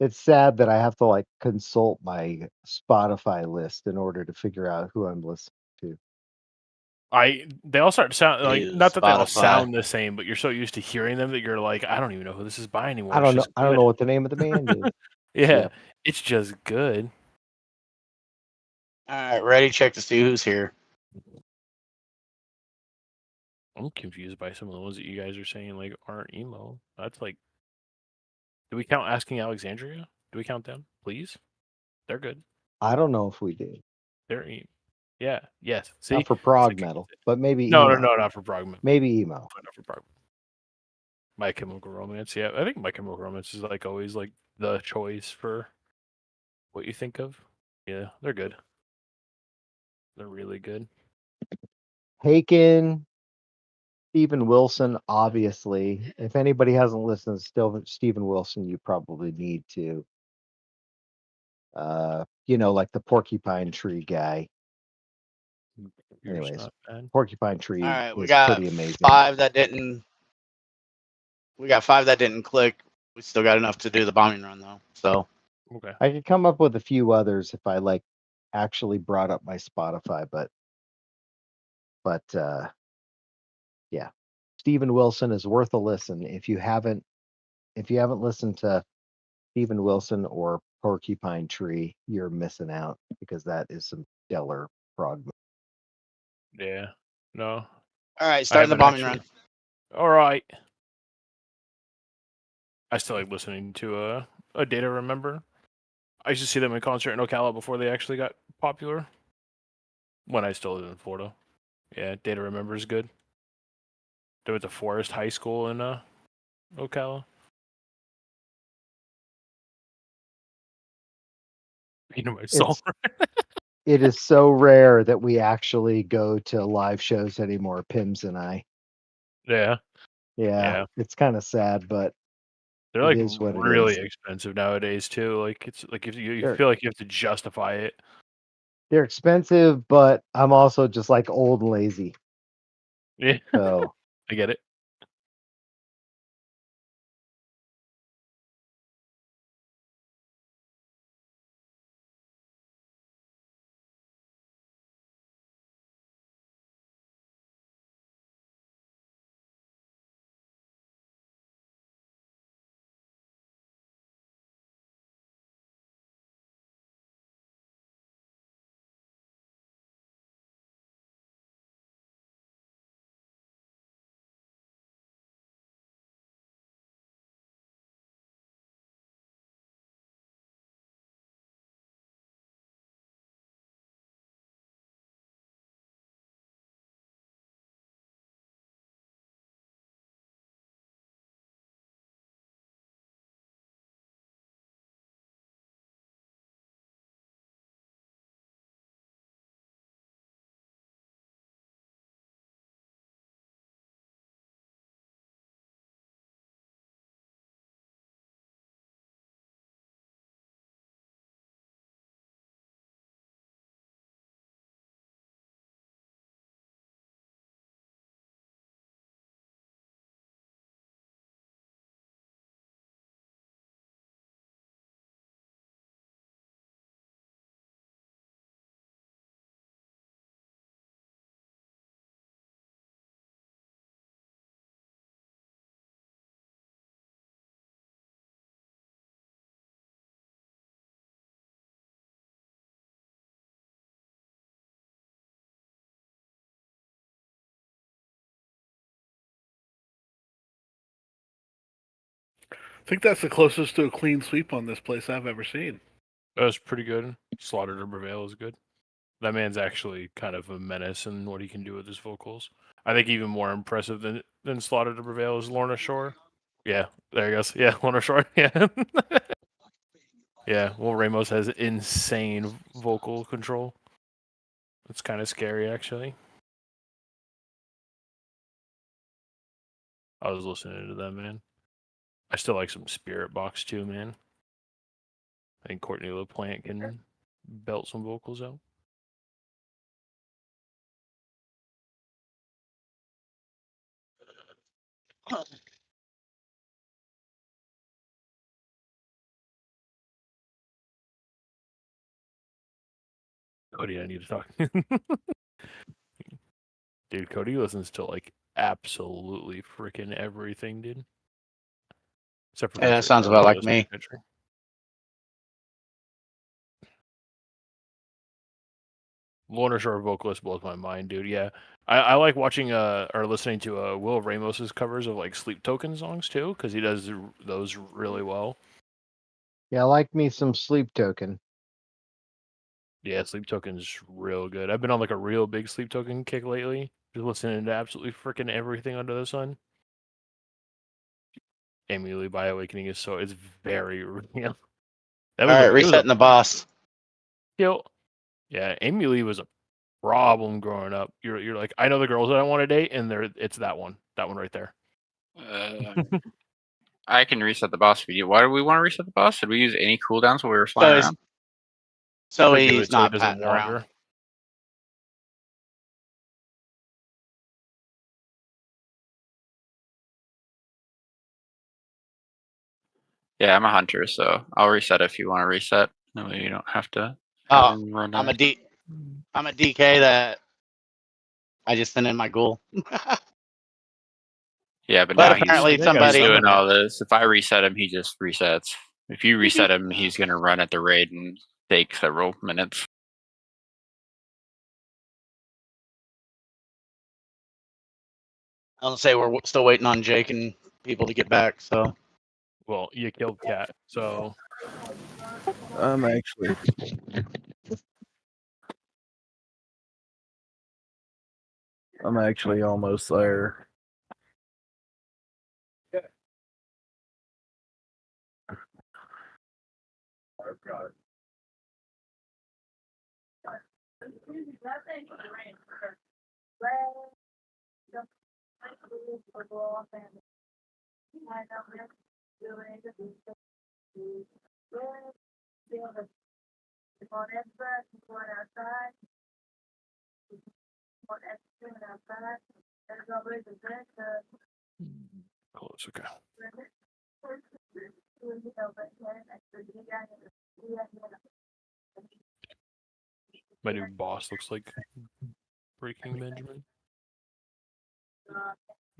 it's sad that I have to, like, consult my Spotify list in order to figure out who I'm listening to. They all start to sound like, Use not that they all Spotify. sound the same, but you're so used to hearing them that you're like, "I don't even know who this is by I anymore, it's don't know just I don't know good." what the name of the band is. Yeah, Yep. it's just good. Alright, ready, check to see who's here. I'm confused by some of the ones that you guys are saying, like, aren't emo. That's like do we count Asking Alexandria? Do we count them, please? They're good. I don't know if we do. They're yeah, yes, Not see? for It's prog like metal, but maybe no, no, emo. no, not for prog, Maybe emo. but not for prog. My Chemical Romance, yeah, I think My Chemical Romance is, like, always, like, the choice for what you think of. Yeah, they're good. They're really good. Haken, Steven Wilson, obviously. If anybody hasn't listened to Steven Wilson, you probably need to. Like the Porcupine Tree guy. Yours Anyways, not bad. Porcupine Tree Alright, we is got pretty amazing. 5 that didn't click. We still got enough to do the bombing run though. So Okay. I could come up with a few others if I like actually brought up my Spotify, but yeah. Steven Wilson is worth a listen. If you haven't listened to Steven Wilson or Porcupine Tree, you're missing out because that is some stellar prog. Yeah. No, alright, I starting the haven't bombing actually. run. Alright. I still like listening to, A Day to Remember. I used to see them in concert in Ocala before they actually got popular. When I still lived in Florida. Yeah, Day to Remember is good. They went to Forest High School in, Ocala. You know my song. It's it is so rare that we actually go to live shows anymore, Pims and I. Yeah, Yeah, yeah. it's kind of sad, but They're, it like, is what it really is. expensive nowadays too, like, it's like, if you They're feel like you have to justify it. they're expensive, but I'm also just like old and lazy. Yeah, So I get it. I think that's the closest to a clean sweep on this place I've ever seen. That was pretty good. Slaughter to Prevail is good. That man's actually kind of a menace in what he can do with his vocals. I think even more impressive than Slaughter to Prevail is Lorna Shore. Yeah, there he goes. Yeah, Lorna Shore. Yeah. Yeah, Will Ramos has insane vocal control. It's kind of scary, actually. I was listening to them, man. I still like some Spirit Box too, man. I think Courtney LaPlante can belt some vocals out. Cody, I need to talk. Dude, Cody listens to like absolutely freaking everything, dude. Except for Yeah, that country. sounds I about only like listen to me. country. Lorna Shore vocalist blows my mind, dude. Yeah, I like watching or listening to Will Ramos's covers of like Sleep Token songs too, because he does those really well. Yeah, I like me some Sleep Token. Yeah, Sleep Token's real good. I've been on like a real big Sleep Token kick lately, just listening to absolutely freaking everything under the sun. Amy Lee by Awakening is it's very real. That All was right, it was resetting the boss. kill. Yeah, Amy Lee was a problem growing up. You're like, I know the girls that I want to date, and it's that one right there. I can reset the boss video. Why do we want to reset the boss? Did we use any cooldowns while we were So flying he's, around? so Forgive he's it so he not doesn't patting around. wander. Yeah, I'm a hunter, so I'll reset if you want to reset. No, you don't have to. Oh, run I'm down. I'm a DK that I just sent in my ghoul. Yeah, but But now apparently he's somebody- doing all this. If I reset him, he just resets. If you reset him, he's gonna run at the raid and take several minutes. I'll say we're still waiting on Jake and people to get back. So Well, you killed Cat, so I'm actually almost there. close. Okay. My new boss looks like Breaking Benjamin.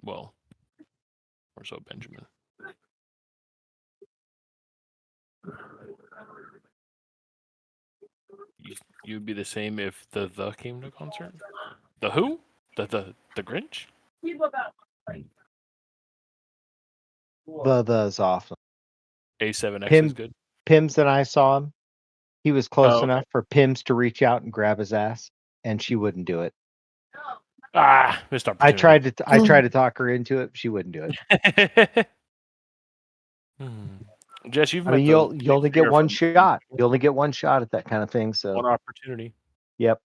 Well, or so Benjamin. You'd be the same if the came to concert. The who? The Grinch? The's awesome. A7X Pim- is good. Pims and I saw him. He was close okay. enough for Pims to reach out and grab his ass, and she wouldn't do it. Missed I opportunity. tried to talk her into it. She wouldn't do it. Jess, you've I met mean, the you only get singer one from- shot. You only get one shot at that kind of thing. One So, opportunity. yep.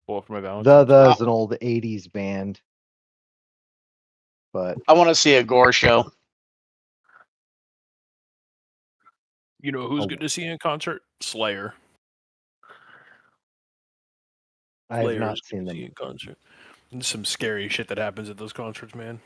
Well, for my Valentine's. The's an old '80s band, but I want to see a gore show. You know who's Oh. good to see in concert? Slayer. I have Slayer not is good seen to them. see in concert. There's some scary shit that happens at those concerts, man.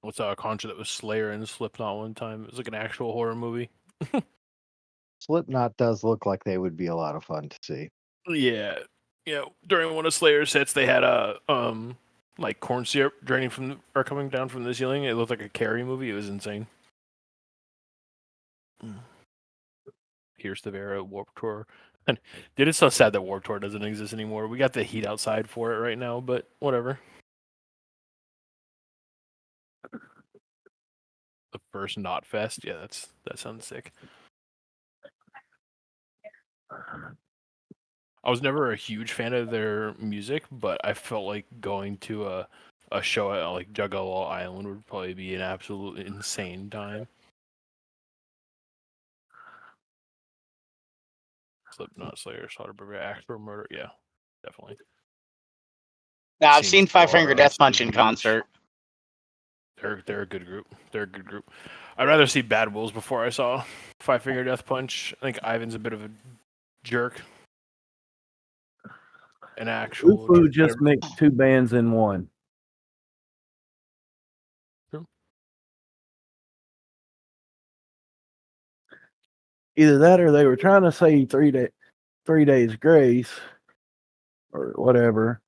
What's a concert that was Slayer and Slipknot one time? It was like an actual horror movie. Slipknot does look like they would be a lot of fun to see. Yeah. Yeah. During one of Slayer's sets, they had a like corn syrup draining from or coming down from the ceiling. It looked like a Carrie movie. It was insane. Pierce the Vera Warped Tour. And dude, it's so sad that Warped Tour doesn't exist anymore. We got the heat outside for it right now, but whatever. The first Not Fest, yeah, that sounds sick. I was never a huge fan of their music, but I felt like going to a show at like Juggalo Island would probably be an absolutely insane time. Slipknot, Slayer, Soderbergh, Axel Murder, yeah, definitely. Now I've Seen seen Five Finger Flora, Death Punch Steve in Reeves. concert. They're a good group. They're a good group. I'd rather see Bad Wolves before I saw Five Finger Death Punch. I think Ivan's a bit of a jerk. An actual Ufu jerk. just mixed two bands in one. Either that or they were trying to say 3 days grace or whatever.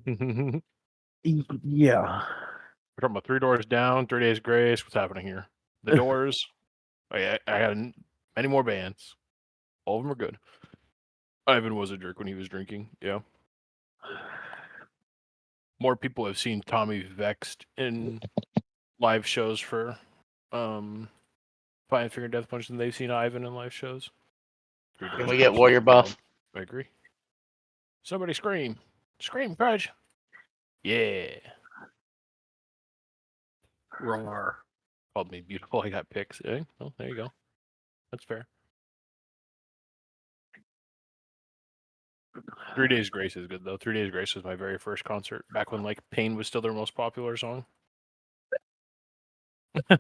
We're Yeah. talking about 3 doors down, 3 days grace. What's happening here? The Doors. Oh yeah, I got many more bands. All of them are good. Ivan was a jerk when he was drinking. Yeah. More people have seen Tommy Vexed in live shows for Five Finger Death Punch than they've seen Ivan in live shows. Can we get Warrior buff? I agree. Somebody scream. Scream, Crudge. Yeah. Roar. Called me beautiful. I got pics. Eh? Oh, there you go. That's fair. 3 Days Grace is good though. 3 Days Grace was my very first concert back when like Pain was still their most popular song. I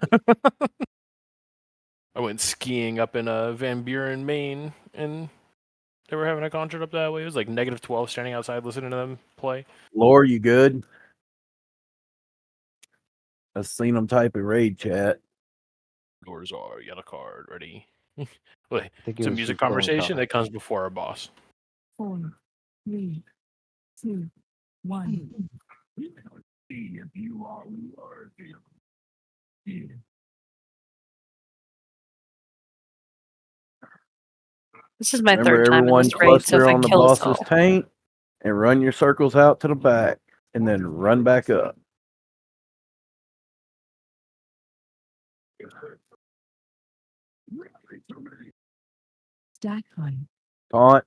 went skiing up in Van Buren, Maine, and they were having a concert up that way. It was like -12 standing outside listening to them play. Lore, you good? I've seen them type in raid chat. Doors are yellow card ready. Wait, I think it's it a was music just killing conversation Connor. that comes before our boss. 4, 3, 2, 1. See if you are worthy. This is my Remember, third time in everyone this raid, so if cluster I on the kill us boss's all. tank and run your circles out to the back and then run back up. Stack height. Taunt.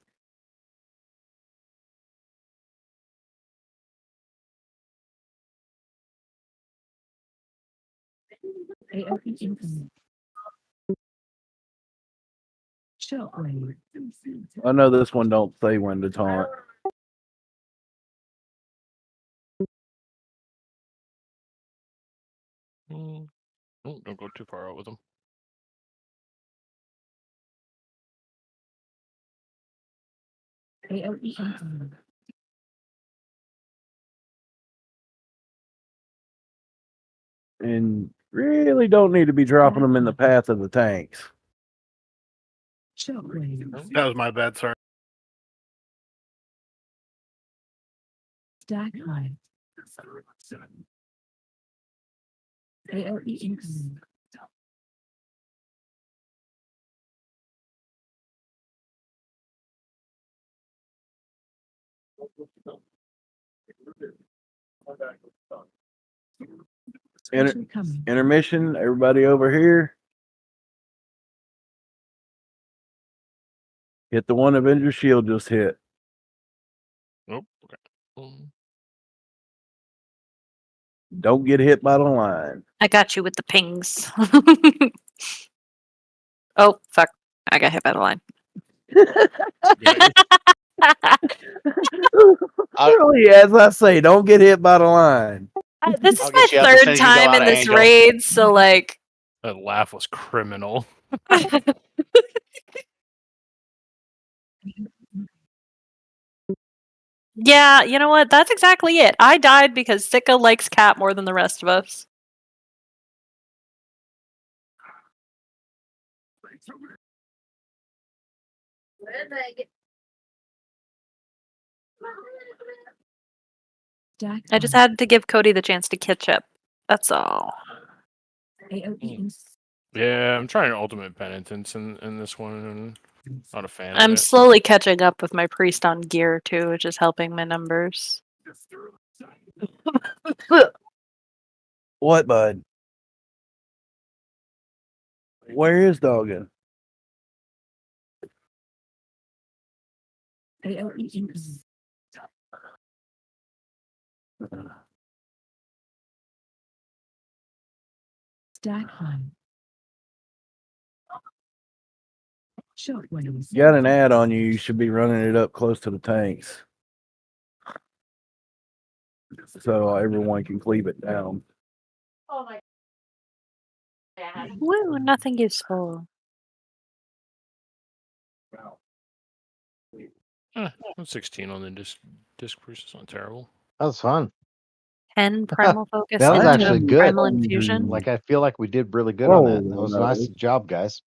AOE incoming. Shockwave. I know this one don't say when to taunt. Oh, don't go too far out with them. AOE incoming. And really don't need to be dropping them in the path of the tanks. Shockwave. That was my bad. Sorry. Stack height. AOE incoming. Special coming. Intermission, everybody over here. Hit the one Avenger shield just hit. Nope. Okay. Mm. Don't get hit by the line. I got you with the pings. Oh, fuck. I got hit by the line. Really, as I say, don't get hit by the line. This I'll is my get you up as soon third as you go time out in of this Angel. raid, so like. That laugh was criminal. Yeah, you know what? That's exactly it. I died because Sika likes cat more than the rest of us. Stack I just height. had to give Cody the chance to catch up. That's all. AOE in- Yeah, I'm trying ultimate penitence in this one, and not a fan of I'm it. slowly catching up with my priest on gear too, which is helping my numbers. What, bud? Where is Doggin? AOE incoming. Stack height. Shockwave. Got an ad on you. You should be running it up close to the tanks. So everyone can cleave it down. Woo, nothing useful. I'm 16 on the disc boost. It's not terrible. That was fun. 10 primal focus That was into actually good. primal infusion. Like I feel like we did really good on that. That Whoa, was no. nice job, guys.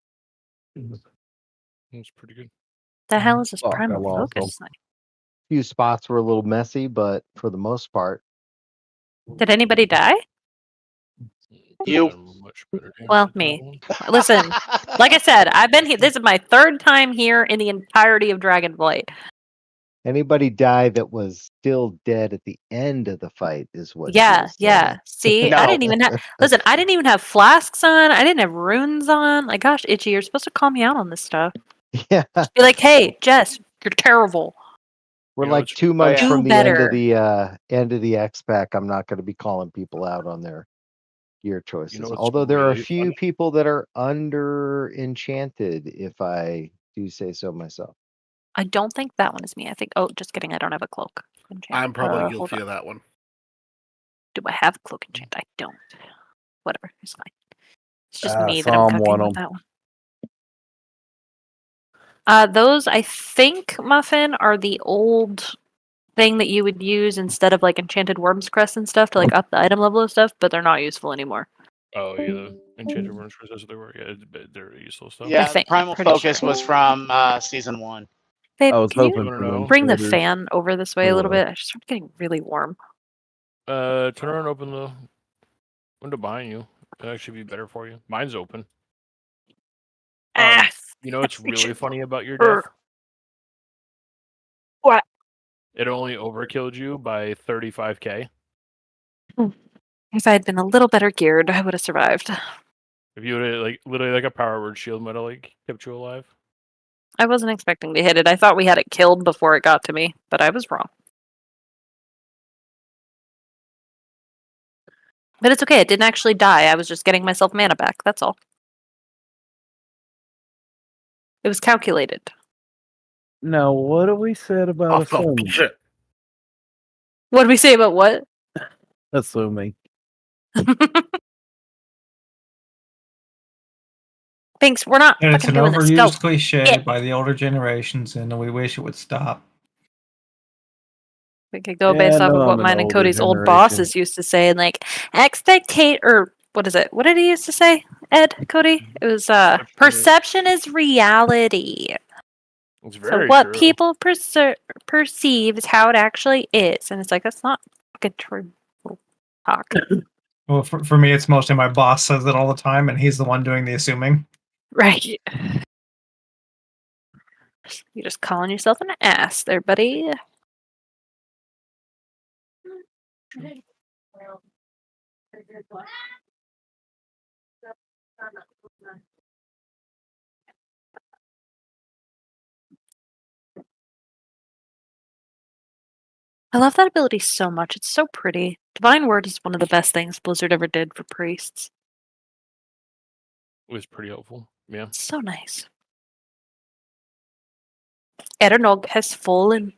That's pretty good. The hell is this Fuck, I primal lost focus thing? Few spots were a little messy, but for the most part, Did anybody die? You. I'm much better chance Well, at that me. one. Listen, like I said, I've been here. This is my third time here in the entirety of Dragonblight. anybody die that was still dead at the end of the fight is what. she Yeah, was yeah. saying. See, I didn't even have. Listen, I didn't even have flasks on. I didn't have runes on. Like, gosh, Itchy, you're supposed to call me out on this stuff. Yeah, Be like, hey, Jess, you're terrible. we're You know, like it's- 2 months yeah. from Do the end better. of the X pack. I'm not going to be calling people out on their gear choices. what's Although there are a really few funny? people that are under enchanted, if I do say so myself. I don't think that one is me. I think. Oh, just kidding. I don't have a cloak. Enchant. I'm probably Hold guilty on. of that one. Do I have a cloak enchant? I don't. Whatever. It's fine. It's just I me that saw I'm him cucking one with of that one. Those I think, Muffin, are the old thing that you would use instead of like enchanted worm's crest and stuff to like up the item level of stuff, but they're not useful anymore. Oh yeah, the enchanted worms. That's what they were. Yeah, they're useful stuff. Yeah, think- Primal pretty Focus sure. was from season 1. Babe, I was can you hoping wanna for know? those bring the critters. fan over this way a little Hello. bit? I just started getting really warm. Turn around, open the window behind you. It'll actually be better for you. Mine's open. Ah, You know what's really shit. funny about your Er. death? What? It only overkilled you by 35k. If I had been a little better geared, I would have survived. If you would have like literally like a power word shield might have like kept you alive. I wasn't expecting to hit it. I thought we had it killed before it got to me, but I was wrong. But it's okay. It didn't actually die. I was just getting myself mana back. That's all. It was calculated. Now, what have we said about Oh, assuming? bullshit. What did we say about what? Assuming. Thanks. We're not And it's fucking an doing this. Go. overused cliche Yeah. by the older generations, and we wish it would stop. We could go based Yeah, off no, of what I'm an mine and older Cody's old generation. bosses used to say, and like expectate or what is it? What did he used to say, Ed? Cody? It was perception is reality. It's So very what true. people perceive is how it actually is, and it's like that's not fucking true. Talk. Well, for me, it's mostly my boss says it all the time, and he's the one doing the assuming. Right. You're just calling yourself an ass there, buddy. I love that ability so much. It's so pretty. Divine Word is one of the best things Blizzard ever did for priests. It was pretty helpful. Yeah. It's so nice. Eranog has fallen.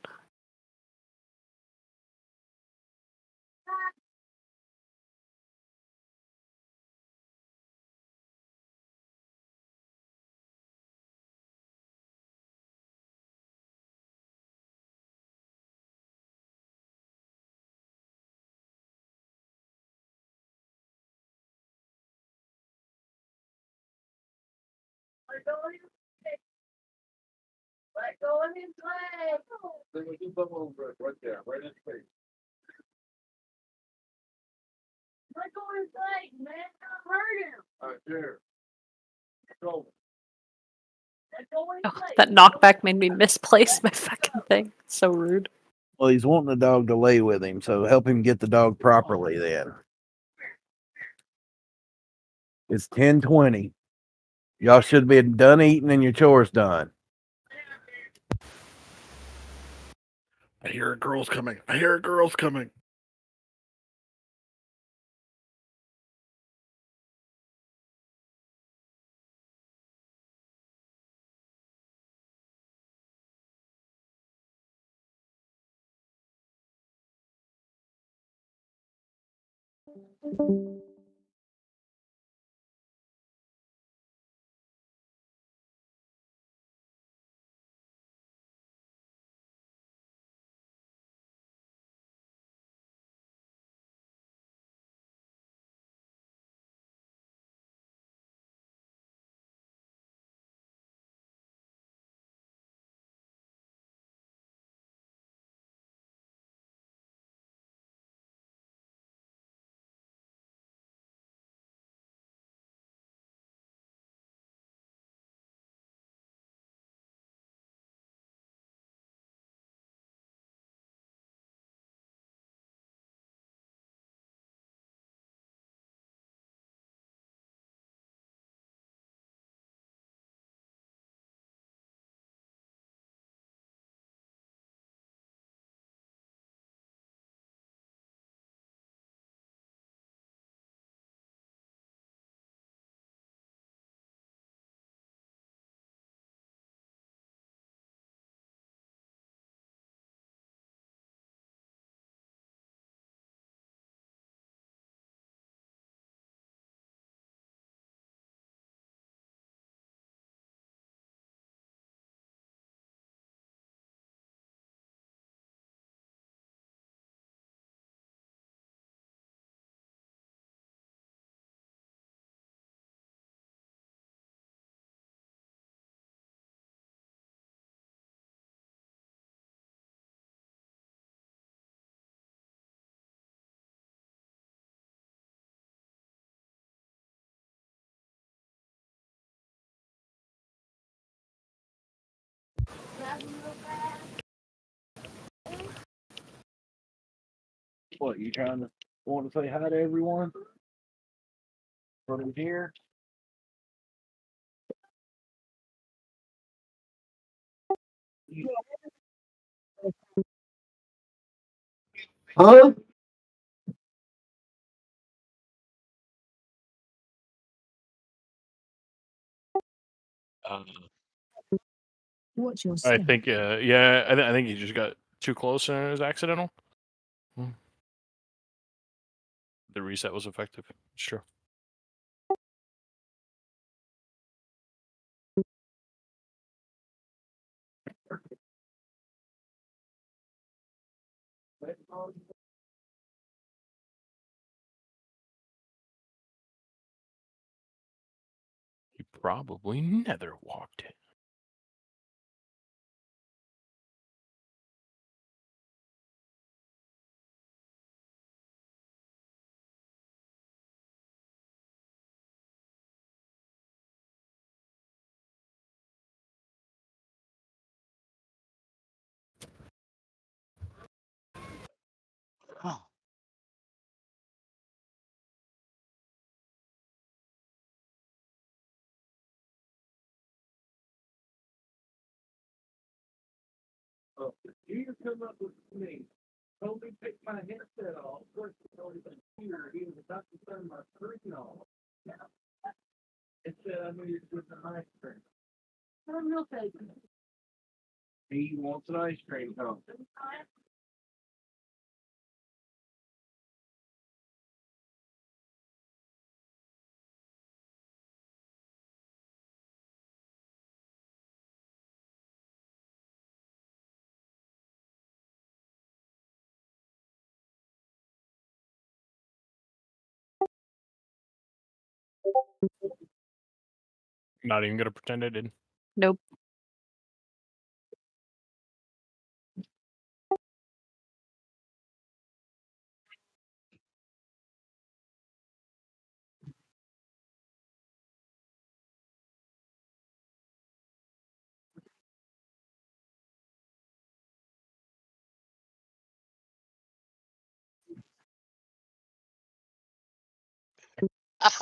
Oh, that knockback made me misplace my fucking thing. So rude. Well, he's wanting the dog to lay with him, so help him get the dog properly then. It's 10:20. Y'all should be done eating and your chores done. I hear a girl's coming. I hear a girl's coming. What, you trying to want to say hi to everyone? From here? Huh? What's your I step? think, yeah, I think he just got too close and it was accidental. The reset was effective. It's true. He probably nether walked it. Oh. You come up with me. Told me to take my headset off. First, he told me here. He was about to turn my screen off. It said I needed to get an ice cream. He'll take it. He wants an ice cream cone. Not even gonna pretend I did. Nope.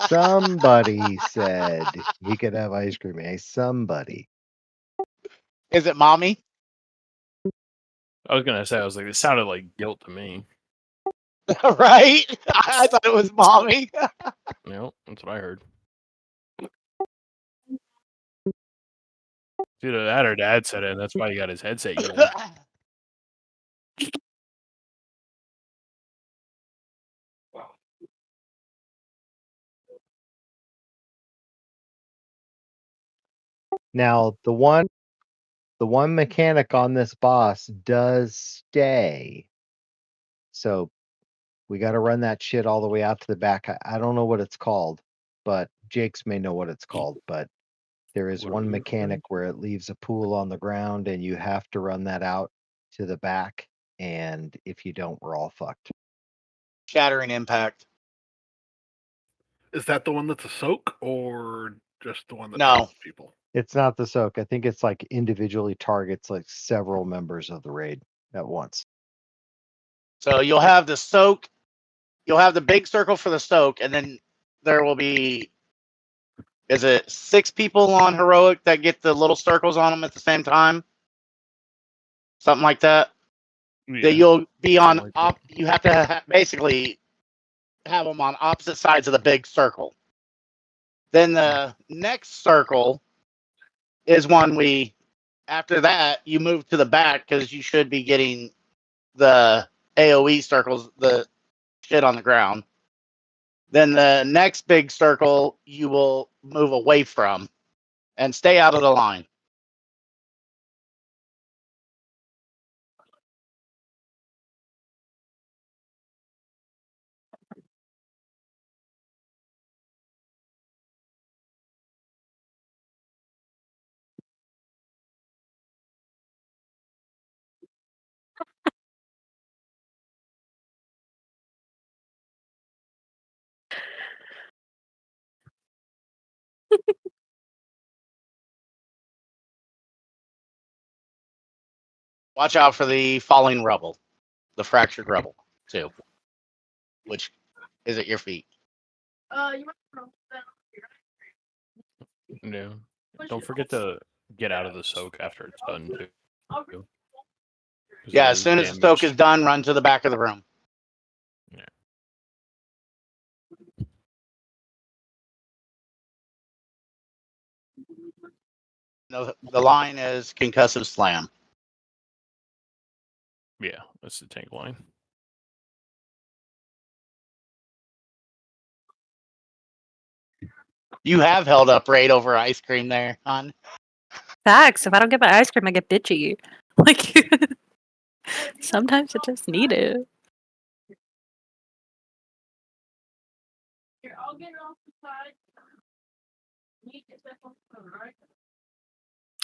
Somebody said he could have ice cream. Somebody. Is it mommy? I was gonna say, I was like, it sounded like guilt to me. Right? I thought it was mommy. Yep, that's what I heard. Dude, that her dad said it, and that's why he got his headset yelling. Now, the one mechanic on this boss does stay. So we got to run that shit all the way out to the back. I don't know what it's called, but Jake's may know what it's called. But there is What are one we mechanic where it leaves a pool on the ground and you have to run that out to the back. And if you don't, we're all fucked. Shattering impact. Is that the one that's a soak or just the one that No. targets people? It's not the soak. I think it's like individually targets like several members of the raid at once. So you'll have the soak, you'll have the big circle for the soak, and then there will be, is it 6 people on heroic that get the little circles on them at the same time? Something like that. Yeah, That you'll be on something like that. you have to basically have them on opposite sides of the big circle. Then the next circle is one after that you move to the back because you should be getting the AoE circles, the shit on the ground. Then the next big circle you will move away from and stay out of the line. Watch out for the falling rubble, the fractured rubble too, which is at your feet. Yeah. Don't forget to get out of the soak after it's done too. 'Cause Yeah, it as is soon as the soak is damaged. done, run to the back of the room. Yeah. The line is concussive slam. Yeah, that's the tank line. You have held up raid over ice cream there, hon. Facts. If I don't get my ice cream, I get bitchy. Like sometimes I just need it. Here, I'll get it off the side. You get that on the phone, right?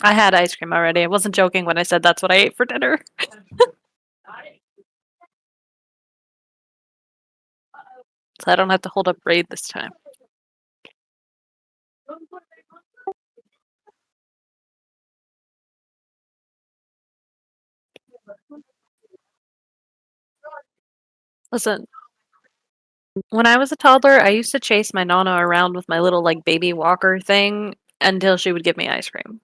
I had ice cream already. I wasn't joking when I said that's what I ate for dinner. So I don't have to hold up raid this time. Listen, when I was a toddler, I used to chase my Nana around with my little like baby walker thing until she would give me ice cream.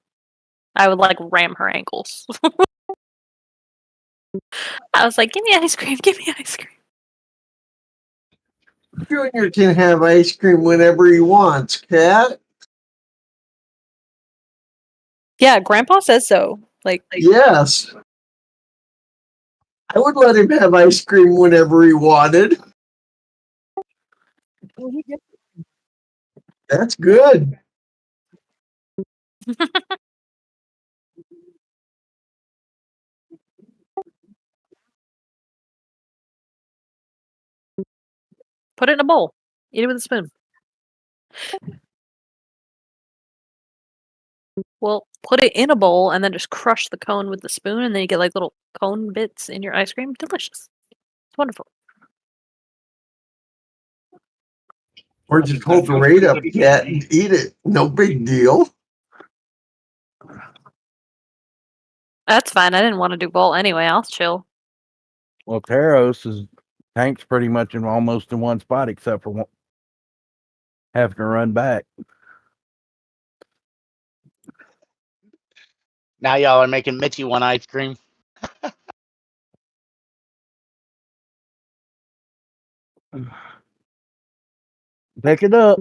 I would like ram her ankles. I was like, "Give me ice cream, give me ice cream." Junior can have ice cream whenever he wants, Cat. Yeah, Grandpa says so. Like Yes. I would let him have ice cream whenever he wanted. That's good. put it in a bowl. Eat it with a spoon. Well, put it in a bowl and then just crush the cone with the spoon, and then you get like little cone bits in your ice cream. Delicious. It's wonderful. Or just hold the rate up, Cat, and eat it. No big deal. That's fine. I didn't want to do bowl anyway. I'll chill. Well, Taros is tank's pretty much in almost in one spot except for having to run back. Now y'all are making Mitchie want ice cream. Pick it up.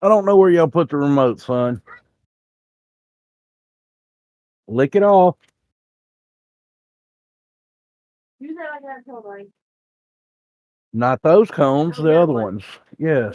I don't know where y'all put the remote, son. Lick it off. You said I got told like Not those cones, the other ones. Yes.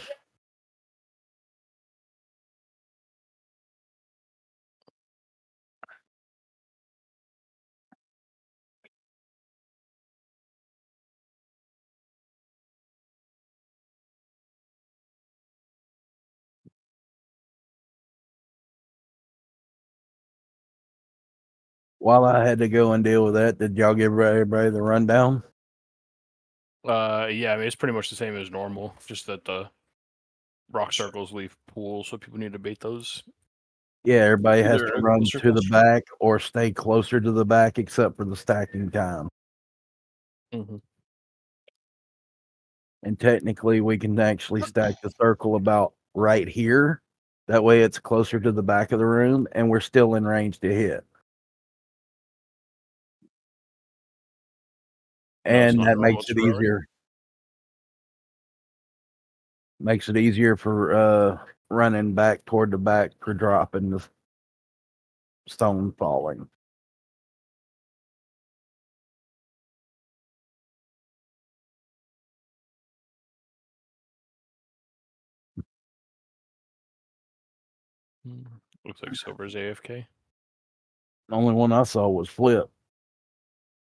While I had to go and deal with that, did y'all give everybody the rundown? Yeah, I mean it's pretty much the same as normal, just that the rock circles leave pools, so people need to bait those. Yeah, everybody has Either to a run closer to the cluster. back or stay closer to the back, except for the stacking time. Mm-hmm. And technically, we can actually stack the circle about right here That way it's closer to the back of the room and we're still in range to hit. No, it's And not that normal makes it terrain. easier. Makes it easier for running back toward the back for dropping the stone falling. Looks like Silver's AFK. The only one I saw was Flip.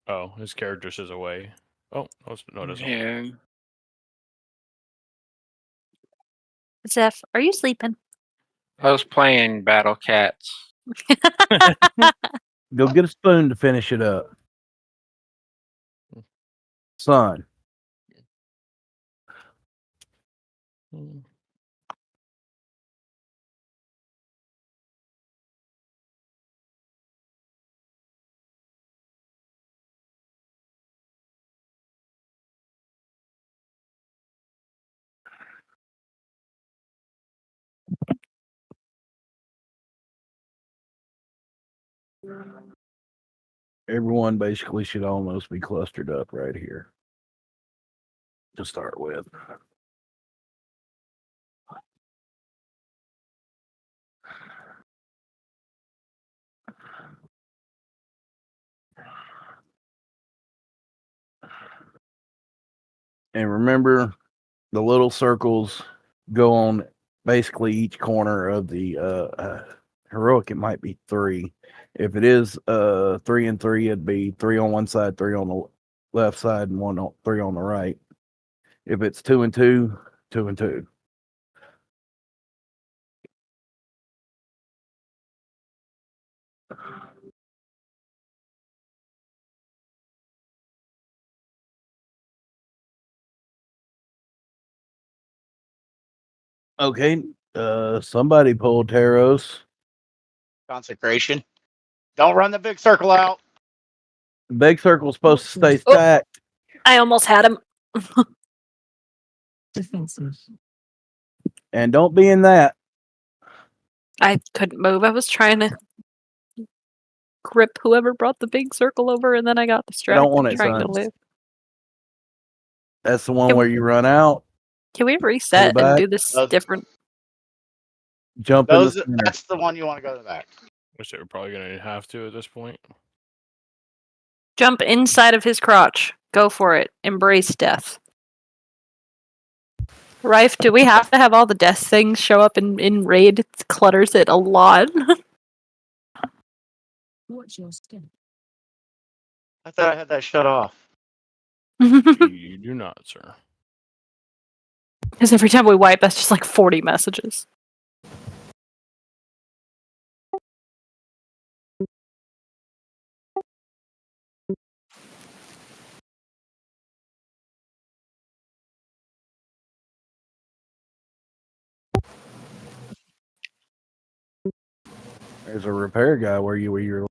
Oh, his character says away. Oh, no, it doesn't. Yeah. Zeph, are you sleeping? I was playing Battle Cats. Go get a spoon to finish it up. Son. Everyone basically should almost be clustered up right here to start with. And remember, the little circles go on basically each corner of the heroic. It might be 3. If it is 3 and 3, it'd be 3 on one side, 3 on the left side, and 3 on the right. If it's 2 and 2, 2 and 2. Okay, somebody pulled Taros. Consecration. Don't run the big circle out. The big circle's supposed to stay stacked. I almost had him. Defensive. And don't be in that. I couldn't move. I was trying to grip whoever brought the big circle over, and then I got distracted want it, trying to son. live. That's the one where you run out, Can we reset and back. do this different? jump in the center. That's the one you want to go to the back. Which they were probably going to have to at this point. Jump inside of his crotch. Go for it. Embrace death. Rife, do we have to have all the death things show up in raid? It clutters it a lot. Watch your step. I thought I had that shut off. You do not, sir. Because every time we wipe, that's just like 40 messages. There's a repair guy where you're.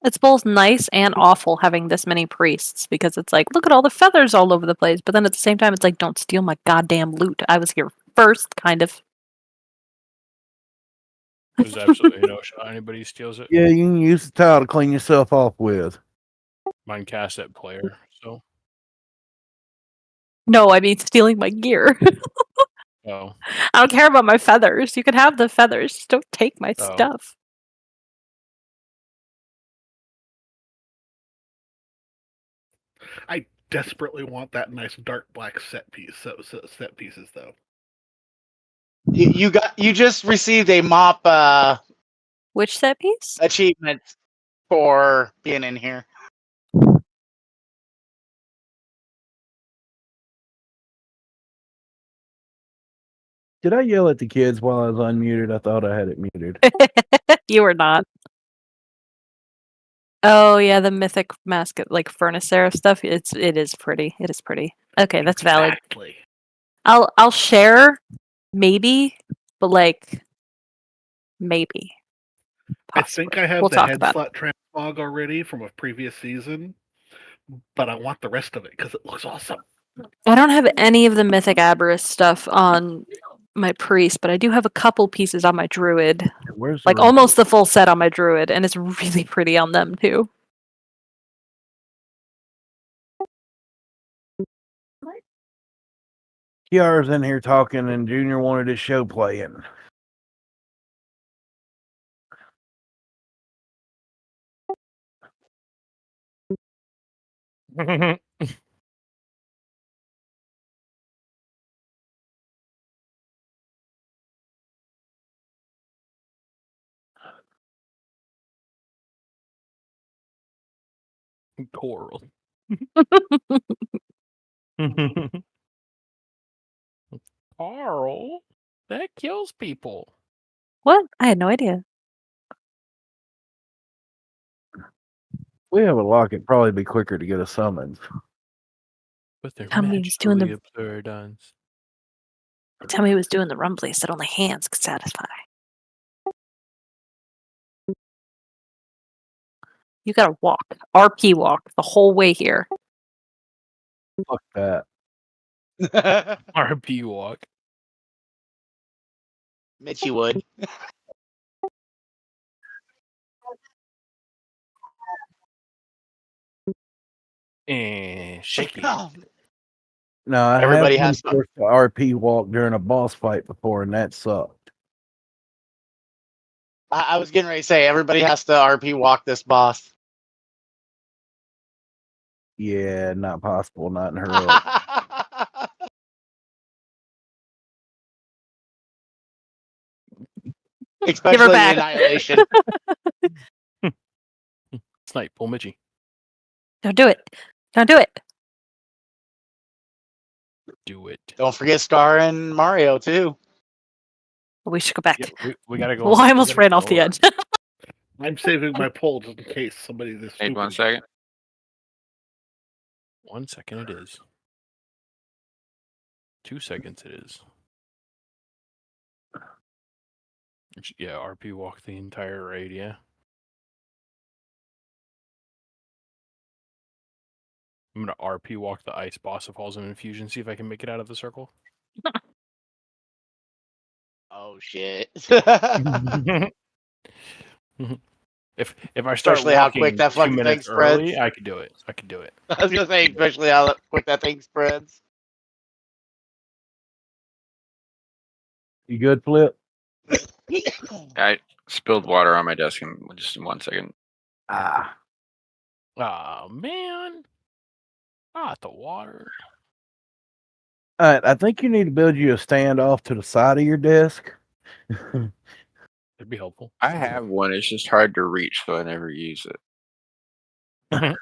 It's both nice and awful having this many priests because it's like, look at all the feathers all over the place. But then at the same time, it's like, don't steal my goddamn loot. I was here first, kind of. There's absolutely no shot anybody steals it. Yeah, you can use the towel to clean yourself off with. Mine cast that player, so. No, I mean stealing my gear. Oh. I don't care about my feathers. You can have the feathers. Just don't take my Oh. stuff. I desperately want that nice dark black set piece. Set pieces though. You just received a mop Which set piece? achievement for being in here. Did I yell at the kids while I was unmuted? I thought I had it muted. You were not. Oh yeah, the mythic mask, like Furnace Seraph stuff. It is pretty. It is pretty. Okay, that's valid. Exactly. I'll share, maybe, but like maybe. I think I have We'll the talk head about it. slot transmog already from a previous season, but I want the rest of it because it looks awesome. I don't have any of the Mythic Aberrus stuff on my priest, but I do have a couple pieces on my druid. Where's Like almost the full set on my druid, and it's really pretty on them too. Kiara's in here talking, and Junior wanted his show playing. Coral. Carl, that kills people. What? I had no idea. We have a lock. It'd probably be quicker to get a summons. But they're Tell me he was doing the- magically absurdons. Tell me it was doing the rumblies that only hands could satisfy. You gotta walk. RP walk the whole way here. Fuck that. RP walk. Mitchie would. And shaky. Oh, No, I Everybody have been has to- forced to RP walk during a boss fight before, and that sucked. I was getting ready to say everybody has to RP walk this boss. Yeah, not possible. Not in heroic. Especially in back. Annihilation. Snipe, pull Mitchie. Don't do it. Don't do it. Do it. Don't forget Star and Mario too. We should go back. Yeah, we gotta go. Well, I we almost gotta ran go off the over. edge. I'm saving my poll just in case somebody this Wait 1 stupid. second. 1 second it is. 2 seconds it is. Yeah, RP walk the entire raid, yeah. I'm gonna RP walk the ice boss of Halls of Infusion, see if I can make it out of the circle. Oh shit. If I start Especially how walking quick that 2 fucking minutes thing early, spreads. I could do it. I could do it. I was gonna say, especially how quick that thing spreads. You good, Flip? I spilled water on my desk in just in 1 second. Ah, Oh man. Not the water. all right. I think you need to build you a stand off to the side of your desk. That'd be helpful. I have one. It's just hard to reach, so I never use it.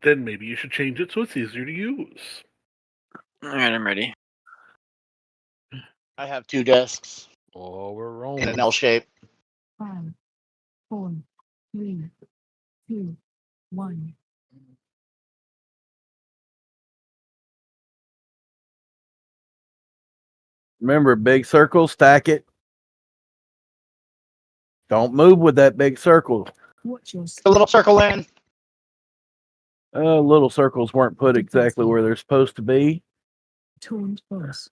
Then maybe you should change it so it's easier to use. All right, I'm ready. I have 2 desks Oh, we're in rolling. an L shape. 5, 4, 3, 2, 1. Remember, big circle, stack it. Don't move with that big circle. Watch your A little circle in. Little circles weren't put exactly where they're supposed to be. taunt boss.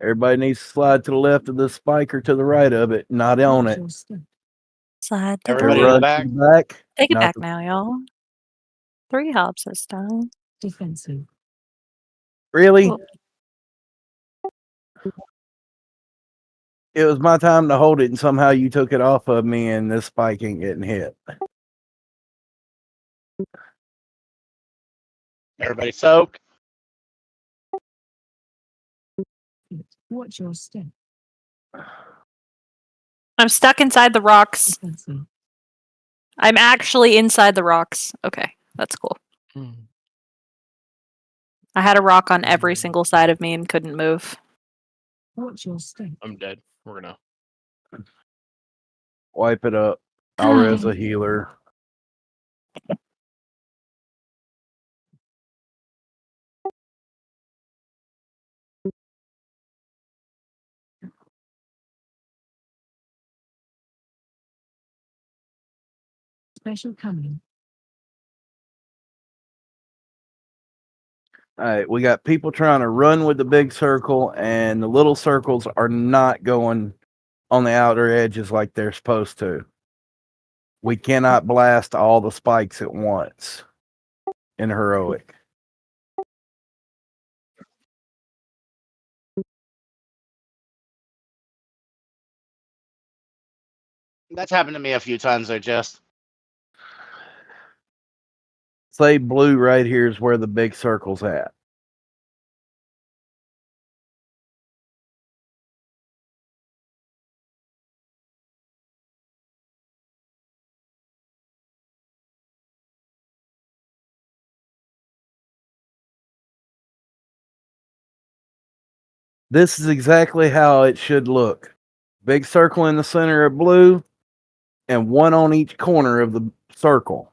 Everybody needs to slide to the left of the spike or to the right of it, not on Watch it. your step. Slide to Everybody the in the right. back. Back. Take it not back the- now, y'all. 3 hops this time. Defensive. Really? Well- It was my time to hold it, and somehow you took it off of me, and this spike ain't getting hit. Everybody soak. Watch your step. I'm stuck inside the rocks. Defensive. I'm actually inside the rocks. Okay, that's cool. Hmm. I had a rock on every single side of me and couldn't move. Watch your step. I'm dead. We're gonna. Wipe it up. I'll res a healer. Special coming. All right, we got people trying to run with the big circle, and the little circles are not going on the outer edges like they're supposed to. We cannot blast all the spikes at once in heroic. That's happened to me a few times. Though, just Say blue right here is where the big circle's at. This is exactly how it should look. Big circle in the center of blue, and one on each corner of the circle.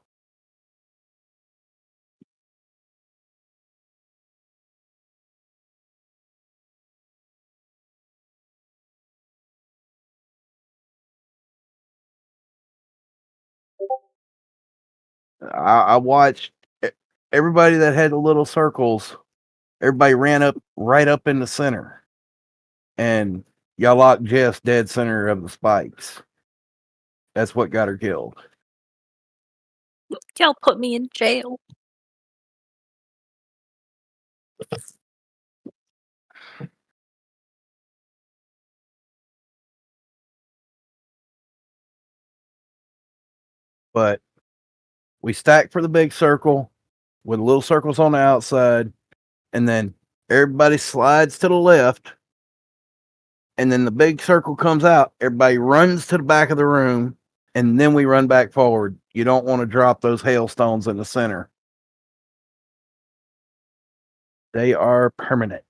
I watched everybody that had the little circles. Everybody ran up right up in the center, and y'all locked Jess dead center of the spikes. That's what got her killed. Y'all put me in jail. But we stack for the big circle with little circles on the outside, and then everybody slides to the left, and then the big circle comes out. Everybody runs to the back of the room, and then we run back forward. You don't want to drop those hailstones in the center. They are permanent.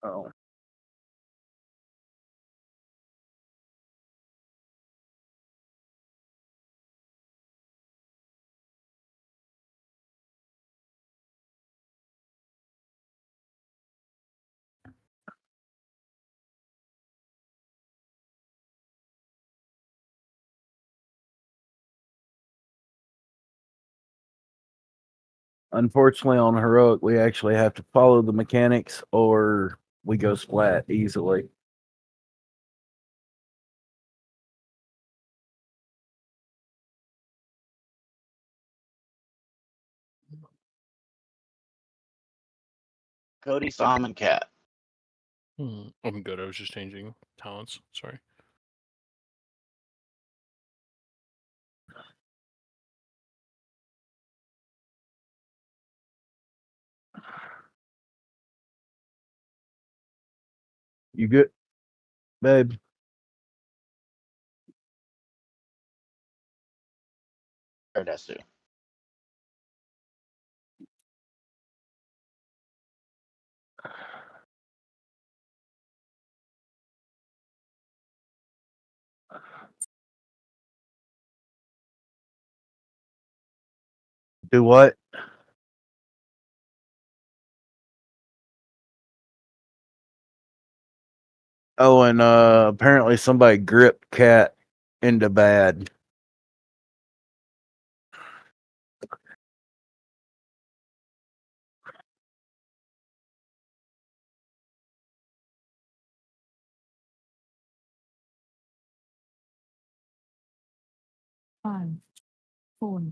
Oh. Unfortunately, on heroic, we actually have to follow the mechanics, or we go splat easily. Cody, Sam, and Cat. I'm good. I was just changing talents. Sorry. You good, babe? Ardessu. Do what? Oh, and apparently somebody gripped Cat into bad. Five, 4,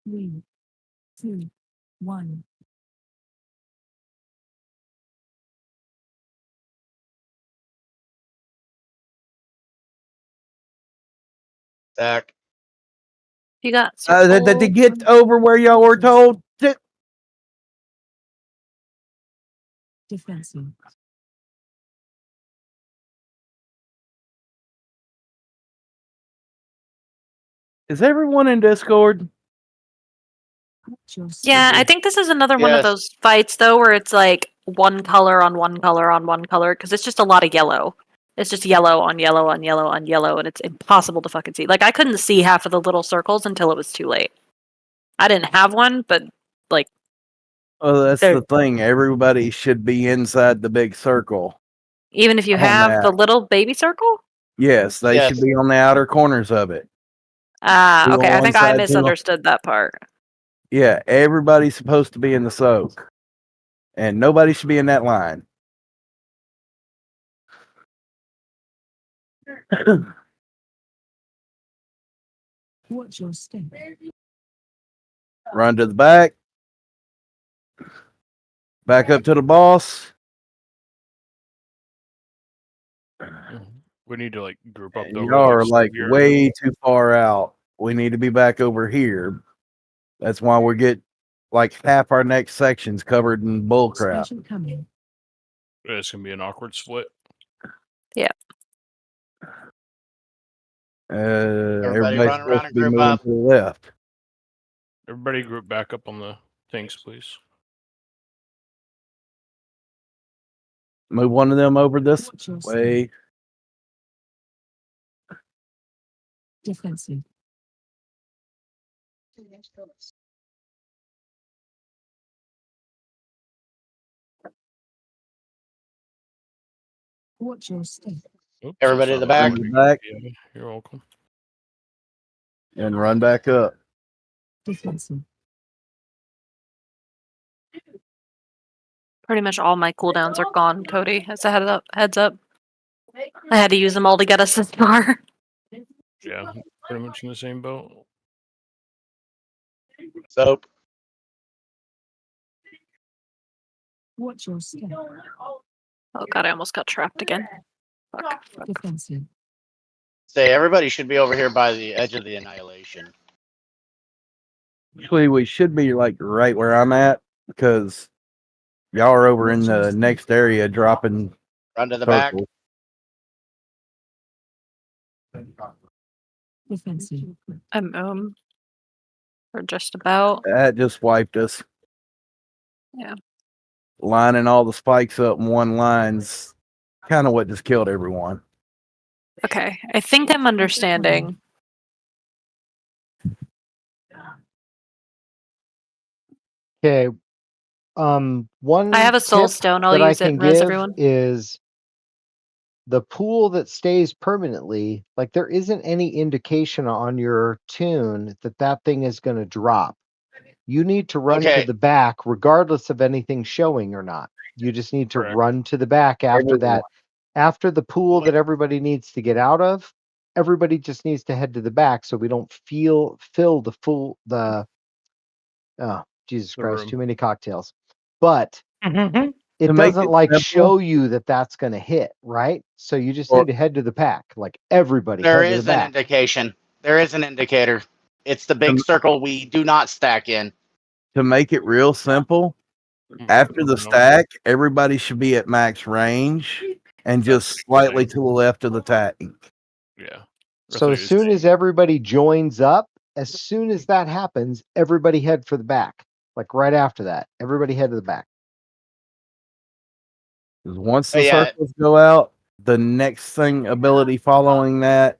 3, 2, 1. Zach. You got To get over where y'all were told. Defensive. Is everyone in Discord? Yeah, I think this is another one of Yes. those fights though where it's like one color on one color on one color because it's just a lot of yellow. It's just yellow on yellow on yellow on yellow, and it's impossible to fucking see. Like I couldn't see half of the little circles until it was too late. I didn't have one, but like Oh, that's There- the thing. Everybody should be inside the big circle. even if you On have the that. little baby circle. Yes, they Yes. should be on the outer corners of it. Ah, Two okay. on I one think I side, two on- misunderstood that part. Yeah, everybody's supposed to be in the soak. And nobody should be in that line. Watch your step. Run to the back. Back up to the boss. We need to like group up And the y'all are rows like here. way too far out. We need to be back over here. That's why we get like half our next sections covered in bull crap. Special coming. It's gonna be an awkward split. Everybody Everybody's run around supposed to and be group moving up. to the left. Everybody group back up on the things, please. Move one of them over this Watch your step. way. Defensive. Watch your step. Oops, Everybody that's to the not back. what I Run back wanted. Yeah, you're welcome. and run back up. Defensive. Pretty much all my cooldowns are gone, Cody. As a heads up. I had to use them all to get us this far. Yeah, pretty much in the same boat. Soap. Watch your step. Oh god, I almost got trapped again. Fuck. Defensive. Say everybody should be over here by the edge of the annihilation. Actually, we should be like right where I'm at because y'all are over in the next area dropping Run to the back. circles. Defensive. Or just about. That just wiped us. Yeah. Lining all the spikes up in one line's kind of what just killed everyone. Okay, I think I'm understanding. Okay. One I have a soul tip stone. I'll that I use it can and res give everyone. is the pool that stays permanently. Like there isn't any indication on your tune that that thing is going to drop. You need to run Okay. to the back, regardless of anything showing or not. You just need to Correct. run to the back after that. After the pool that everybody needs to get out of, everybody just needs to head to the back so we don't fill the oh Jesus The Christ, room. too many cocktails. But it To make doesn't it like simple- show you that that's going to hit, right? So you just Or- need to head to the pack, like everybody. There head to is the an back. indication. There is an indicator. It's the big circle we do not stack in. To make it real simple, after the stack, everybody should be at max range and just slightly to the left of the tank. Yeah. So as soon as everybody joins up, as soon as that happens, everybody head for the back. Like right after that, everybody head to the back. 'Cause once the Yeah. circles go out, the next thing ability following that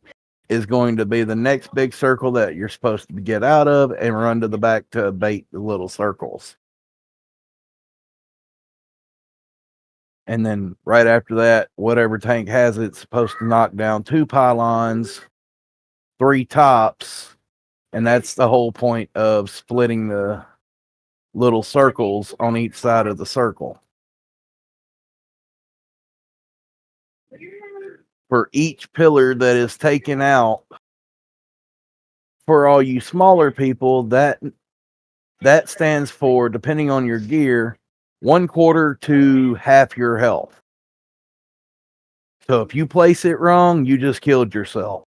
is going to be the next big circle that you're supposed to get out of and run to the back to bait the little circles. And then right after that, whatever tank has it's supposed to knock down 2 pylons, 3 tops, and that's the whole point of splitting the little circles on each side of the circle. For each pillar that is taken out, for all you smaller people, that stands for, depending on your gear, 1/4 to half your health. So if you place it wrong, you just killed yourself.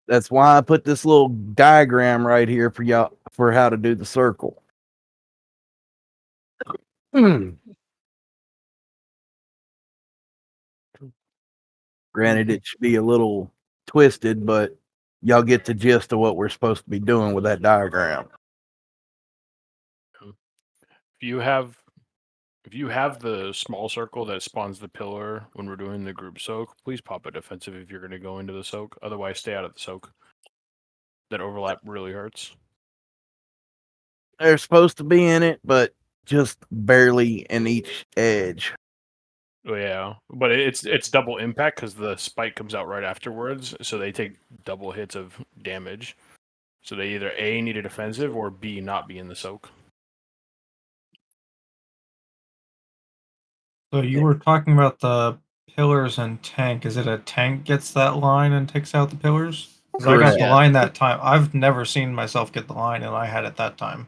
That's why I put this little diagram right here for y'all for how to do the circle. Granted, it should be a little twisted, but y'all get the gist of what we're supposed to be doing with that diagram. If you have the small circle that spawns the pillar when we're doing the group soak, please pop a defensive if you're going to go into the soak. Otherwise, stay out of the soak. That overlap really hurts. They're supposed to be in it, but just barely in each edge. Oh, yeah, but it's double impact because the spike comes out right afterwards, so they take double hits of damage. So they either A, need a defensive, or B, not be in the soak. So you were talking about the pillars and tank. Is it a tank gets that line and takes out the pillars? Because I got Correct. the Yeah. line that time. I've never seen myself get the line, and I had it that time.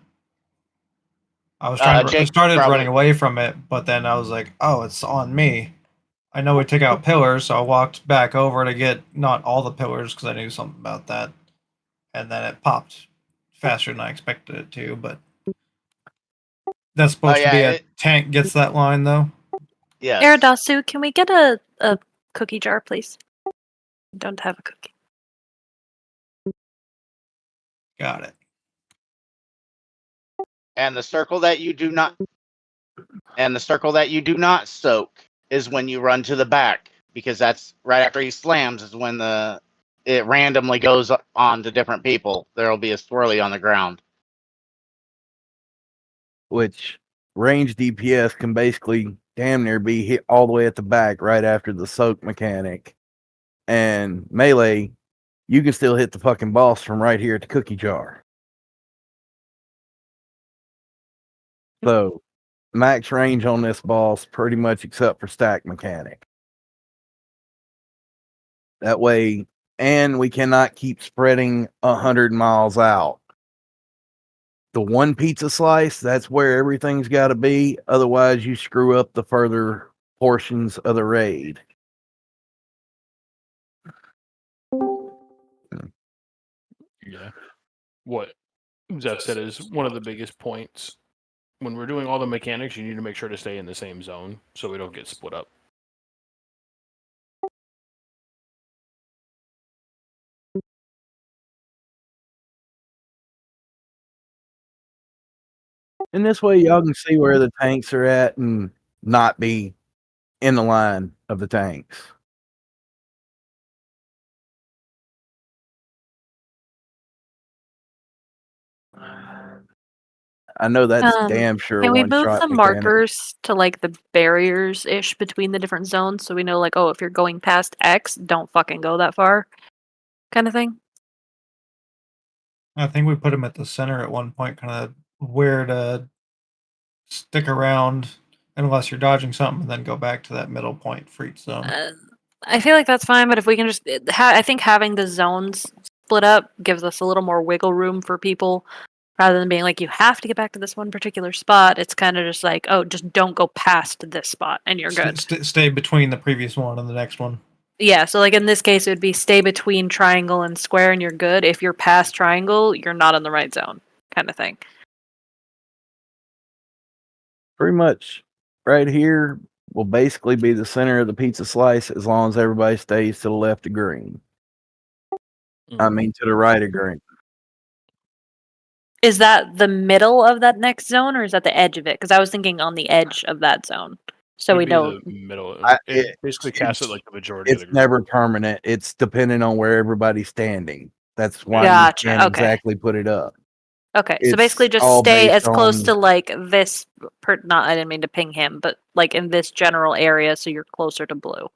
I was trying. I Jake started probably- running away from it, but then I was like, "Oh, it's on me." I know we took out pillars, so I walked back over to get not all the pillars because I knew something about that, and then it popped faster than I expected it to. But that's supposed to be a tank gets that line, though. Yes. Eridasu, can we get a cookie jar, please? I don't have a cookie. Got it. And the circle that you do not soak is when you run to the back, because that's right after he slams is when it randomly goes on to different people. There'll be a swirly on the ground. Which range DPS can basically damn near be hit all the way at the back right after the soak mechanic. And melee, you can still hit the fucking boss from right here at the cookie jar. So max range on this boss pretty much except for stack mechanic. That way, and we cannot keep spreading 100 miles out. The one pizza slice, that's where everything's got to be. Otherwise, you screw up the further portions of the raid. Yeah. What Zeph said is one of the biggest points. When we're doing all the mechanics, you need to make sure to stay in the same zone so we don't get split up. And this way, y'all can see where the tanks are at and not be in the line of the tanks. I know that's damn sure Can we one move shot the mechanic. markers to like the barriers ish between the different zones so we know like, oh, if you're going past X, don't fucking go that far, kind of thing? I think we put him at the center at one point, kind of where to stick around unless you're dodging something, and then go back to that middle point for each zone. I feel like that's fine, but if we can just, I think having the zones split up gives us a little more wiggle room for people, rather than being like, you have to get back to this one particular spot. It's kind of just like, oh, just don't go past this spot, and you're good. Stay between the previous one and the next one. Yeah, so like in this case, it would be stay between triangle and square, and you're good. If you're past triangle, you're not in the right zone, kind of thing. Pretty much right here will basically be the center of the pizza slice as long as everybody stays to the left of green. I mean, to the right of green. Is that the middle of that next zone, or is that the edge of it? Because I was thinking on the edge of that zone, so we know. The middle. It- It basically casts it like the majority of It's the group. never permanent. It's depending on where everybody's standing. That's why Gotcha, you can't okay. exactly put it up. Okay, so It's basically just all stay based as close on- to like this. Not, I didn't mean to ping him, but like in this general area, so you're closer to blue.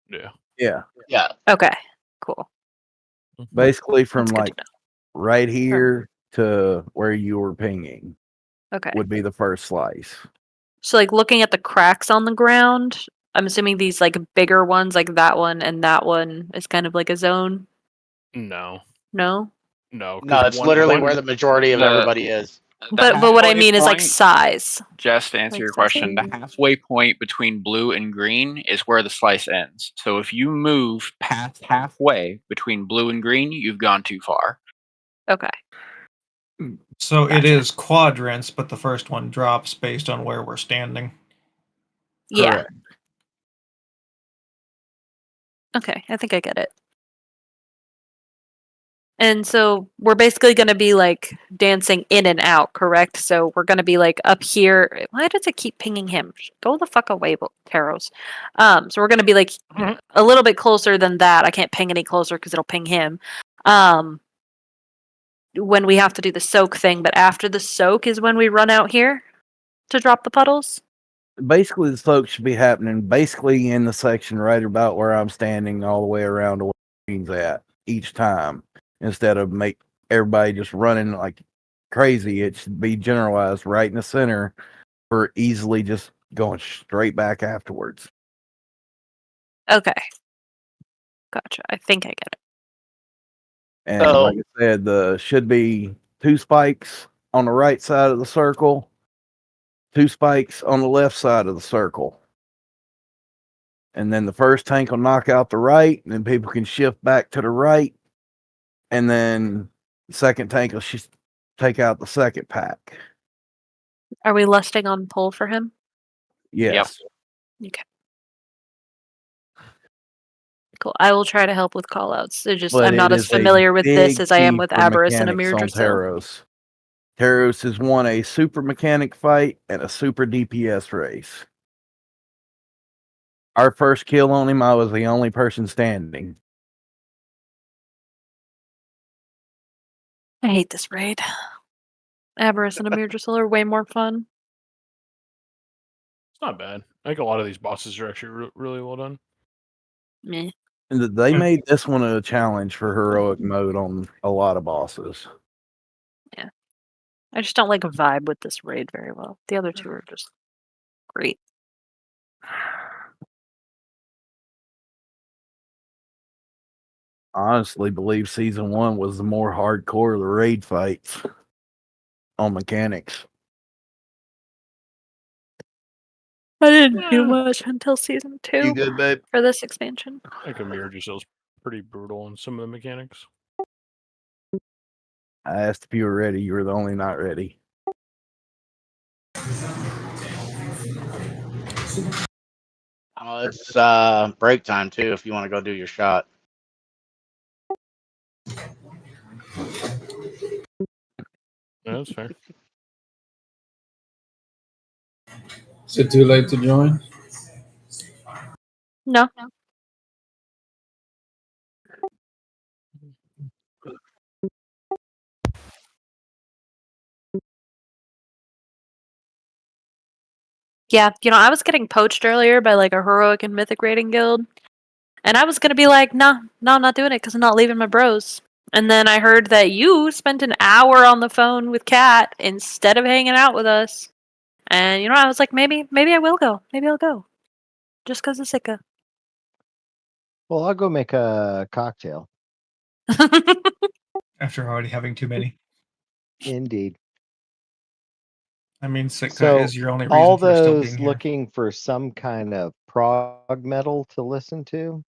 Yeah. Yeah. Yeah. Okay, cool. Basically from That's good like right here to where you were pinging Okay. would be the first slice. So like looking at the cracks on the ground, I'm assuming these like bigger ones, like that one and that one, is kind of like a zone. No. No. No. 'cause No, it's literally where the majority of the- everybody is. But what I halfway mean is like point- size. Just to answer Like your size. question, the halfway point between blue and green is where the slice ends. So if you move past halfway between blue and green, you've gone too far. Okay. So it is quadrants, but the first one drops based on where we're standing. Yeah. Correct. Okay, I think I get it. And so we're basically going to be like dancing in and out, correct? So we're going to be like up here. Why does it keep pinging him? Go the fuck away, Taros. So we're going to be like a little bit closer than that. I can't ping any closer because it'll ping him. When we have to do the soak thing, but after the soak is when we run out here to drop the puddles. Basically, the soak should be happening basically in the section right about where I'm standing, all the way around to where Queen's at each time. Instead of make everybody just running like crazy, it should be generalized right in the center for easily just going straight back afterwards. Okay. Gotcha. I think I get it. And So- like I said, the should be 2 spikes on the right side of the circle, 2 spikes on the left side of the circle. And then the first tank will knock out the right, and then people can shift back to the right. And then the second tank will take out the second pack. Are we lusting on pull for him? Yes. Okay. Cool. I will try to help with callouts. But I'm not it as is a familiar with this big as I am key with for Aberrus and mechanics Amir on Drasil. Taros. Taros has won a super mechanic fight and a super DPS race. Our first kill on him, I was the only person standing. I hate this raid. Aberrus and Amir Drasil are way more fun. It's not bad. I think a lot of these bosses are actually really well done. Meh. And they made this one a challenge for heroic mode on a lot of bosses. I just don't like a vibe with this raid very well. The other two are just great. Honestly, believe season 1 was the more hardcore of the raid fights on mechanics. I didn't do much until season 2 You good, babe? for this expansion. I think Amir Drasil's pretty brutal in some of the mechanics. I asked if you were ready. You were the only not ready. Oh, it's break time too. If you want to go do your shot. Yeah, that's fair. Is it too late to join? No. Yeah, I was getting poached earlier by like a heroic and mythic raiding guild. And I was going to be like, no, I'm not doing it because I'm not leaving my bros. And then I heard that you spent an hour on the phone with Kat instead of hanging out with us. And, I was like, maybe I will go. Maybe I'll go. Just because of Sika. Well, I'll go make a cocktail. After already having too many. Indeed. I mean, Sitka So is your only reason all for still those being here. looking for some kind of prog metal to listen to,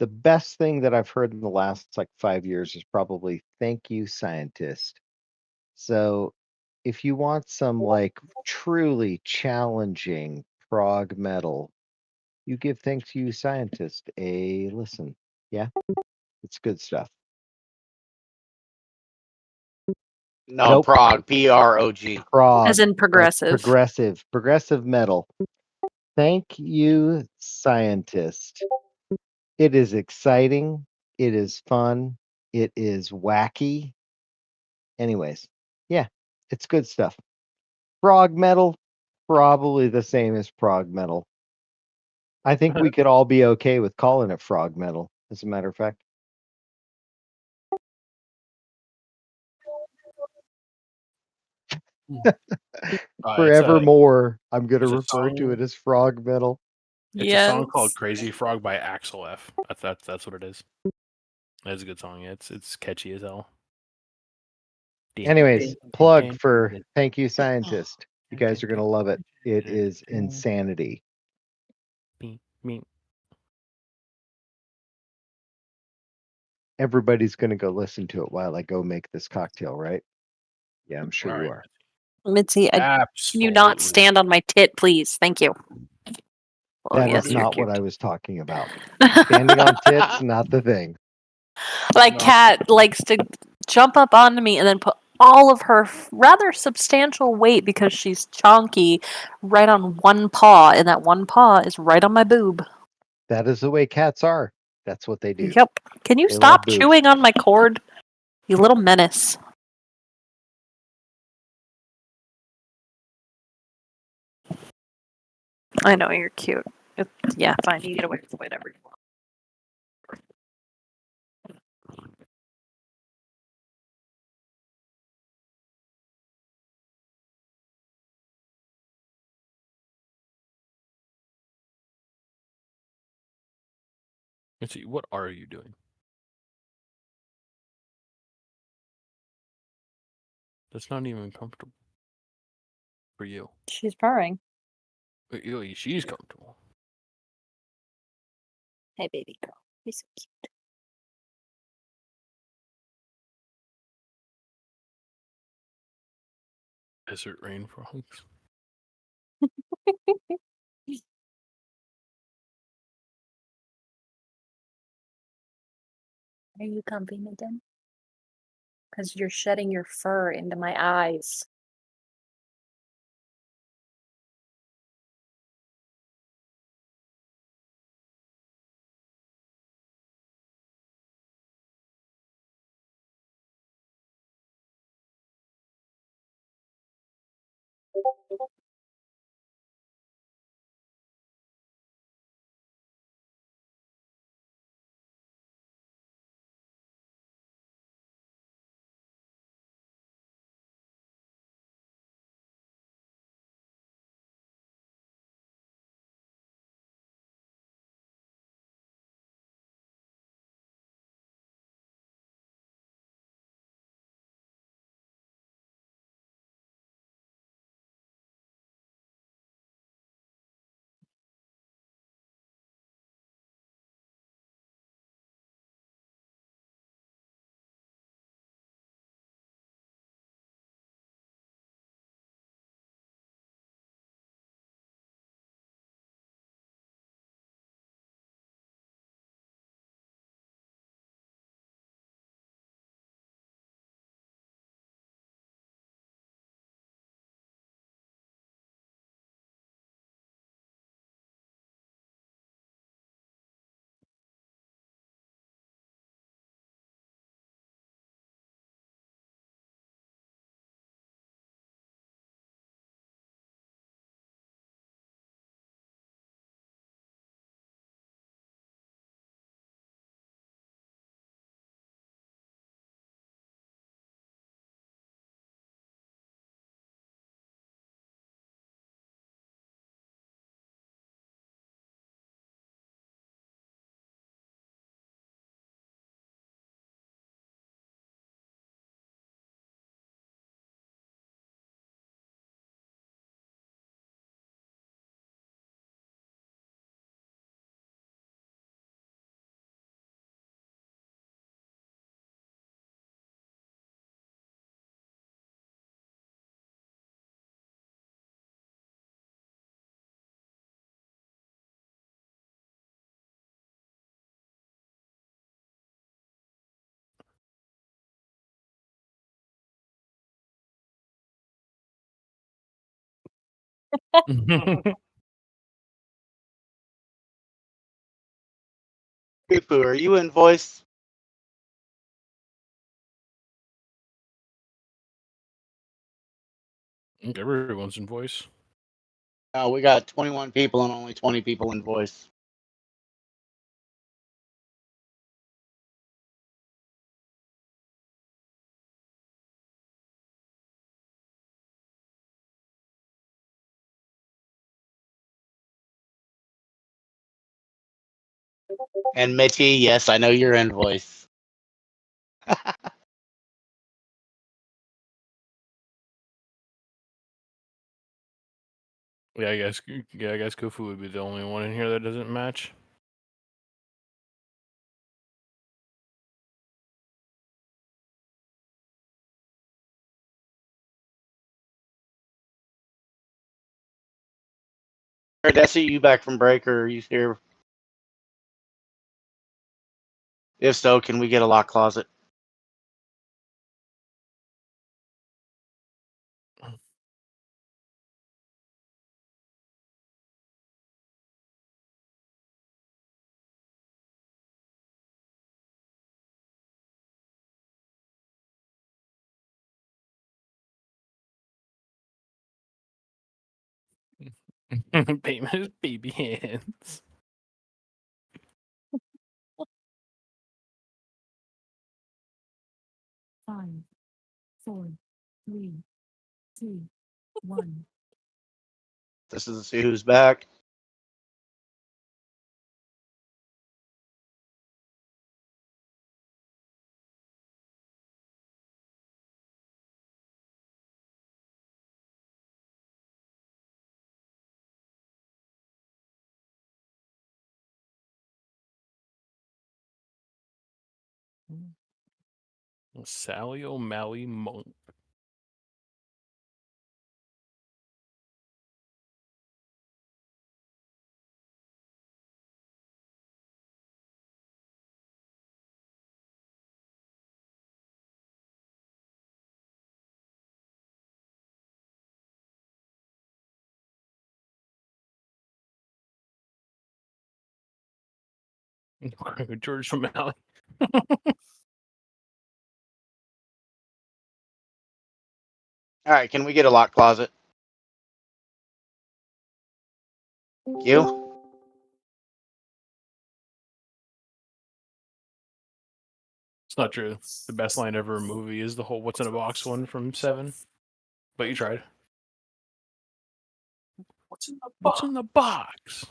the best thing that I've heard in the last like 5 years is probably Thank You Scientist. So if you want some like truly challenging prog metal, you give Thank You Scientist a listen. Yeah, it's good stuff. No, Nope. prog. PROG. Prog. As in like progressive. Progressive metal. Thank You Scientist. It is exciting. It is fun. It is wacky. Anyways, yeah, it's good stuff. Prog metal, probably the same as prog metal. I think we could all be okay with calling it frog metal, as a matter of fact. Forevermore, I'm going to there's a refer to song- it as frog metal. It's a song called "Crazy Frog" by Axel F. That's what it is. It's a good song. Yeah, it's catchy as hell. Anyways, plug for Thank You Scientist. You guys are going to love it. It is insanity. Everybody's going to go listen to it while I go make this cocktail, right? Yeah, I'm sure you are. Mitzi, can you not stand on my tit, please? Thank you. Oh, That yes, is you're not what cute. I was talking about. Standing on tits, not the thing. Like No. Cat likes to jump up onto me and then put all of her rather substantial weight because she's chonky right on one paw, and that one paw is right on my boob. That is the way cats are. That's what they do. Yep. Can you They love stop boobs. chewing on my cord? You little menace. I know you're cute. Yeah, fine. You get away with whatever you want. Let's see. What are you doing? That's not even comfortable for you. She's purring. She's comfortable. Hey, baby girl. You're so cute. Desert rain frogs. Are you comfy, Midden? Because you're shedding your fur into my eyes. Kufu, are you in voice? I think everyone's in voice. No, we got 21 people and only 20 people in voice. And Mitchy, yes, I know you're in voice. Yeah, I guess Kufu would be the only one in here that doesn't match. Desi, you back from break or are you here? If so, can we get a lock closet? Famous baby hands. Five, four, three, two, one. This is to see who's back. Sally O'Malley Monk. George O'Malley. All right, can we get a lock closet? Thank you. It's not true. The best line ever in a movie is the whole "What's in a box" one from Seven. But you tried. What's in the box?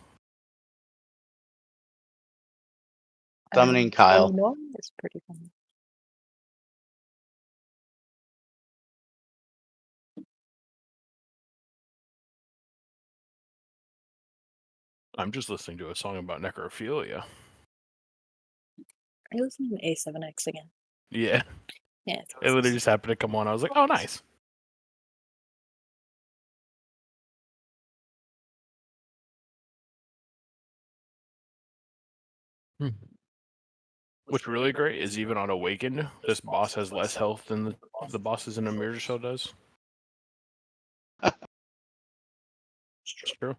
Summoning Kyle. No, it's pretty funny. I'm just listening to a song about necrophilia. Are you listening to A7X again? Yeah. Yeah. It literally just happened to come on. I was like, oh, nice. What's really great is even on Awakened, this boss has less health than the bosses in a Mirror Show does. It's true.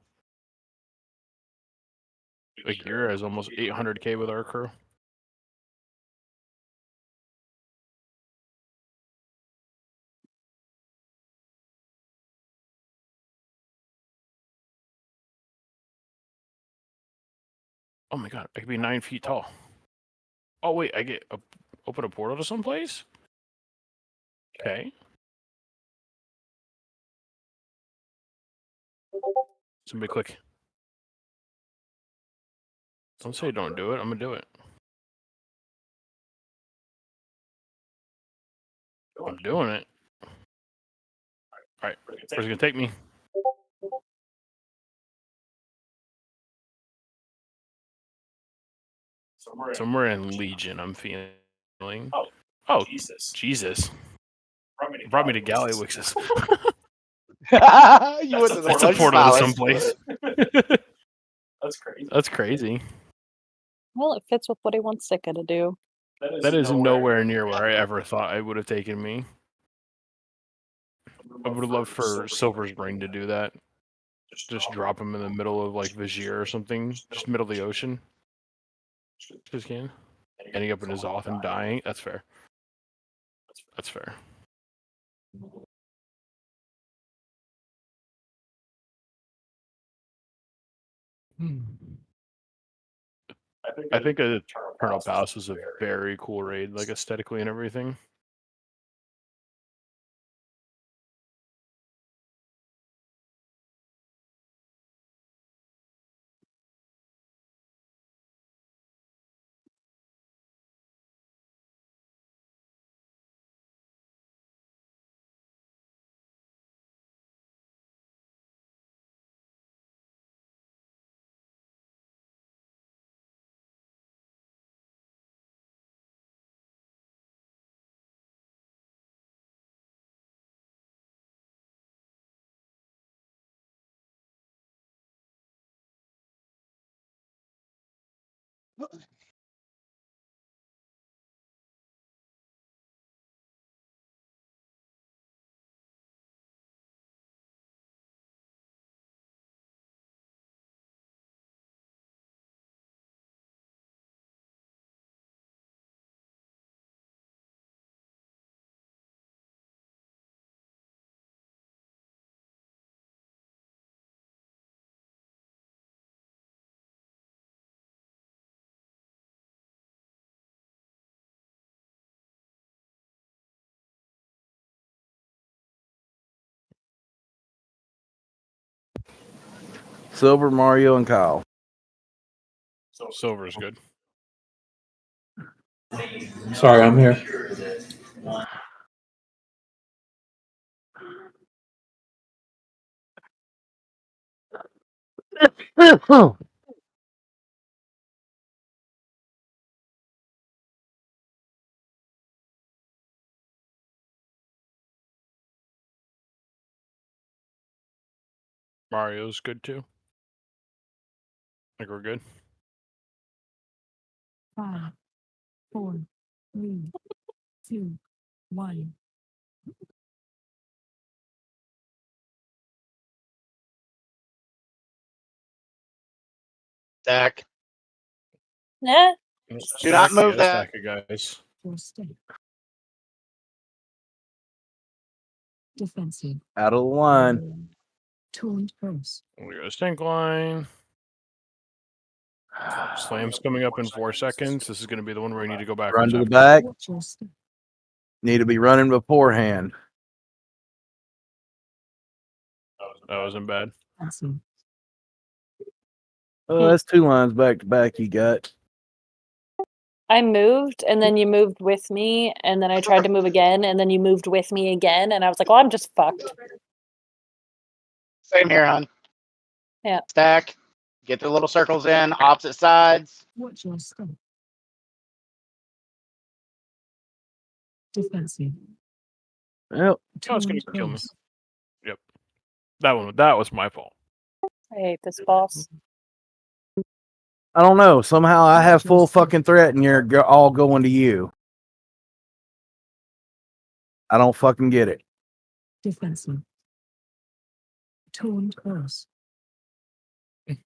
Like Gira has almost 800k with our crew. Oh my god, I could be 9 feet tall. Oh wait, I get open a portal to someplace? Okay. Somebody click. Don't say don't do it. I'm gonna do it. I'm doing it. Alright, where's it gonna take me? Somewhere in Legion, I'm feeling. Oh, Jesus. Brought me to Gallywix's. You went to the That's a Fudge portal to Palace. someplace. That's crazy. That's crazy. Well, it fits with what he wants Sika to do. That is nowhere near where I ever thought it would have taken me. I would have loved for Silver's Brain to do that. Just drop him in the middle of like Vajir or something, just middle of the ocean. Just can. Ending up in his off and dying. That's fair. That's fair. I think Eternal Palace was a very cool raid, like aesthetically and everything. Silver, Mario, and Kyle. Silver's good. Sorry, I'm here. Mario's good too. I think we're good. 5, 4, 3, 2, 1. Stack. Yeah. Do not move that. Stack of guys. Your stake. Defensive. Out of the line. Taunt curse. We got a stink line. Slam's coming up in 4 seconds. This is going to be the one where we need to go backwards. Run to the after. back. Watch your step. Need to be running beforehand. That wasn't bad. Defensive. Oh, that's 2 lines back to back you got. I moved, and then you moved with me, and then I tried to move again, and then you moved with me again, and I was like, "Oh, I'm just fucked." Same here, hon. Yeah. Stack. Get the little circles in, opposite sides. Watch your step. Defensive. Well, Oh, it's going to Taunt kill me. curse. Yep. That was my fault. I hate this boss. I don't know. Somehow I have full fucking threat and you're all going to you. I don't fucking get it. Defensive. Taunt curse. It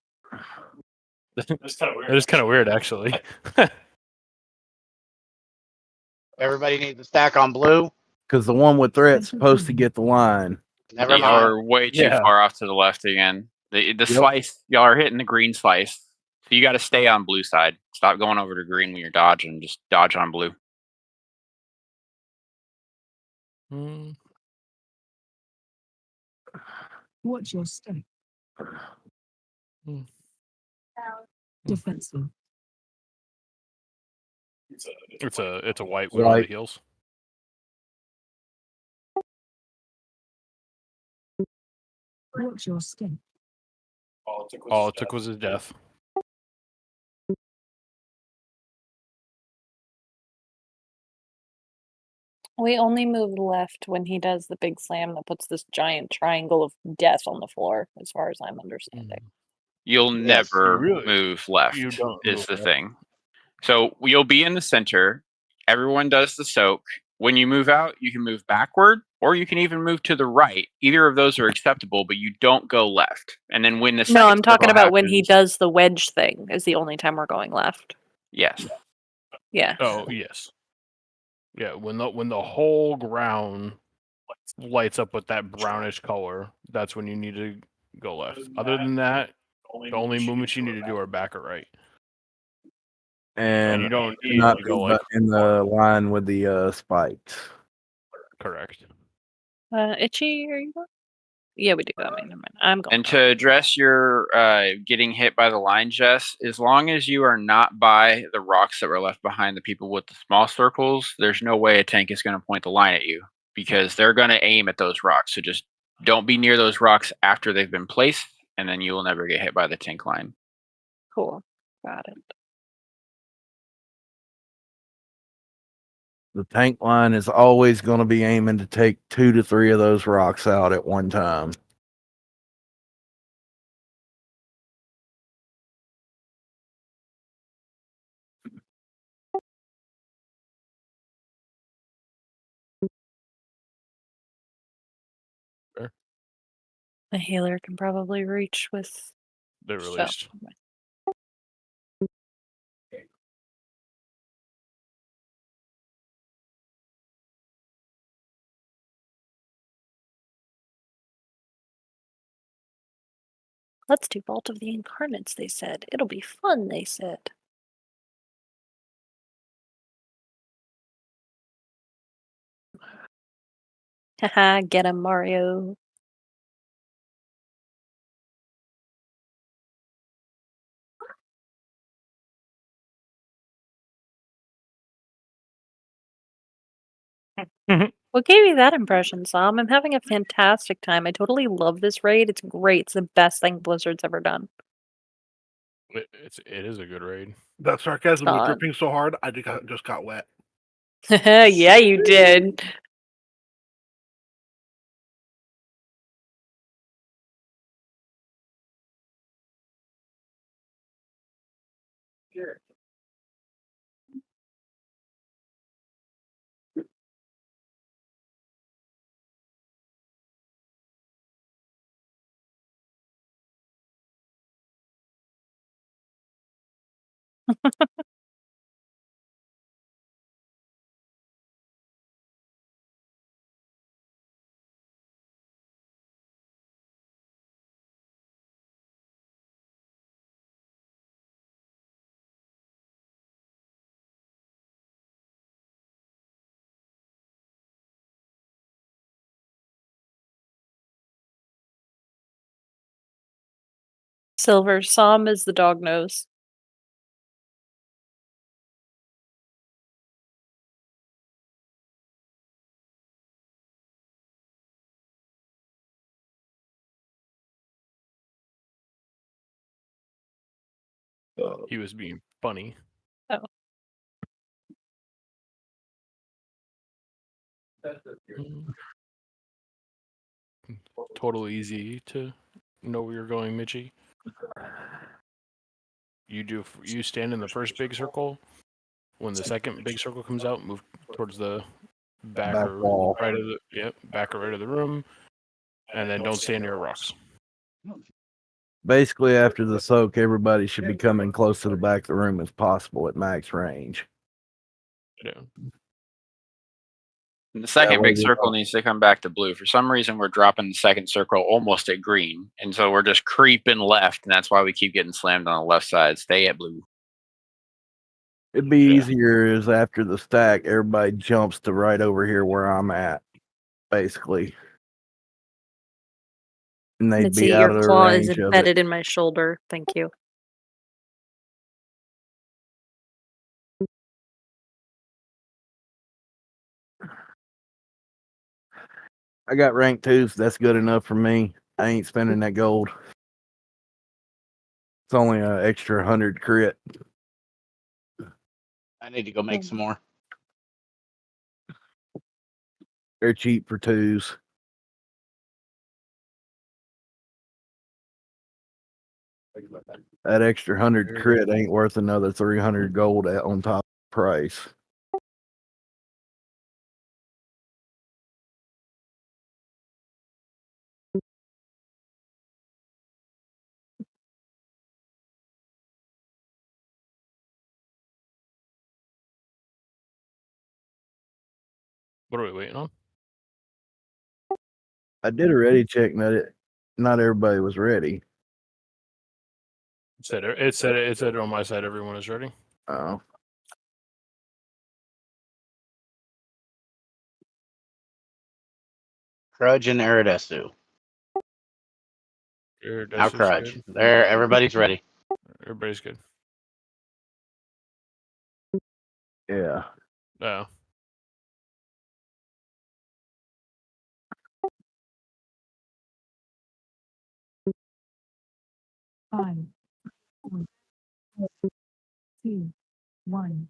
is kind of weird, actually. Everybody needs to stack on blue. Because the one with threat's supposed to get the line. Never Y'all mind. are way too Yeah. far off to the left again. The slice, y'all are hitting the green slice. So you got to stay on blue side. Stop going over to green when you're dodging. Just dodge on blue. Hmm. Watch your step. Hmm. Defensive. It's a white with all the White. heals. Watch your step. All it took was his death. We only move left when he does the big slam that puts this giant triangle of death on the floor, as far as I'm understanding. You'll Yes, never really- move left. you don't is move the left. thing. So you'll be in the center. Everyone does the soak. When you move out, you can move backward, or you can even move to the right. Either of those are acceptable, but you don't go left. And then when the No, second I'm talking circle about when he happens- does the wedge thing. Is the only time we're going left. Yes. Yeah. Oh yes. Yeah, when the whole ground lights up with that brownish color, that's when you need to go left. Other than that, the only movements you need to do are back or right. And you don't need not to go like in the line with the spikes. correct. Itchy, are you going? Yeah, we do. I mean, never mind. I'm going. And to address your getting hit by the line, Jess, as long as you are not by the rocks that were left behind the people with the small circles, there's no way a tank is going to point the line at you because they're going to aim at those rocks. So just don't be near those rocks after they've been placed, and then you will never get hit by the tank line. Cool. Got it. The tank line is always going to be aiming to take 2 to 3 of those rocks out at one time. The healer can probably reach with. They're so- released. Let's do Vault of the Incarnates, they said. It'll be fun, they said. Haha, get him, Mario. What gave you that impression, Sam? I'm having a fantastic time. I totally love this raid. It's great. It's the best thing Blizzard's ever done. It is a good raid. That sarcasm was God. dripping so hard, I just got wet. Yeah, you did. Sure. Silver, Sam is the dog nose. He was being funny. Oh. Totally easy to know where you're going, Mitchie. You stand in the first big circle. When the second big circle comes out, move towards the back or wall. right of the back or right of the room, and then don't stand near rocks. Basically, after the soak, everybody should be coming close to the back of the room as possible at max range. Yeah. And the second way big we circle go. needs to come back to blue. For some reason, we're dropping the second circle almost at green, and so we're just creeping left, and that's why we keep getting slammed on the left side. Stay at blue. It'd be Yeah. easier is after the stack, everybody jumps to right over here where I'm at, basically. And they'd Mitzi, be out your of the claw is range of it. embedded in my shoulder. Thank you. I got rank 2s. That's good enough for me. I ain't spending that gold. It's only an extra 100 crit. I need to go make some more. They're cheap for 2s. That extra 100 crit ain't worth another 300 gold on top of the price. What are we waiting on? I did a ready check. Not everybody was ready. It said on my side everyone is ready. Oh. Crudge and Iridesu. Now Crudge. Good. There, everybody's ready. Everybody's good. Yeah. Oh. Five, 4, 2, 1.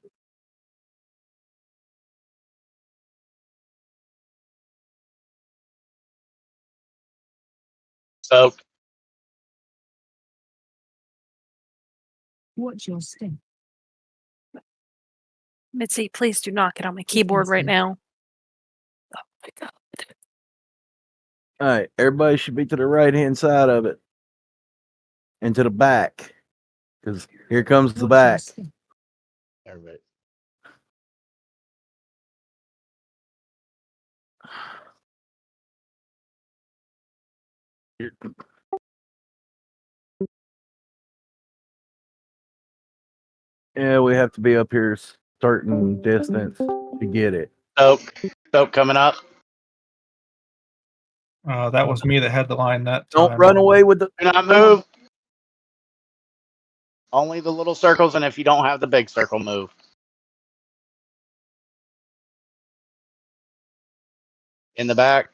So Watch your step. Mitzi, please do not get on my keyboard right now. Oh my god. All right. Everybody should be to the right hand side of it and to the back. Because here comes the Watch your back. step. everybody. Yeah, we have to be up here a certain distance to get it. Soap coming up. That was me that had the line that Don't time. run away with the. Do not move. Only the little circles, and if you don't have the big circle, move. In the back.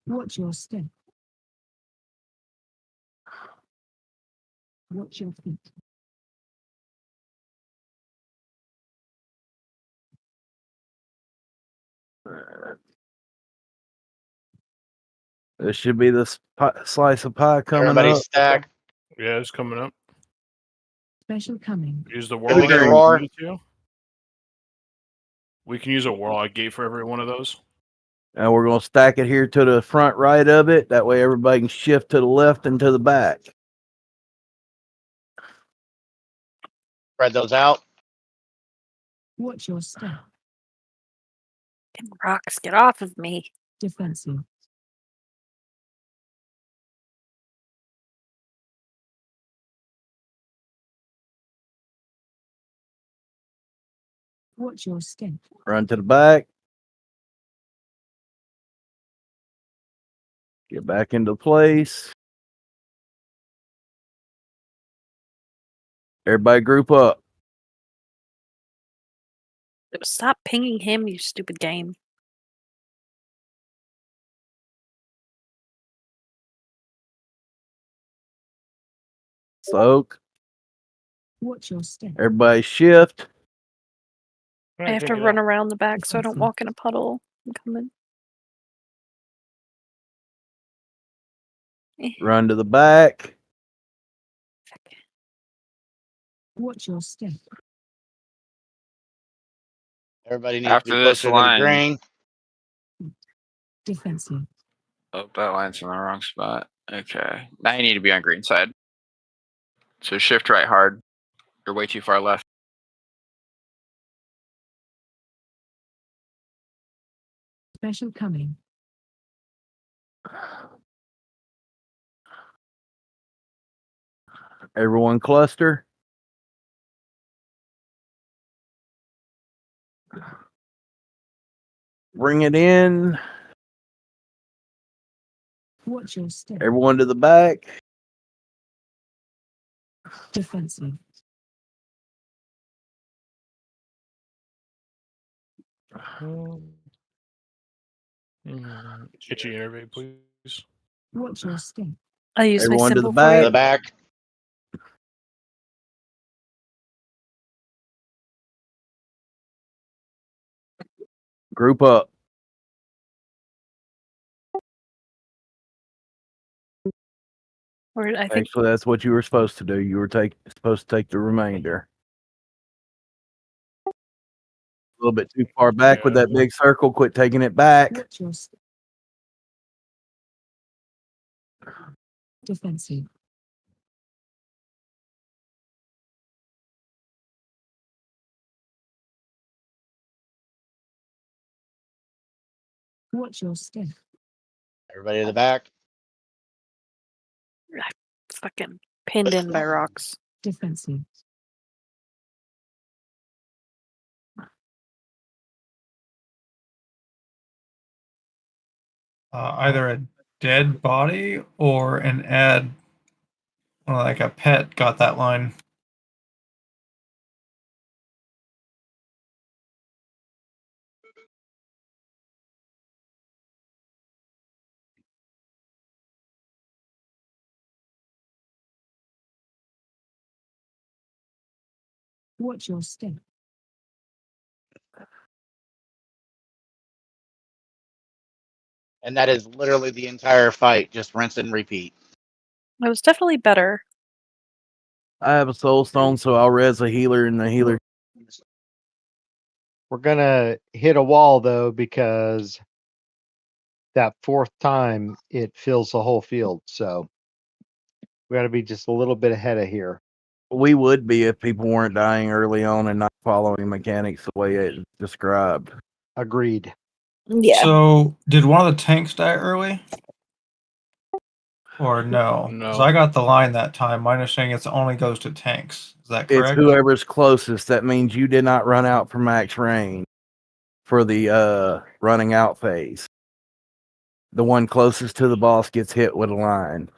Watch your step. Watch your feet. This should be the slice of pie coming Everybody up. stack. Yeah, it's coming up. Special coming. Use the Did we warlock. get a if we roar? need to. We can use a warlock gate for every one of those. And we're going to stack it here to the front right of it. That way everybody can shift to the left and to the back. Spread those out. Watch your step. Damn rocks, get off of me. Defensive. Watch your step. Run to the back. Get back into place. Everybody group up. Stop pinging him, you stupid game. Soak. Watch your step. Everybody shift. I have to run around the back so I don't walk in a puddle. I'm coming. Run to the back. Watch your step. Everybody needs After to be this closer to the line. green. Defensive. Oh, that line's in the wrong spot. Okay. Now you need to be on green side. So shift right hard. You're way too far left. Special coming. Everyone cluster. Bring it in. Watch your step. Everyone to the back. Defensive. Get your innervate, please. Watch your step. I use my Everyone to the symbol for back. To the it. back. Group up. Or I think Actually, that's what you were supposed to do. You were supposed to take the remainder. A little bit too far back with Yeah. that big circle. Quit taking it back. Watch your step. Defensive. Watch your step. Everybody to the back. fucking pinned in by rocks. Defensive. Either a dead body or an ad, like a pet, got that line. Watch your step. And that is literally the entire fight. Just rinse and repeat. It was definitely better. I have a soul stone, so I'll res a healer and the healer. We're gonna hit a wall though, because that fourth time it fills the whole field. So we got to be just a little bit ahead of here. We would be if people weren't dying early on and not following mechanics the way it's described. Agreed. Yeah. So, did one of the tanks die early? Or no? Because No. I got the line that time. My understanding is it only goes to tanks. Is that It's correct? whoever's closest. That means you did not run out for max range for the running out phase. The one closest to the boss gets hit with a line.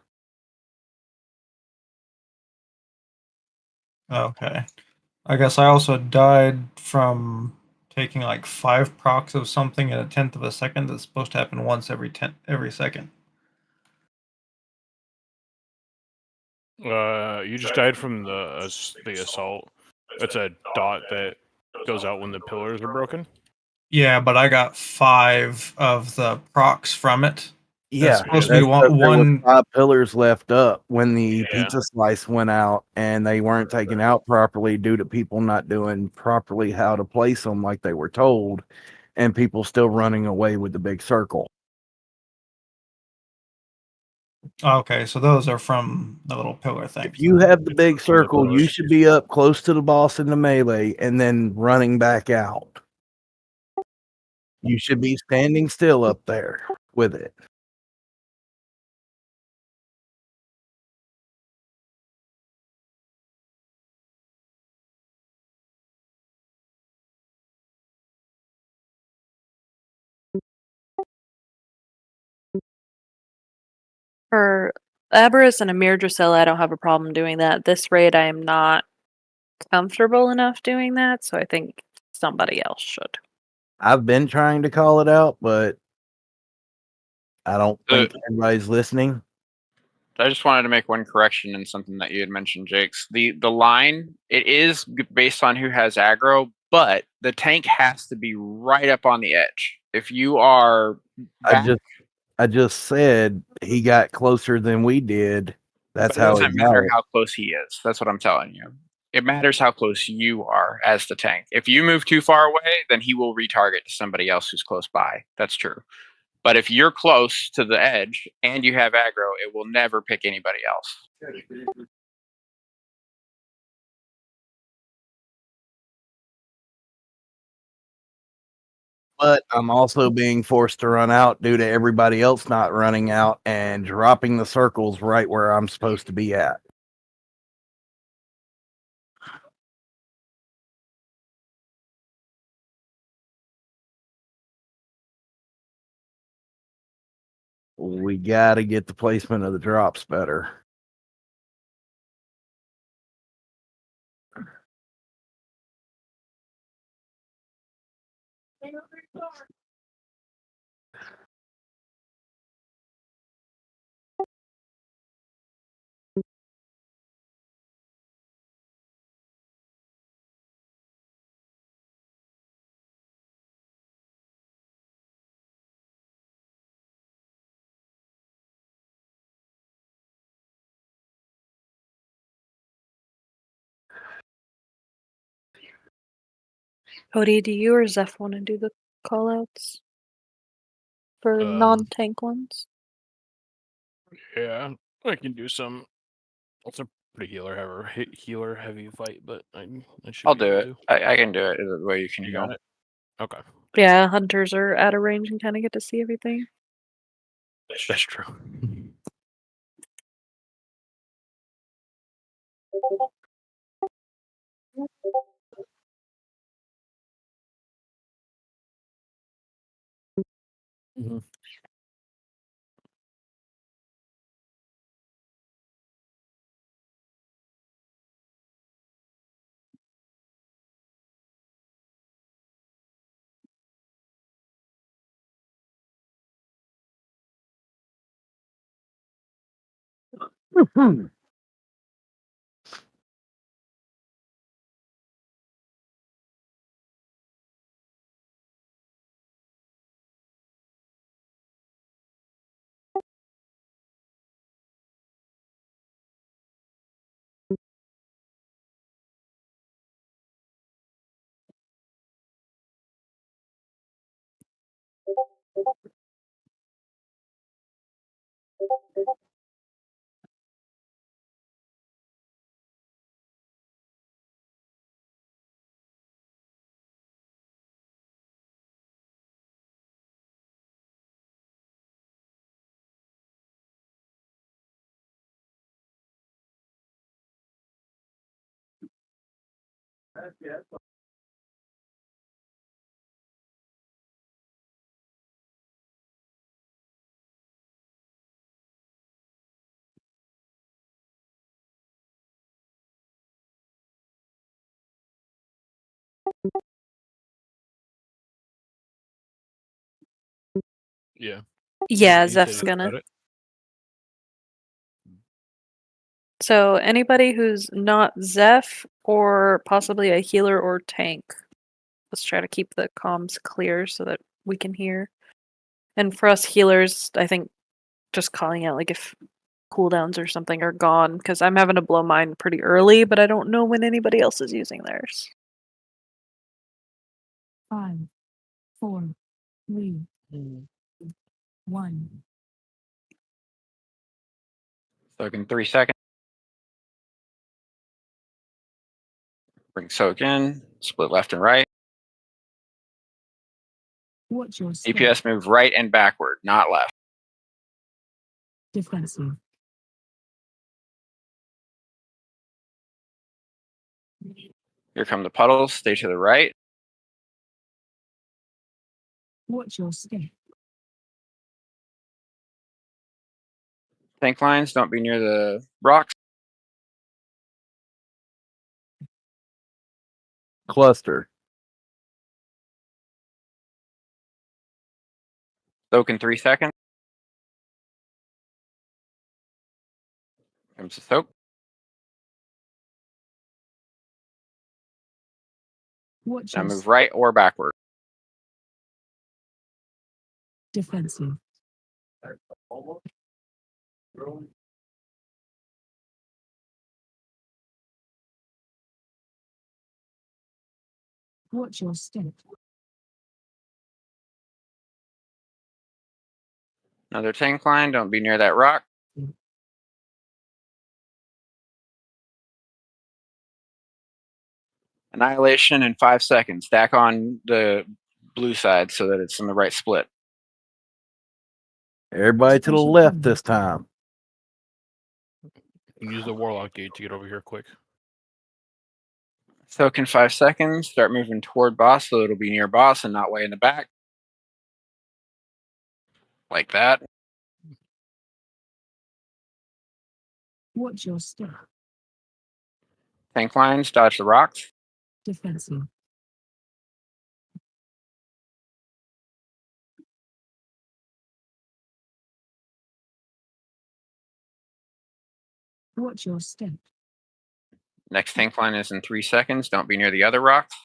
Okay. I guess I also died from taking like 5 procs of something in 1/10 of a second that's supposed to happen once every second. You just died from the assault. It's a dot that goes out when the pillars are broken. Yeah, but I got 5 of the procs from it. Yeah, supposed to be that's 'cause there was one. 5 pillars left up when the Yeah. pizza slice went out, and they weren't taken out properly due to people not doing properly how to place them like they were told, and people still running away with the big circle. Okay, so those are from the little pillar thing. If you have the big from the circle, you pillars. should be up close to the boss in the melee and then running back out. You should be standing still up there with it. For Aberrus and Amir Drusilla, I don't have a problem doing that. This raid, I am not comfortable enough doing that, so I think somebody else should. I've been trying to call it out, but I don't think everybody's listening. I just wanted to make one correction in something that you had mentioned, Jakes. The line, it is based on who has aggro, but the tank has to be right up on the edge. If you are back, I just said he got closer than we did. That's but it how doesn't he matter got it. how close he is. That's what I'm telling you. It matters how close you are as the tank. If you move too far away, then he will retarget to somebody else who's close by. That's true. But if you're close to the edge and you have aggro, it will never pick anybody else. But I'm also being forced to run out due to everybody else not running out and dropping the circles right where I'm supposed to be at. We got to get the placement of the drops better. Cody, do you or Zeph want to do the callouts for non-tank ones? Yeah, I can do some. It's a pretty healer heavy fight, but I should. I'll be do able it. to. I can do it the way you can You heal. got it. Okay, Yeah, hunters are out of range and kind of get to see everything. that's true. Mhm. Yeah. Yeah, He said Zeph's he's gonna. got it. So anybody who's not Zeph or possibly a healer or tank. Let's try to keep the comms clear so that we can hear. And for us healers, I think just calling out like if cooldowns or something are gone, because I'm having to blow mine pretty early, but I don't know when anybody else is using theirs. 5, 4, 3, 1. Soak in 3 seconds. Bring soak in. Split left and right. Watch your step. DPS move right and backward, not left. Defensive. Here come the puddles. Stay to the right. Watch your step. Tank lines, don't be near the rocks. Cluster. Soak in 3 seconds. Comes the soak. Watch Now your move right or backward. defensive. Watch your step. Another tank line, don't be near that rock. Annihilation in 5 seconds. Stack on the blue side so that it's in the right split. Everybody to the left this time. You can use the Warlock gate to get over here quick. Soak in 5 seconds. Start moving toward boss so it'll be near boss and not way in the back. Like that. Watch your step. Tank lines, dodge the rocks. Defensive. Watch your step. Next tank line is in 3 seconds. Don't be near the other rocks.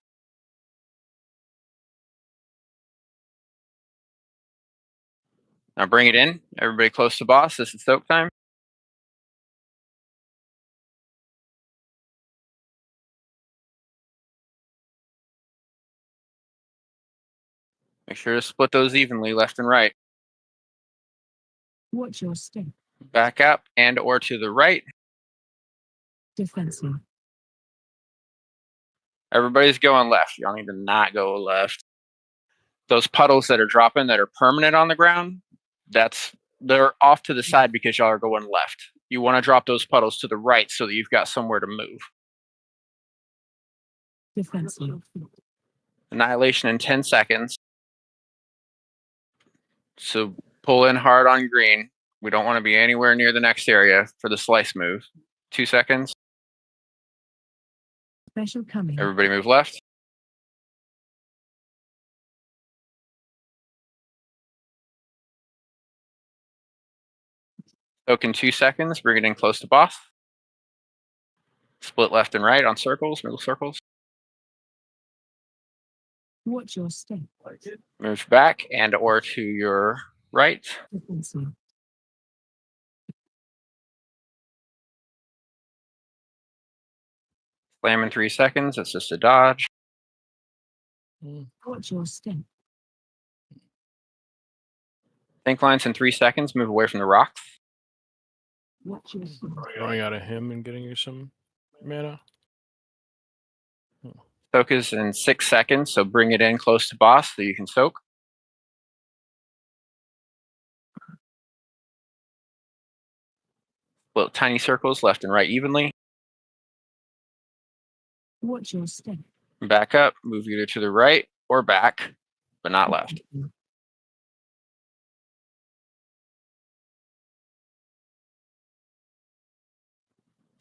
Now bring it in. Everybody close to boss. This is soak time. Make sure to split those evenly left and right. Watch your step. Back up and or to the right. Defensive. Everybody's going left. Y'all need to not go left. Those puddles that are dropping that are permanent on the ground, they're off to the side because y'all are going left. You want to drop those puddles to the right so that you've got somewhere to move. Defensive. Annihilation in 10 seconds. So pull in hard on green. We don't want to be anywhere near the next area for the slice move. 2 seconds. Special coming. Everybody move left. Soak in 2 seconds. Bring it in close to boss. Split left and right on circles, middle circles. Watch your step. Move back and or to your right. Defensive. Slam in 3 seconds. It's just a dodge. Watch your step. Tank lines in 3 seconds. Move away from the rocks. Watch your step. Going out of him and getting you some mana. Soak is in 6 seconds, so bring it in close to boss so you can soak. Split tiny circles left and right evenly. Watch your step. Back up, move either to the right or back, but not left.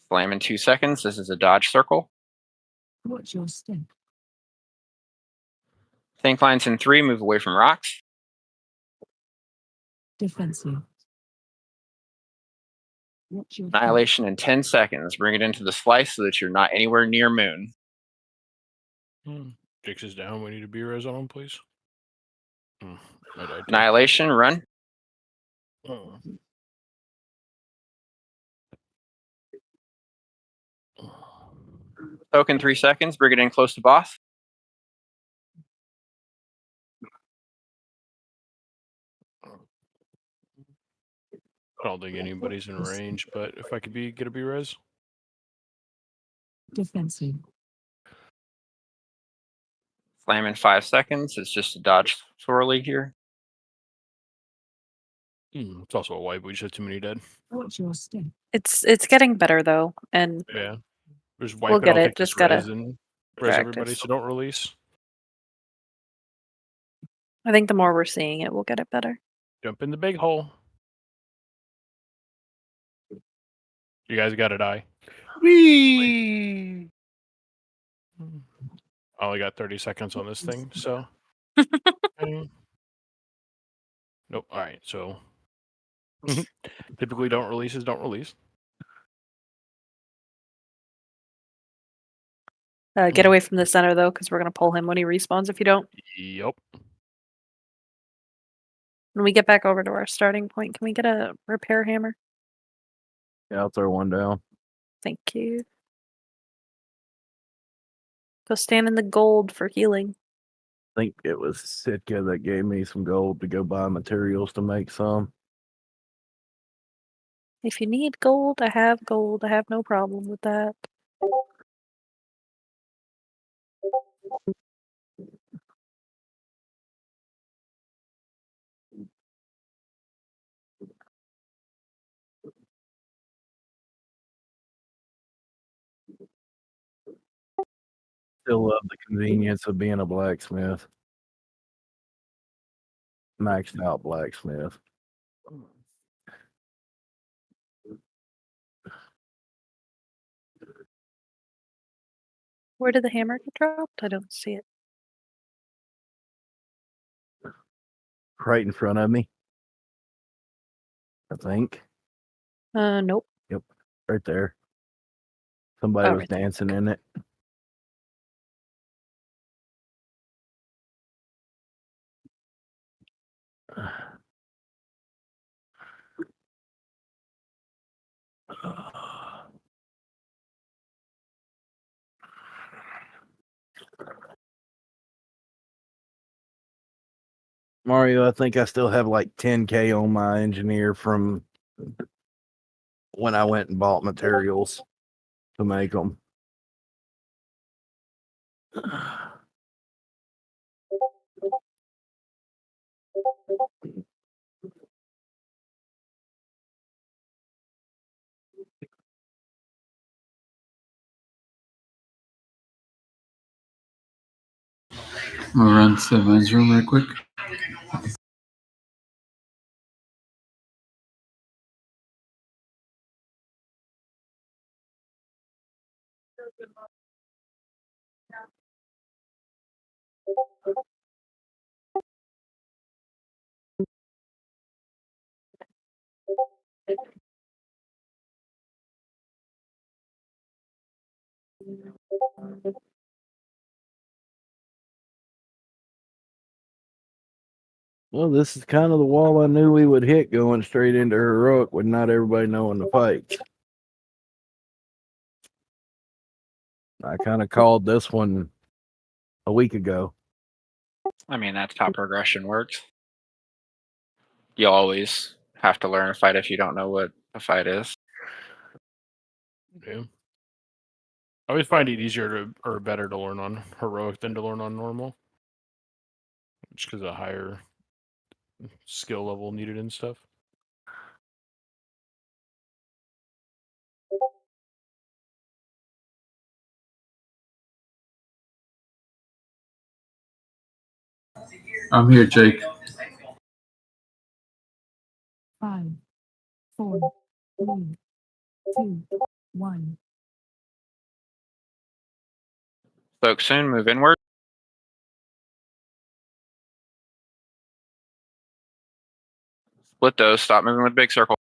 Slam in 2 seconds. This is a dodge circle. Watch your step. Tank lines in 3, move away from rocks. Defensive. Watch your step. Annihilation in 10 seconds. Bring it into the slice so that you're not anywhere near moon. Jix is down. We need to be res on him, please. I died too. Annihilation, run. Token 3 seconds. Bring it in close to boss. I don't think anybody's in range, but if I could get a B res. Defensive. Slam in 5 seconds. It's just a dodge swirly here. It's also a wipe. We just had too many dead. Watch your step. It's getting better though, and Yeah. Just wipe we'll it. get I'll it. take this Just gotta res and res everybody, practice. so don't release. I think the more we're seeing it, we'll get it better. Jump in the big hole. You guys got to die. Whee! I only got 30 seconds on this thing, so. Nope. All right. So typically don't release. Get away from the center though, because we're gonna pull him when he respawns if you don't. Yep. When we get back over to our starting point, can we get a repair hammer? Yeah, I'll throw one down. Thank you. Go stand in the gold for healing. I think it was Sitka that gave me some gold to go buy materials to make some. If you need gold. I have no problem with that. Still love the convenience of being a blacksmith. Maxed out blacksmith. Where did the hammer get dropped? I don't see it. Right in front of me. I think. Nope. Yep. Right there. Somebody Oh, was right there. dancing in it. Mario, I think I still have like 10K on my engineer from when I went and bought materials to make them. I'm gonna run to the men's room real quick. Well, this is kind of the wall I knew we would hit going straight into heroic with not everybody knowing the fights. I kind of called this one a week ago. I mean, that's how progression works. You always have to learn a fight if you don't know what a fight is. Yeah. I always find it easier or better to learn on heroic than to learn on normal. Just because of higher skill level needed and stuff. I'm here, Jake. 5, 4, 3, 2, 1. Spoke soon, move inward. Split those. Stop moving with big circle.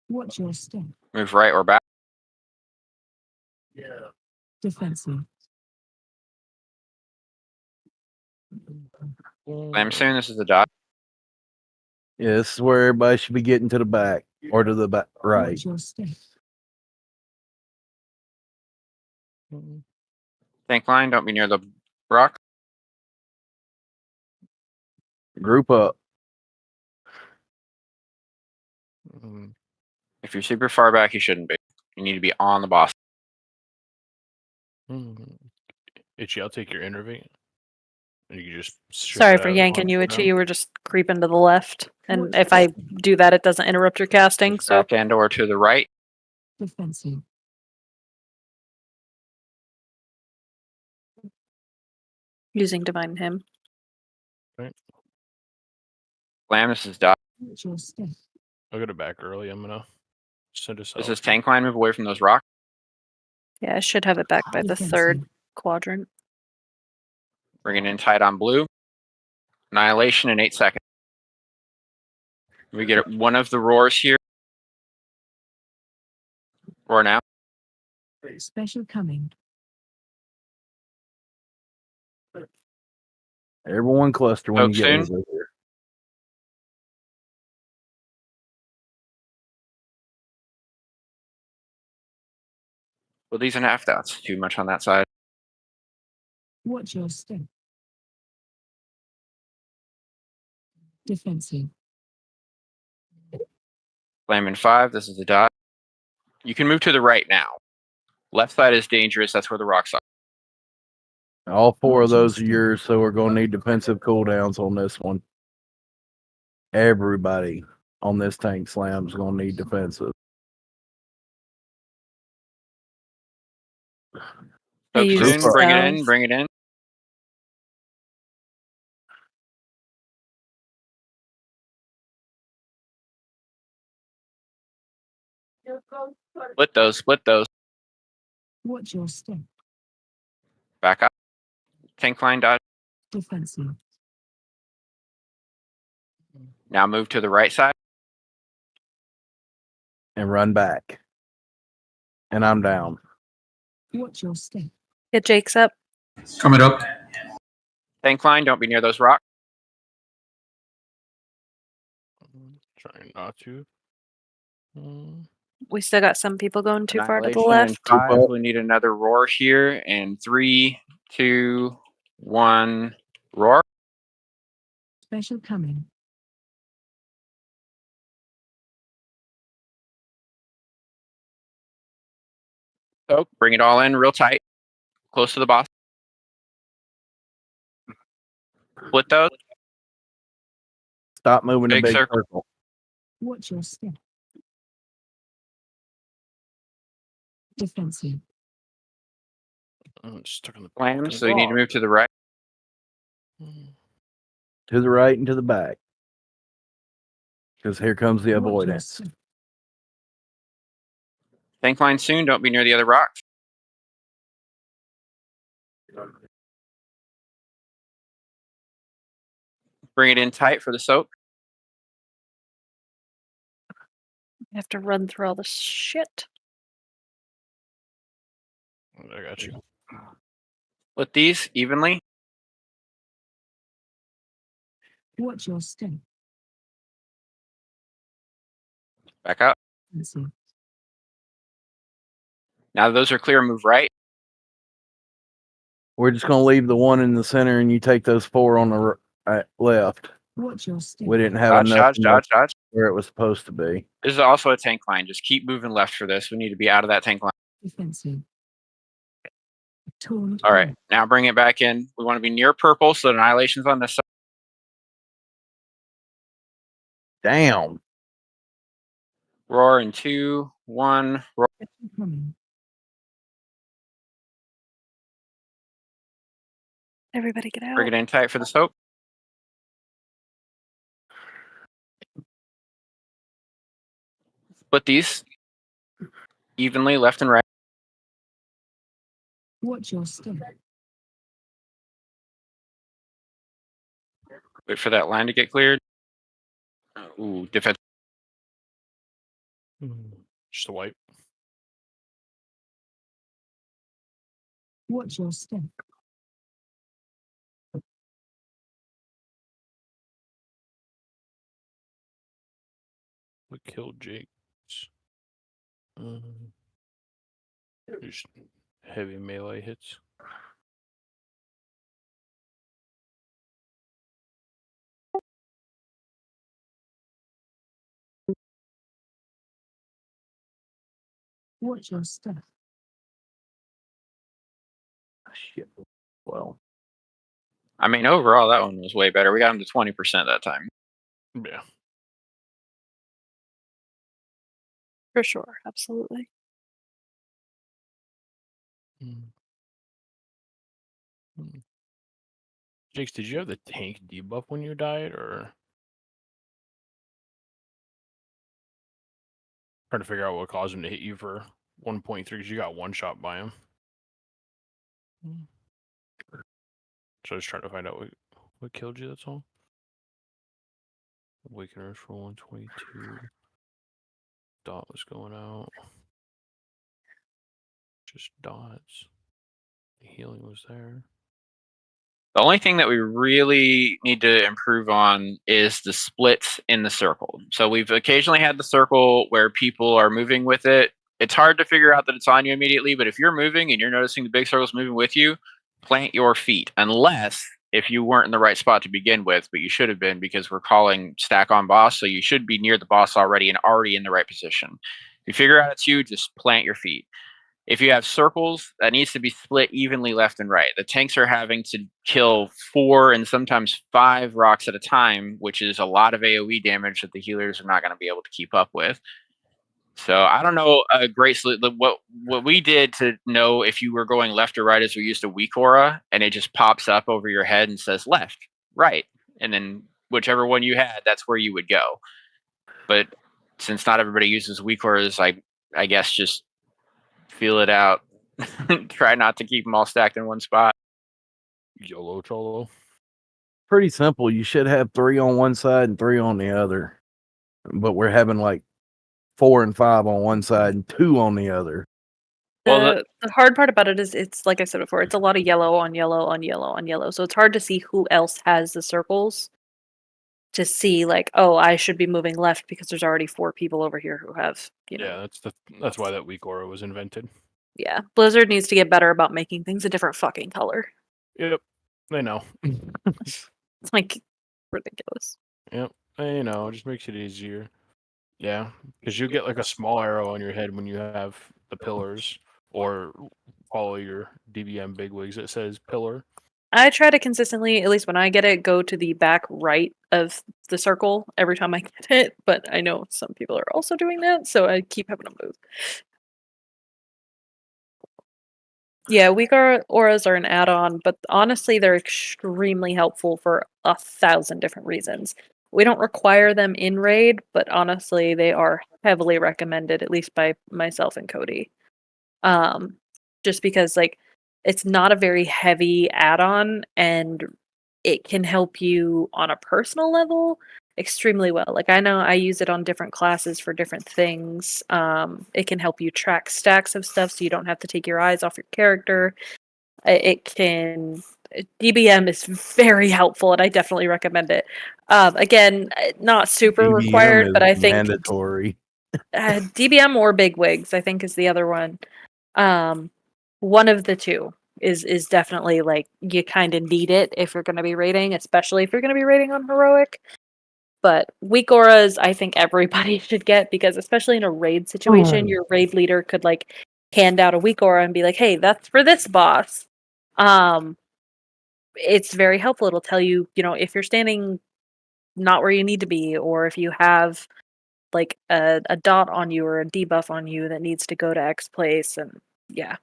Watch your step. Move right or back. Defensive. Slam soon. This is the dot. Yeah, this is where everybody should be getting to the back or to the back right. Watch your step. Tank line. Don't be near the rock. Group up. If you're super far back, you shouldn't be. You need to be on the boss. Itchy, I'll take your innervate. And you can just strip Sorry it for out yanking once you, we're Itchy. done. You were just creeping to the left. And if I do that, it doesn't interrupt your casting. So Back end or to the right. Defensive. using Divine Hymn. Slam. This is dot. Watch your step. I'll go to back early. I'm gonna send us This out. is tank line. Move away from those rocks. Yeah, I should have it back by the third quadrant. Bring it in tight on blue. Annihilation in 8 seconds. We get one of the roars here. Roar now. Special coming. Everyone cluster when Poke you get soon. over here. Well, these are half dots. Too much on that side. Watch your step. Defensive. Slam in 5. This is the dot. You can move to the right now. Left side is dangerous. That's where the rocks are. All four of those are yours, so we're going to need defensive cooldowns on this one. Everybody on this tank slam is going to need defensive. I Poke used soon. Bring it in. salve. Bring it in. Split those. Split those. Watch your step. Back up. Tank line dot. Defensive. Now move to the right side. And run back. And I'm down. Watch your step. Get Jake's up. Coming up. Tank line. Don't be near those rocks. Trying not to. We still got some people going too far to the Annihilation in left. 5. We need another roar here. And 3, 2, 1. Roar. Special coming. Poke. Bring it all in real tight. Close to the boss. Split those. Stop moving the Big big circle. circle. Watch your step. Defensive. I'm stuck on the Slam. So you need to move to the right. To the right and to the back. Because here comes the Watch your avoidance. step. Tank line soon. Don't be near the other rocks. Bring it in tight for the soak. I have to run through all this shit. I got you. Split these evenly. Watch your step. Back up. Defensive. Now those are clear. Move right. We're just going to leave the one in the center and you take those 4 on the left. Watch your step. We didn't have Dodge, enough dodge, dodge, dodge. where it was supposed to be. This is also a tank line. Just keep moving left for this. We need to be out of that tank line. Defensive. Taunt. All right. Now bring it back in. We want to be near purple so that Annihilation's on this side. Damn. Roar in 2, 1. Roar. Special coming. Everybody get out. Bring it in tight for the soak. Split these evenly left and right. Watch your step. Wait for that line to get cleared. Ooh, defense. Just a wipe. Watch your step. We killed Jake. Just heavy melee hits. Watch your step. Shit. Well, I mean, overall, that one was way better. We got him to 20% that time. Yeah. For sure, absolutely. Jakes, did you have the tank debuff when you died, or trying to figure out what caused him to hit you for 1.3? Because you got one shot by him. So I was trying to find out what killed you. That's all. Awakeners for 122. Dot was going out. Just dots. Healing was there. The only thing that we really need to improve on is the splits in the circle. So we've occasionally had the circle where people are moving with it. It's hard to figure out that it's on you immediately, but if you're moving and you're noticing the big circles moving with you, plant your feet. Unless if you weren't in the right spot to begin with, but you should have been, because we're calling stack on boss, so you should be near the boss already and already in the right position. If you figure out it's you, just plant your feet. If you have circles, that needs to be split evenly left and right. The tanks are having to kill 4 and sometimes 5 rocks at a time, which is a lot of AoE damage that the healers are not going to be able to keep up with. So I don't know a great what we did to know if you were going left or right is we used a weak aura, and it just pops up over your head and says left, right, and then whichever one you had, that's where you would go. But since not everybody uses weak auras, I guess just feel it out. Try not to keep them all stacked in one spot. YOLO Cholo. pretty simple. You should have 3 on one side and 3 on the other. But we're having like 4 and 5 on one side and 2 on the other. The hard part about it is it's like I said before, it's a lot of yellow on yellow on yellow on yellow. So it's hard to see who else has the circles to see like, oh, I should be moving left because there's already 4 people over here who have, you know. Yeah, that's why that weak aura was invented. Yeah. Blizzard needs to get better about making things a different fucking color. Yep. I know. It's like ridiculous. Yep. I know, it just makes it easier. Yeah, because you get like a small arrow on your head when you have the pillars, or follow your DBM bigwigs that says pillar. I try to consistently, at least when I get it, go to the back right of the circle every time I get it, but I know some people are also doing that, so I keep having to move. Yeah, weak auras are an add-on, but honestly, they're extremely helpful for 1,000 different reasons. We don't require them in raid, but honestly, they are heavily recommended, at least by myself and Cody. Just because, like, it's not a very heavy add-on, and it can help you on a personal level extremely well. Like, I know I use it on different classes for different things. It can help you track stacks of stuff so you don't have to take your eyes off your character. DBM is very helpful, and I definitely recommend it. Again, not super DBM required, but I think mandatory. DBM or bigwigs, I think, is the other one. One of the two is definitely like you kind of need it if you're going to be raiding, especially if you're going to be raiding on heroic. But weak auras, I think everybody should get, because especially in a raid situation, your raid leader could like hand out a weak aura and be like, "Hey, that's for this boss." It's very helpful. It'll tell you, if you're standing not where you need to be, or if you have like a dot on you or a debuff on you that needs to go to X place, and yeah.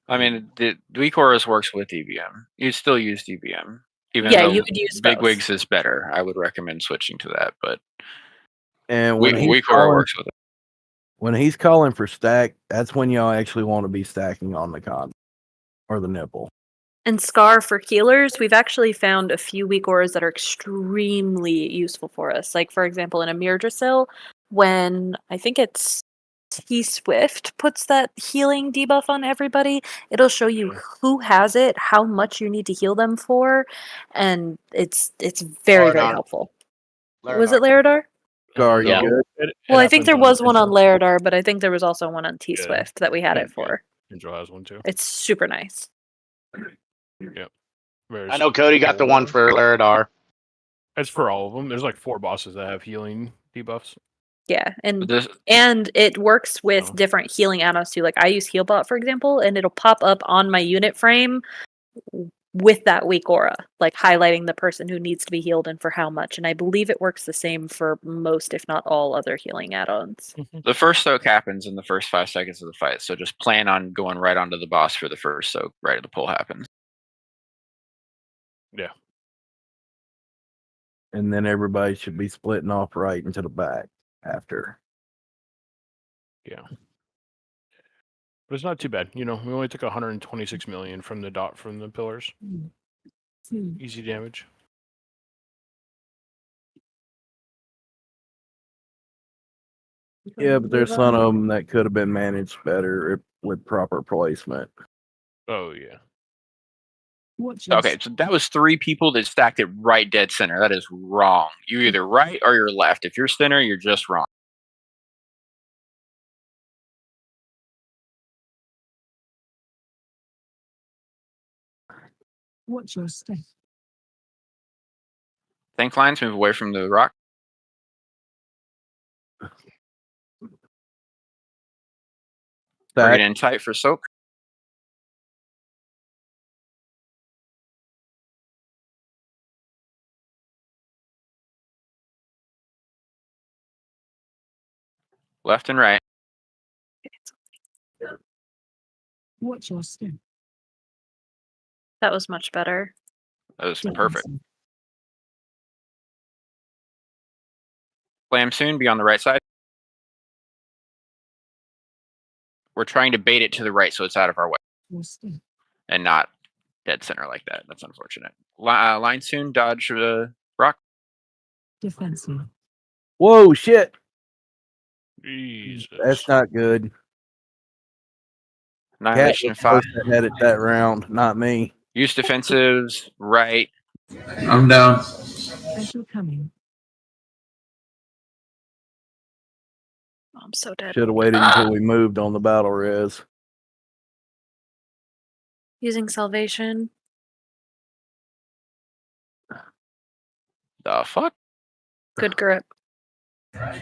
I mean, the weak auras works with DBM. You'd still use DBM. Even Yeah, though you would use both. bigwigs is better. I would recommend switching to that, but And when he's weak aura calling, works with it. when he's calling for stack, that's when y'all actually want to be stacking on the con or the nipple. And Scar for healers, we've actually found a few weak auras that are extremely useful for us. Like, for example, in Amir Drasil, when I think it's T-Swift puts that healing debuff on everybody, it'll show you who has it, how much you need to heal them for, and it's very, very Laradar. helpful. Was it Laradar? Scar, you Yeah. good? Well, I think there was one on Layer. Laradar, but I think there was also one on T-Swift that we had it for. Angel has one too. It's super nice. Yep. I know Cody got the one for Laradar. It's for all of them. There's like 4 bosses that have healing debuffs. Yeah, and This, and it works with Oh. different healing add-ons too. Like I use Healbot, for example, and it'll pop up on my unit frame with that weak aura, like highlighting the person who needs to be healed and for how much. And I believe it works the same for most, if not all, other healing add-ons. the first soak happens in the first 5 seconds of the fight, so just plan on going right onto the boss for the first soak right as the pull happens. Yeah. And then everybody should be splitting off right into the back after. Yeah. But it's not too bad. You know, we only took 126 million from the pillars. Easy damage. Yeah, but there's some of them that could have been managed better with proper placement. Oh yeah. Okay, so that was 3 people that stacked it right dead center. That is wrong. You're either right or you're left. If you're center, you're just wrong. Watch your step. Tank lines move away from the rock. Bring it in tight for soak. Left and right. Watch your step. That was much better. That was perfect. Slam soon, be on the right side. We're trying to bait it to the right so it's out of our way. Your step. And not dead center like that. That's unfortunate. Line soon, dodge the rock. Defensive. Whoa, shit. Jesus. That's not good. Annihilation Cat 5. had it that round, not me. Use defensives, right. I'm down. Special coming. I'm so dead. Should have waited until we moved on the battle res. Using salvation. The fuck? Good grip.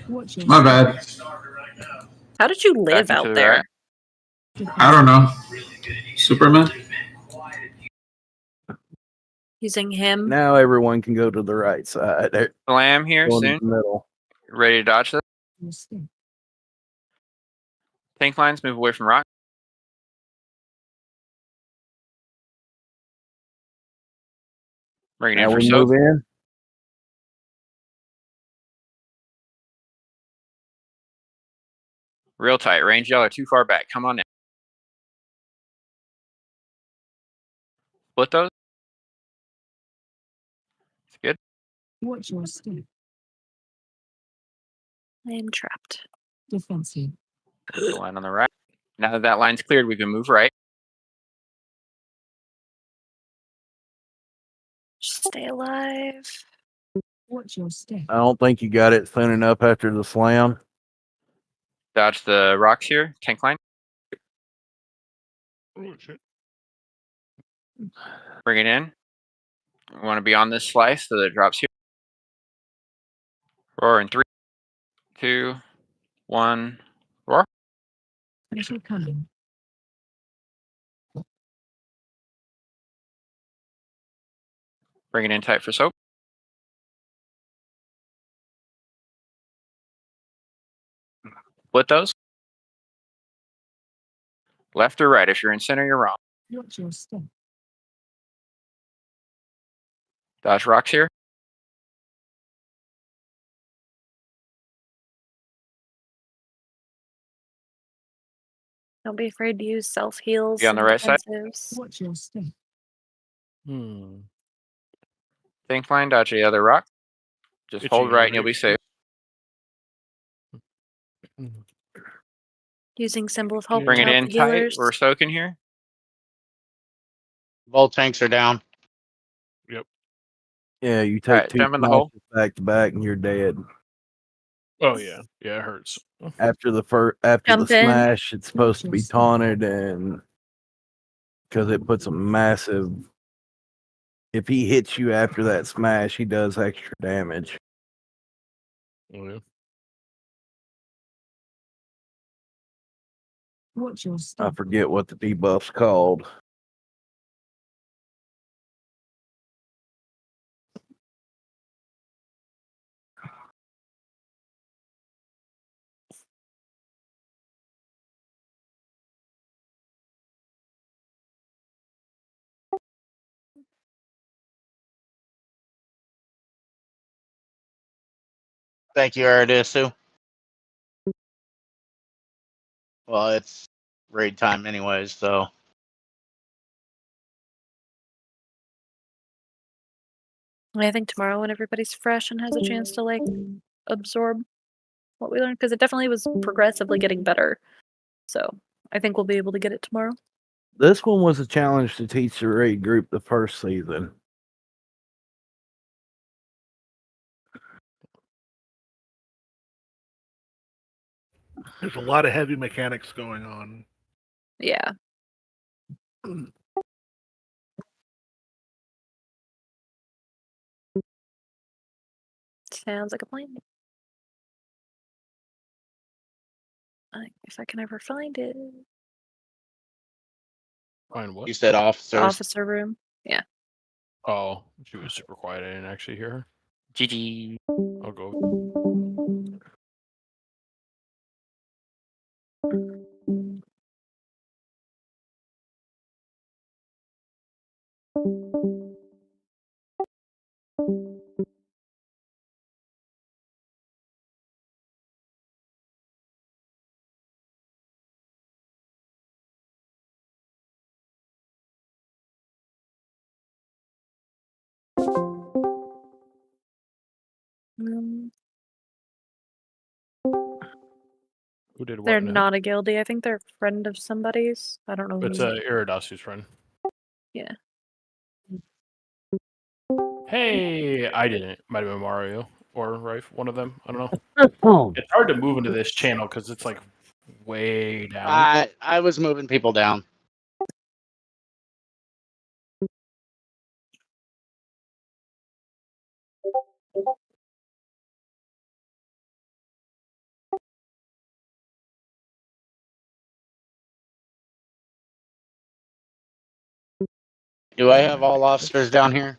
Watch your My bad. How did you live Back into out the there? right. I don't know. Superman? Using him. Now everyone can go to the right side. They're Slam here going soon. in the middle. Ready to dodge this. Your step. Tank lines move away from rock. Bring it in Now for we soak. move in. Real tight. Range y'all are too far back. Come on in. Split those. It's good. Watch your step. I am trapped. Defensive. The line on the right. Now that line's cleared, we can move right. Just stay alive. Watch your step. I don't think you got it soon enough after the slam. Dodge the rocks here. Tank line. Oh shit. Bring it in. We want to be on this slice so that it drops here. Roar in 3, 2, 1. Roar. Special coming. Bring it in tight for soap. Split those. Left or right. If you're in center, you're wrong. Watch your step. Dodge rocks here. Don't be afraid to use self heals. Be on the right side. Watch your step. Think flying, dodge the other rock. Just Itchy hold right and you'll already. be safe. Using symbol of hope Bring to it help in the tight. healers. We're soaking here. Both tanks are down. Yeah, you take Alright, two jump in the hole. smashes back to back and you're dead. Oh yeah, yeah, it hurts. After the Jump in. smash, it's supposed to be taunted, and because it puts a massive. If he hits you after that smash, he does extra damage. Oh, yeah. Watch your I step. forget what the debuff's called. Thank you, Aridisu. Well, it's raid time anyways, so. I think tomorrow when everybody's fresh and has a chance to like absorb what we learned, because it definitely was progressively getting better. So I think we'll be able to get it tomorrow. This one was a challenge to teach the raid group the first season. There's a lot of heavy mechanics going on. Yeah. Sounds like a plan. If I can ever find it. Find what? You said officers. Officer room. Yeah. Oh, she was super quiet. I didn't actually hear her. GG. I'll go. Who did what? They're now? not a guildie. I think they're a friend of somebody's. I don't know. It's who. Iridasu's friend. Yeah. Hey, I didn't. Might have been Mario or Rife, one of them. I don't know. It's hard to move into this channel because it's like way down. I was moving people down. Do I have all officers down here?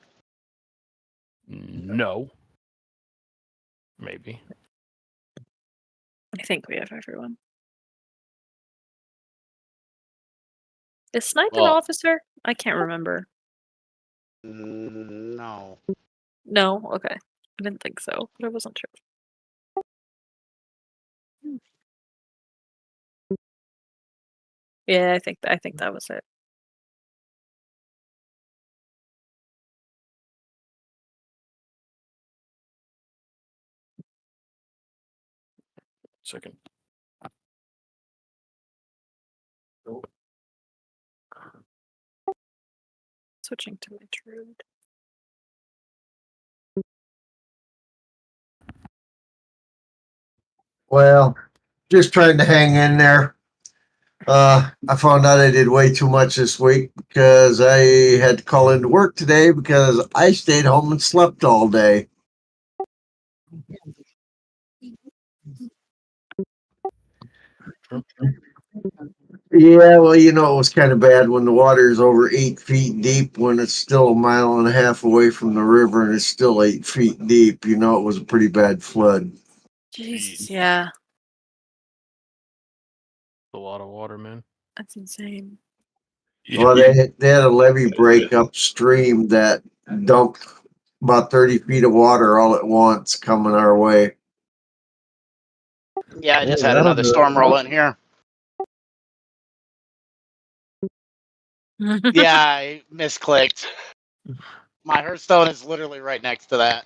No. Maybe. I think we have everyone. Is Snipe an Well- officer? I can't remember. No. No? Okay. I didn't think so, but I wasn't sure. Yeah, I think that was it. Second. Switching to my druid. Well, just trying to hang in there. I found out I did way too much this week because I had to call into work today because I stayed home and slept all day. Yeah, well, you know, it was kind of bad when the water is over 8 feet deep when it's still a mile and a half away from the river and it's still 8 feet deep. You know, it was a pretty bad flood. Jesus, yeah. A lot of water, man. That's insane. Well, they had a levee break upstream that dumped about 30 feet of water all at once coming our way. Yeah, I just had that'll another do it. storm roll in here. Yeah, I misclicked. My Hearthstone is literally right next to that.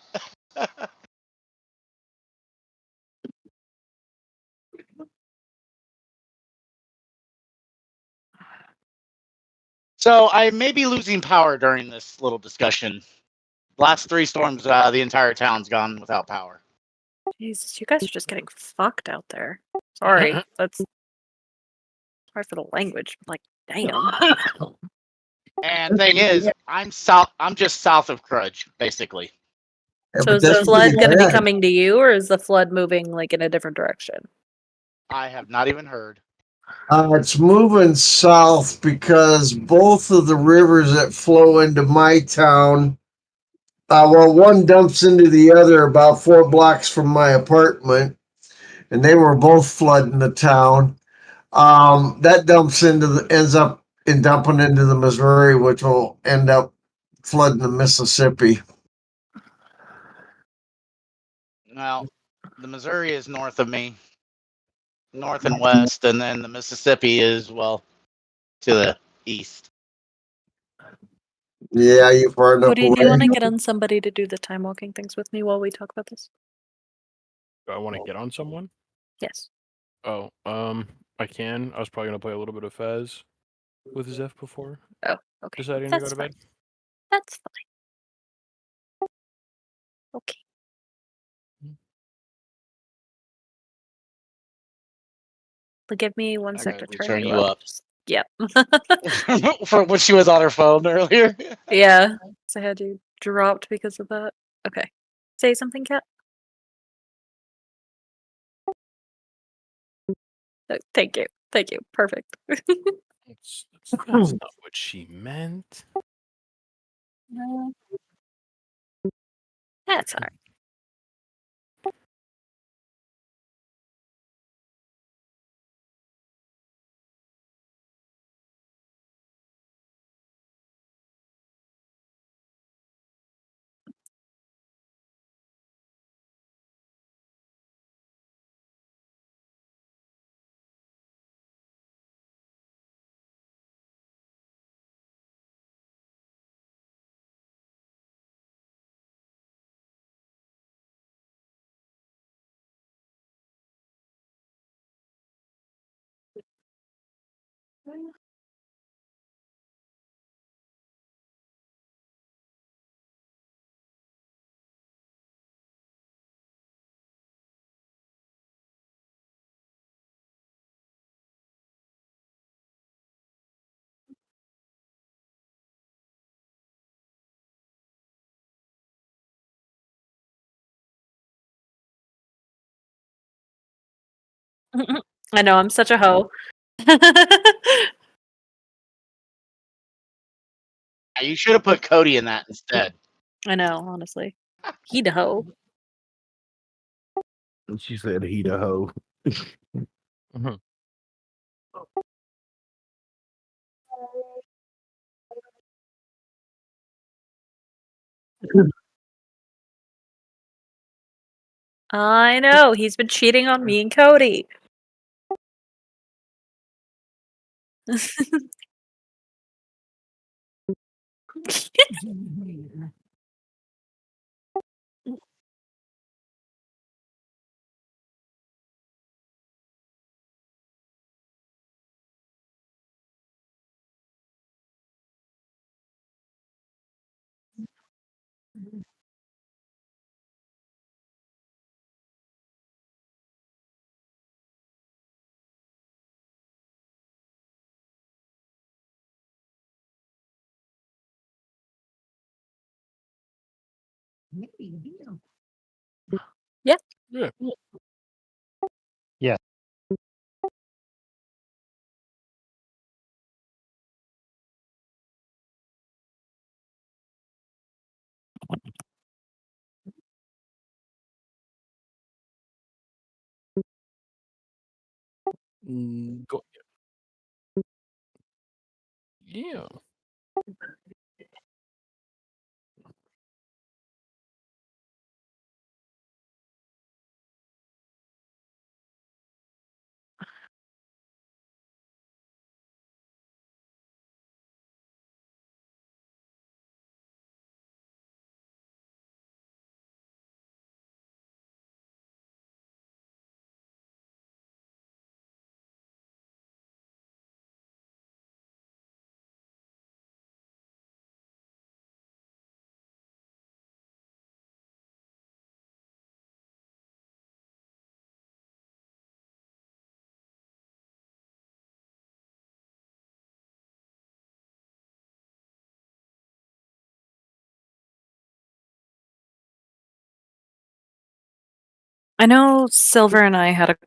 So I may be losing power during this little discussion. Last 3 storms, the entire town's gone without power. Jesus, you guys are just getting fucked out there. Sorry, that's sorry for the language. But like, damn. And thing is, I'm south. I'm just south of Crudge, basically. Yeah, So but is the that's flood pretty going to be bad. coming to you, or is the flood moving like in a different direction? I have not even heard. It's moving south because both of the rivers that flow into my town, well, one dumps into the other about 4 blocks from my apartment, and they were both flooding the town. That ends up in dumping into the Missouri, which will end up flooding the Mississippi. Well, the Missouri is north of me, north and west, and then the Mississippi is to the east. Yeah, you far enough Woody, do you away. want to get on somebody to do the time walking things with me while we talk about this? Do I want to get on someone? Yes. Oh, I can. I was probably gonna play a little bit of Fez with Zeph before Oh, okay. deciding to go That's to fine. bed. That's fine. Okay. But give me one I sec gotta to turn turn you you up. up. Yep. For when she was on her phone earlier. Yeah. So I had you dropped because of that. Okay. Say something, Kat. Thank you. Thank you. Perfect. That's not what she meant. That's all right. I know, I'm such a hoe. You should have put Cody in that instead. I know, honestly. He'd a hoe. And she said he'd a hoe. I know, he's been cheating on me and Cody. Yeah. Yeah. Yeah. Go. Yeah. I know Silver and I had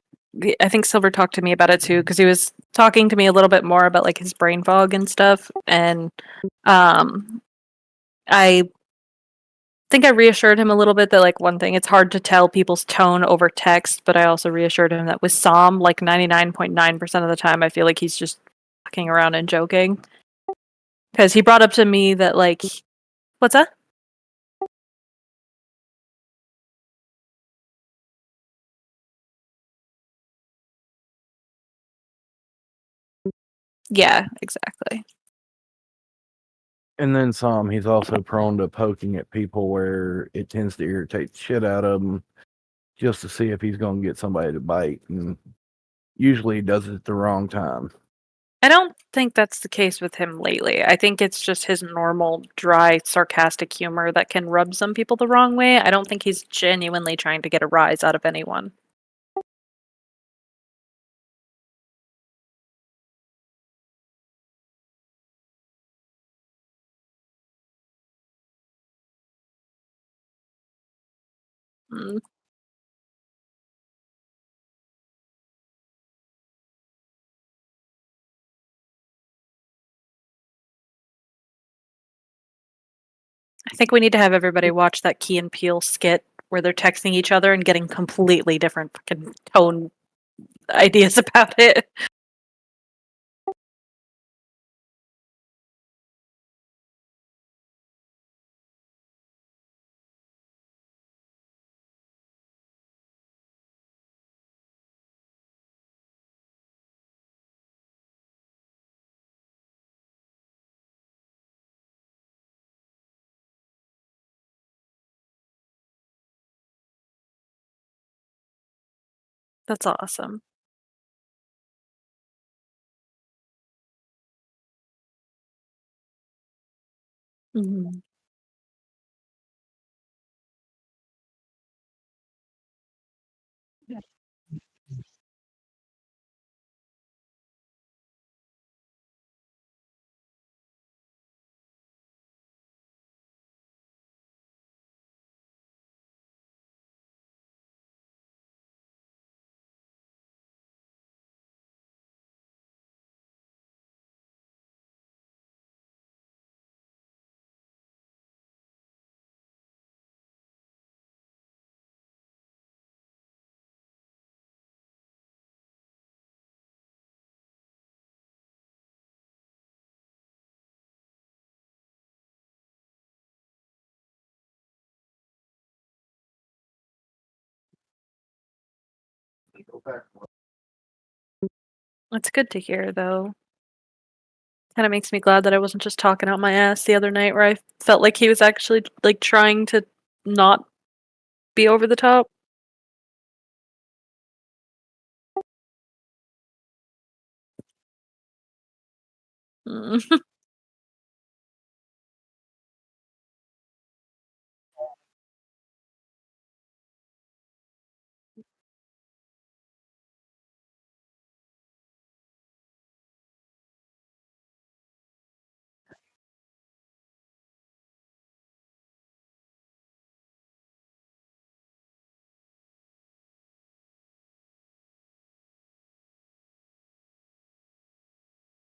I think Silver talked to me about it too because he was talking to me a little bit more about like his brain fog and stuff, and I think I reassured him a little bit that like one thing, it's hard to tell people's tone over text, but I also reassured him that with Psalm, like 99.9% of the time, I feel like he's just fucking around and joking. Because he brought up to me that like, what's that? Yeah, exactly. And then some, he's also prone to poking at people where it tends to irritate the shit out of him just to see if he's going to get somebody to bite. And usually he does it at the wrong time. I don't think that's the case with him lately. I think it's just his normal, dry, sarcastic humor that can rub some people the wrong way. I don't think he's genuinely trying to get a rise out of anyone. Mm. I think we need to have everybody watch that Key and Peele skit where they're texting each other and getting completely different fucking tone ideas about it. That's awesome. Mhm. That's good to hear, though. Kind of makes me glad that I wasn't just talking out my ass the other night where I felt like he was actually like trying to not be over the top. Mm.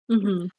Mhm.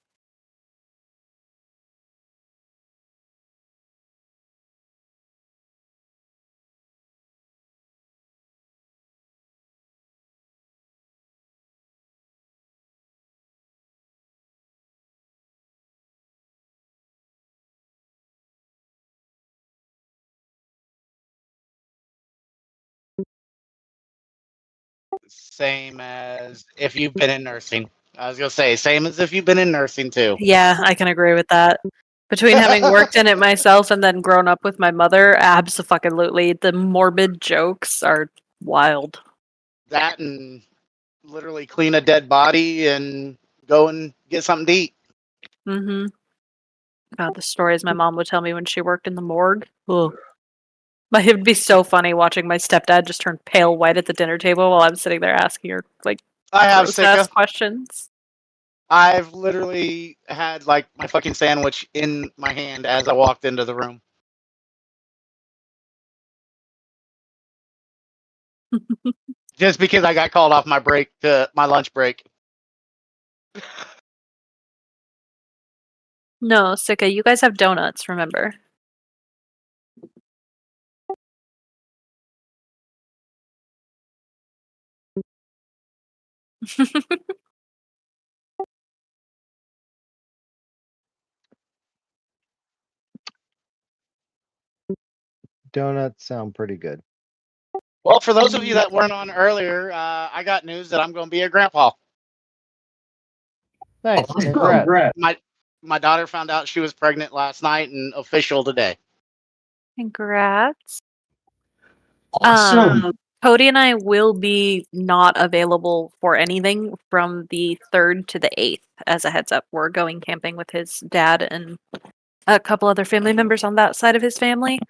Same as if you've been in nursing. I was gonna say, same as if you've been in nursing too. Yeah, I can agree with that. Between having worked in it myself and then grown up with my mother, abso-fucking-lutely, the morbid jokes are wild. That and literally clean a dead body and go and get something to eat. Mhm. God, the stories my mom would tell me when she worked in the morgue. Ugh. But it would be so funny watching my stepdad just turn pale white at the dinner table while I'm sitting there asking her like I have gross ass Sika. questions. I've literally had like my fucking sandwich in my hand as I walked into the room. Just because I got called off my break to my lunch break. No, Sika, you guys have donuts, remember? Donuts sound pretty good. Well, for those of you that weren't on earlier, I got news that I'm going to be a grandpa. Nice. Awesome. Congrats. My daughter found out she was pregnant last night and official today. Congrats. Awesome. Cody and I will be not available for anything from the 3rd to the 8th. As a heads up, we're going camping with his dad and a couple other family members on that side of his family.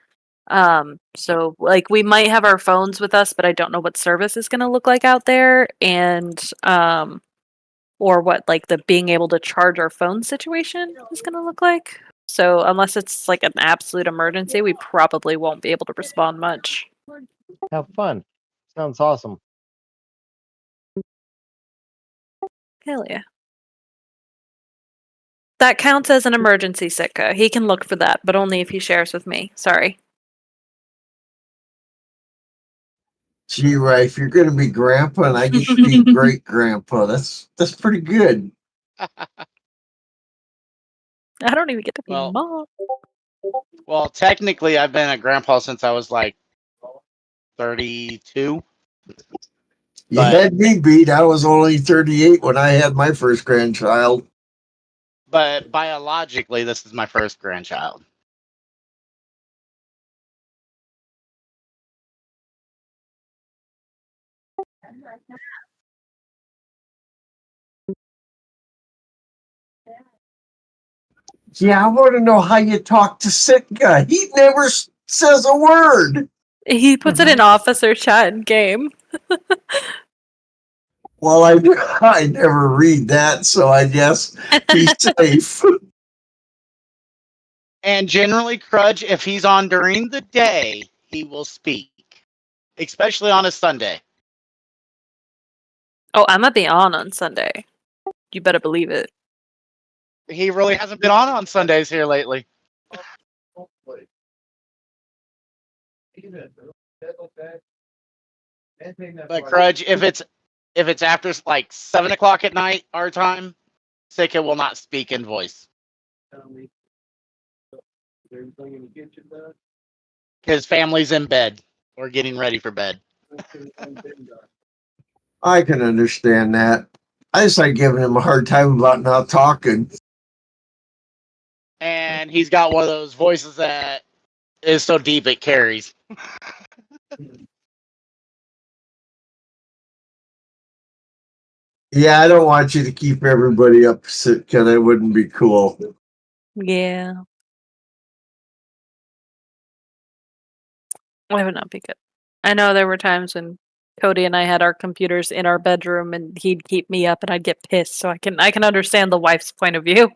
So like we might have our phones with us, but I don't know what service is going to look like out there, and or what like the being able to charge our phone situation is going to look like. So unless it's like an absolute emergency, we probably won't be able to respond much. Have fun. Sounds awesome. Hell yeah. That counts as an emergency, Sitka. He can look for that, but only if he shares with me. Sorry. Gee, right. If you're going to be grandpa and I get to be great grandpa, that's pretty good. I don't even get to be mom. Well, technically, I've been a grandpa since I was like 32. You But- had me beat. I was only 38 when I had my first grandchild. But biologically, this is my first grandchild. Yeah, I want to know how you talk to Sitka. He never says a word. He puts it in officer chat and game. Well, I never read that, so I guess he's safe. And generally, Crudge, if he's on during the day, he will speak, especially on a Sunday. Oh, I'm gonna be on Sunday. You better believe it. He really hasn't been on Sundays here lately. But Crudge, if it's after like 7 o'clock at night our time, Sika will not speak in voice. His family's in bed or getting ready for bed. I can understand that. I just like giving him a hard time about not talking. And he's got one of those voices that is so deep it carries. Yeah, I don't want you to keep everybody upset because it wouldn't be cool. Yeah. That would not be good. I know there were times when Cody and I had our computers in our bedroom and he'd keep me up and I'd get pissed, so I can understand the wife's point of view.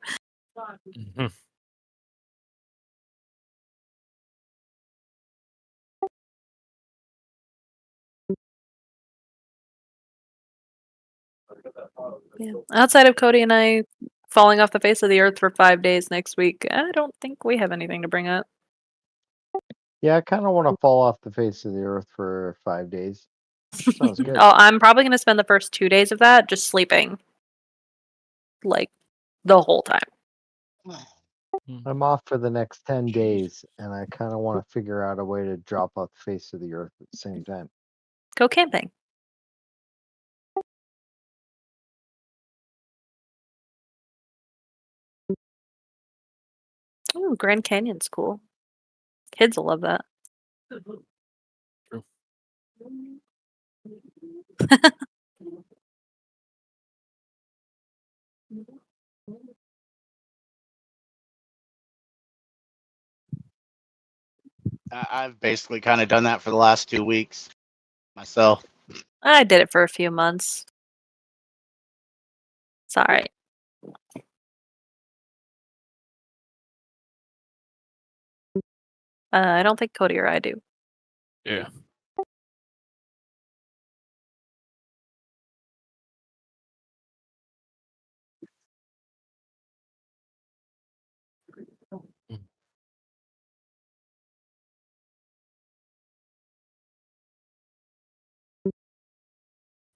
Yeah. Outside of Cody and I falling off the face of the earth for 5 days next week, I don't think we have anything to bring up. Yeah, I kind of want to fall off the face of the earth for 5 days. Sounds good. Oh, I'm probably going to spend the first 2 days of that just sleeping. Like, the whole time. I'm off for the next 10 days, and I kind of want to figure out a way to drop off the face of the earth at the same time. Go camping. Ooh, Grand Canyon's cool. Kids will love that. True. I've basically kind of done that for the last 2 weeks myself. I did it for a few months. It's alright. I don't think Cody or I do. Yeah.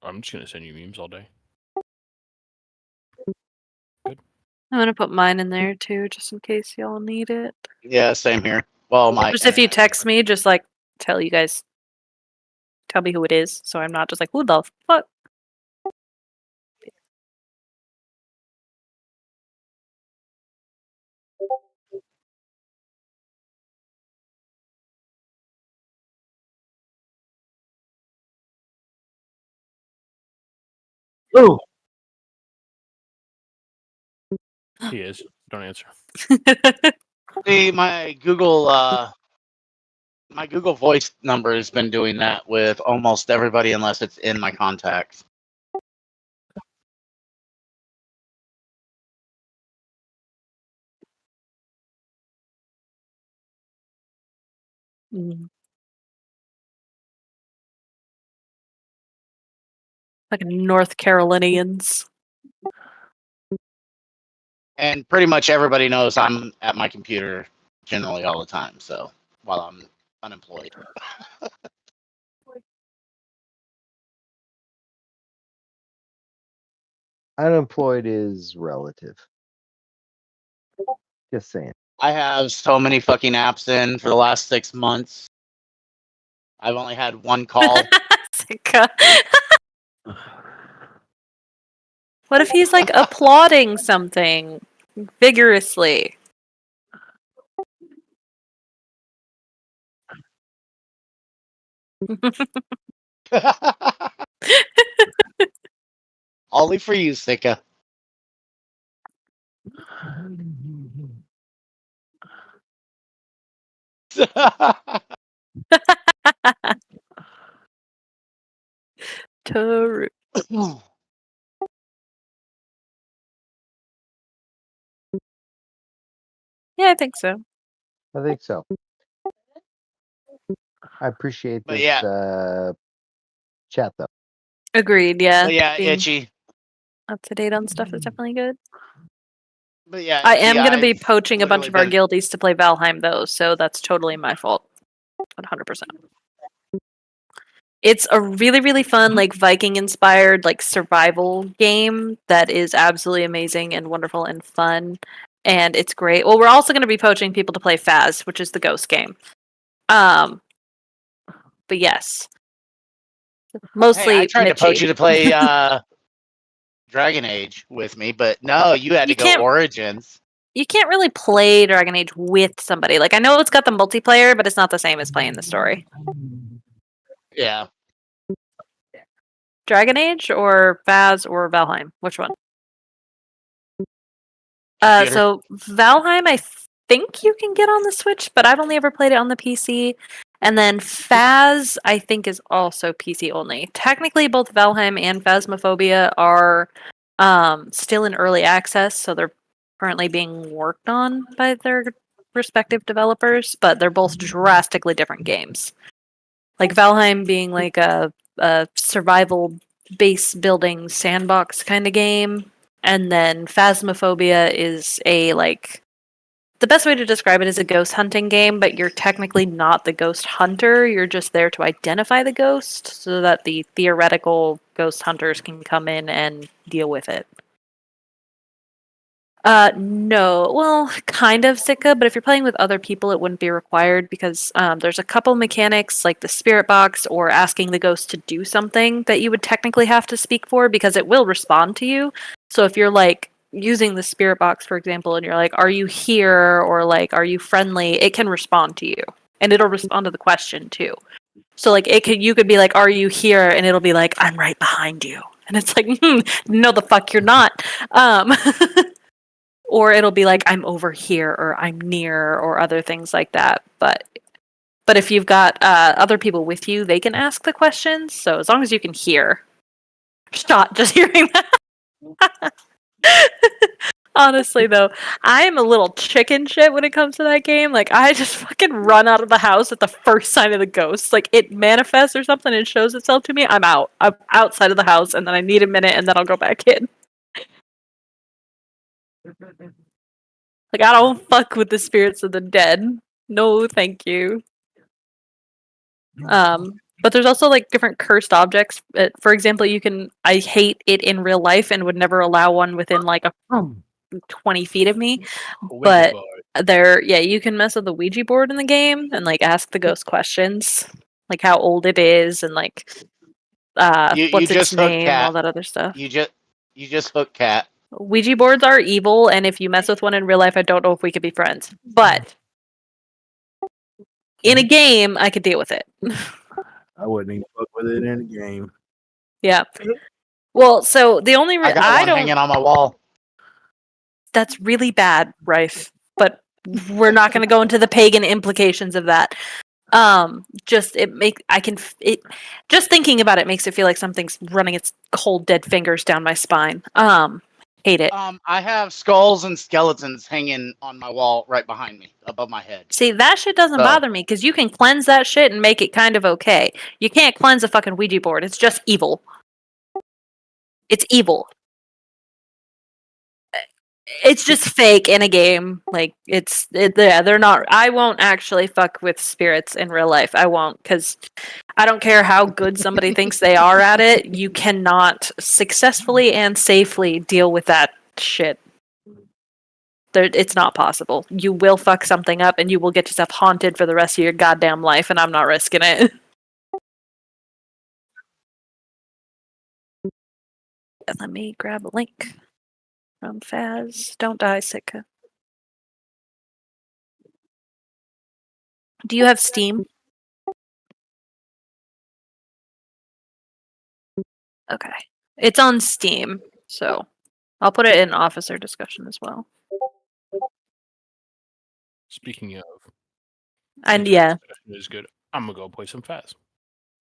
I'm just gonna send you memes all day. I'm gonna put mine in there too, just in case y'all need it. Yeah, same here. Well, my Just if you internet- text me, just like tell me who it is, so I'm not just like, who the fuck? Ooh. He is. Don't answer. See, my Google Voice number has been doing that with almost everybody unless it's in my contacts. Mm. Like North Carolinians. And pretty much everybody knows I'm at my computer generally all the time. So while I'm unemployed. Unemployed is relative. Just saying. I have so many fucking apps in for the last 6 months. I've only had one call. Sika. What if he's like applauding something vigorously? Only for you, Sika. True. Yeah, I think so. I think so. I appreciate But this yeah. chat though. Agreed, yeah. But yeah, Being Itchy. up to date on stuff is definitely good. But yeah, I Itchy, am going to be I've poaching a bunch literally of our been- guildies to play Valheim, though, so that's totally my fault. 100%. It's a really, really fun, like, Viking-inspired, like, survival game that is absolutely amazing and wonderful and fun, and it's great. Well, we're also going to be poaching people to play Faz, which is the ghost game. But yes. Mostly Hey, I tried to poach Mitchie. you to play Dragon Age with me, but no, you had You to go can't- Origins. You can't really play Dragon Age with somebody. Like, I know it's got the multiplayer, but it's not the same as playing the story. Yeah. Dragon Age or Vaz or Valheim? Which one? Computer. So Valheim, I think you can get on the Switch, but I've only ever played it on the PC. And then Faz, I think, is also PC only. Technically, both Valheim and Phasmophobia are still in early access, so they're currently being worked on by their respective developers, but they're both drastically different games. Like Valheim being like a survival base building sandbox kind of game, and then Phasmophobia is a like the best way to describe it is a ghost hunting game, but you're technically not the ghost hunter. You're just there to identify the ghost so that the theoretical ghost hunters can come in and deal with it. No. Well, kind of Sika, but if you're playing with other people, it wouldn't be required because there's a couple mechanics like the spirit box or asking the ghost to do something that you would technically have to speak for because it will respond to you. So if you're like using the spirit box, for example, and you're like, "Are you here?" or like, "Are you friendly?" it can respond to you, and it'll respond to the question too. So like you could be like, "Are you here?" and it'll be like, "I'm right behind you," and it's like, "No, the fuck you're not." Or it'll be like I'm over here or I'm near or other things like that. But if you've got other people with you, they can ask the questions. So as long as you can hear, shot just hearing that. Honestly, though, I am a little chicken shit when it comes to that game. Like, I just fucking run out of the house at the first sign of the ghost. Like, it manifests or something and shows itself to me, I'm out. I'm outside of the house, and then I need a minute, and then I'll go back in. Like, I don't fuck with the spirits of the dead. No, thank you. But there's also like different cursed objects. For example, I hate it in real life and would never allow one within like 20 feet of me. Ouija But board. you can mess with the Ouija board in the game and like ask the ghost questions, like how old it is and like You what's its just hook name, Cat. all that other stuff. You just hook Cat. Ouija boards are evil, and if you mess with one in real life, I don't know if we could be friends. But in a game, I could deal with it. I wouldn't even fuck with it in a game. Yeah. Well, so the only I got one hanging on my wall. That's really bad, Rife. But we're not going to go into the pagan implications of that. Just thinking about it makes it feel like something's running its cold dead fingers down my spine. Hate it. I have skulls and skeletons hanging on my wall right behind me, above my head. See, that shit doesn't bother me because you can cleanse that shit and make it kind of okay. You can't cleanse a fucking Ouija board. It's just evil. It's evil. It's just fake in a game. Like they're not. I won't actually fuck with spirits in real life. I won't, because I don't care how good somebody thinks they are at it. You cannot successfully and safely deal with that shit. It's not possible. You will fuck something up, and you will get yourself haunted for the rest of your goddamn life. And I'm not risking it. Let me grab a link. From Faz. Don't die, Sitka. Do you have Steam? Okay. It's on Steam, so I'll put it in officer discussion as well. Speaking of, And yeah. is good. I'm gonna go play some Faz.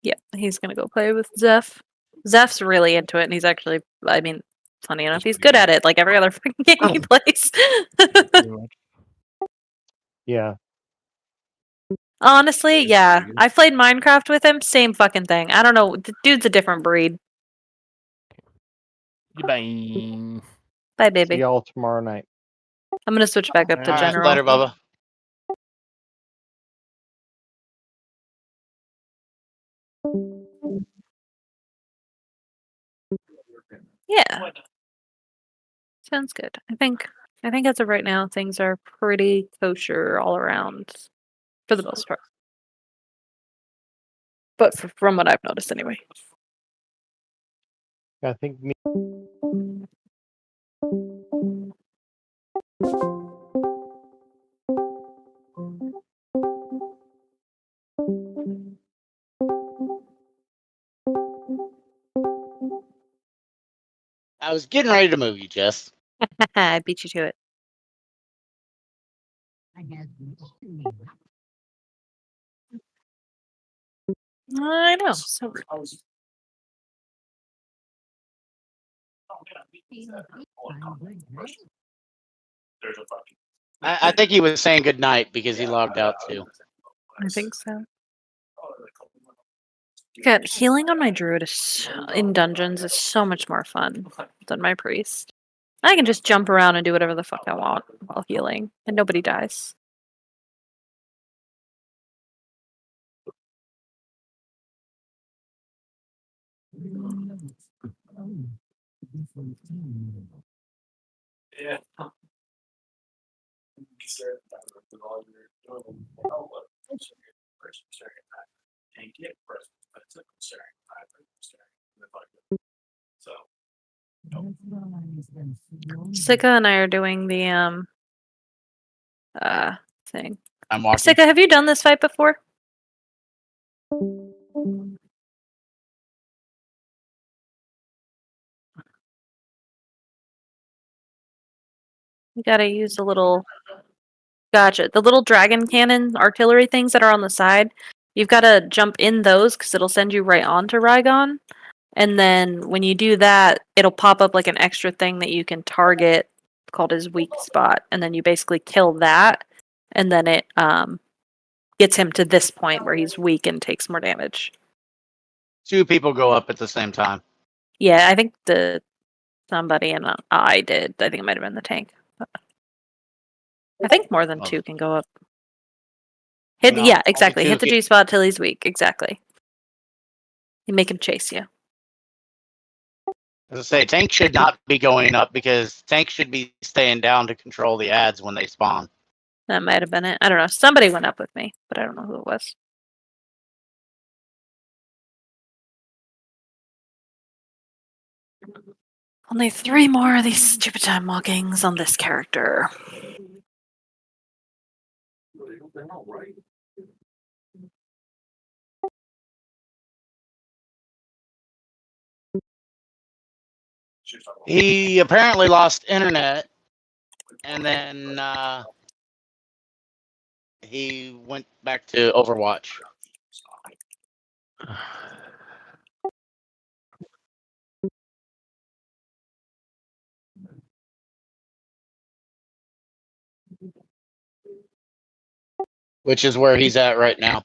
Yeah, he's gonna go play with Zeph. Zeph's really into it, and he's actually, I mean, funny enough, he's good at it, like every other freaking game he plays. Yeah. Honestly, yeah. I played Minecraft with him, same fucking thing. I don't know, the dude's a different breed. Bye. Bye, baby. See y'all tomorrow night. I'm gonna switch back up to All right, general. later, Bubba. Yeah. Sounds good. I think as of right now, things are pretty kosher all around, for the most part. But from what I've noticed, anyway. I think me. I was getting ready to move you, Jess. I beat you to it. I know. So I think he was saying good night because he logged out too. I think so. God, healing on my druid in dungeons is so much more fun than my priest. I can just jump around and do whatever the fuck I want while healing, and nobody dies. Yeah. Sika and I are doing the thing. I'm walking. Sika, have you done this fight before? You gotta use the little... Gotcha. The little dragon cannon artillery things that are on the side, you've gotta jump in those because it'll send you right onto Rygon. And then when you do that, it'll pop up like an extra thing that you can target called his weak spot. And then you basically kill that. And then it gets him to this point where he's weak and takes more damage. 2 people go up at the same time. Yeah, I think somebody and I did. I think it might have been the tank. But I think more than 2 can go up. No, Yeah, only exactly. 2 Hit the can- G spot till he's weak. Exactly. You make him chase you. As I say, Tank should not be going up because Tank should be staying down to control the ads when they spawn. That might have been it. I don't know. Somebody went up with me, but I don't know who it was. Only 3 more of these stupid time walkings on this character. He apparently lost internet, and then he went back to Overwatch. Which is where he's at right now.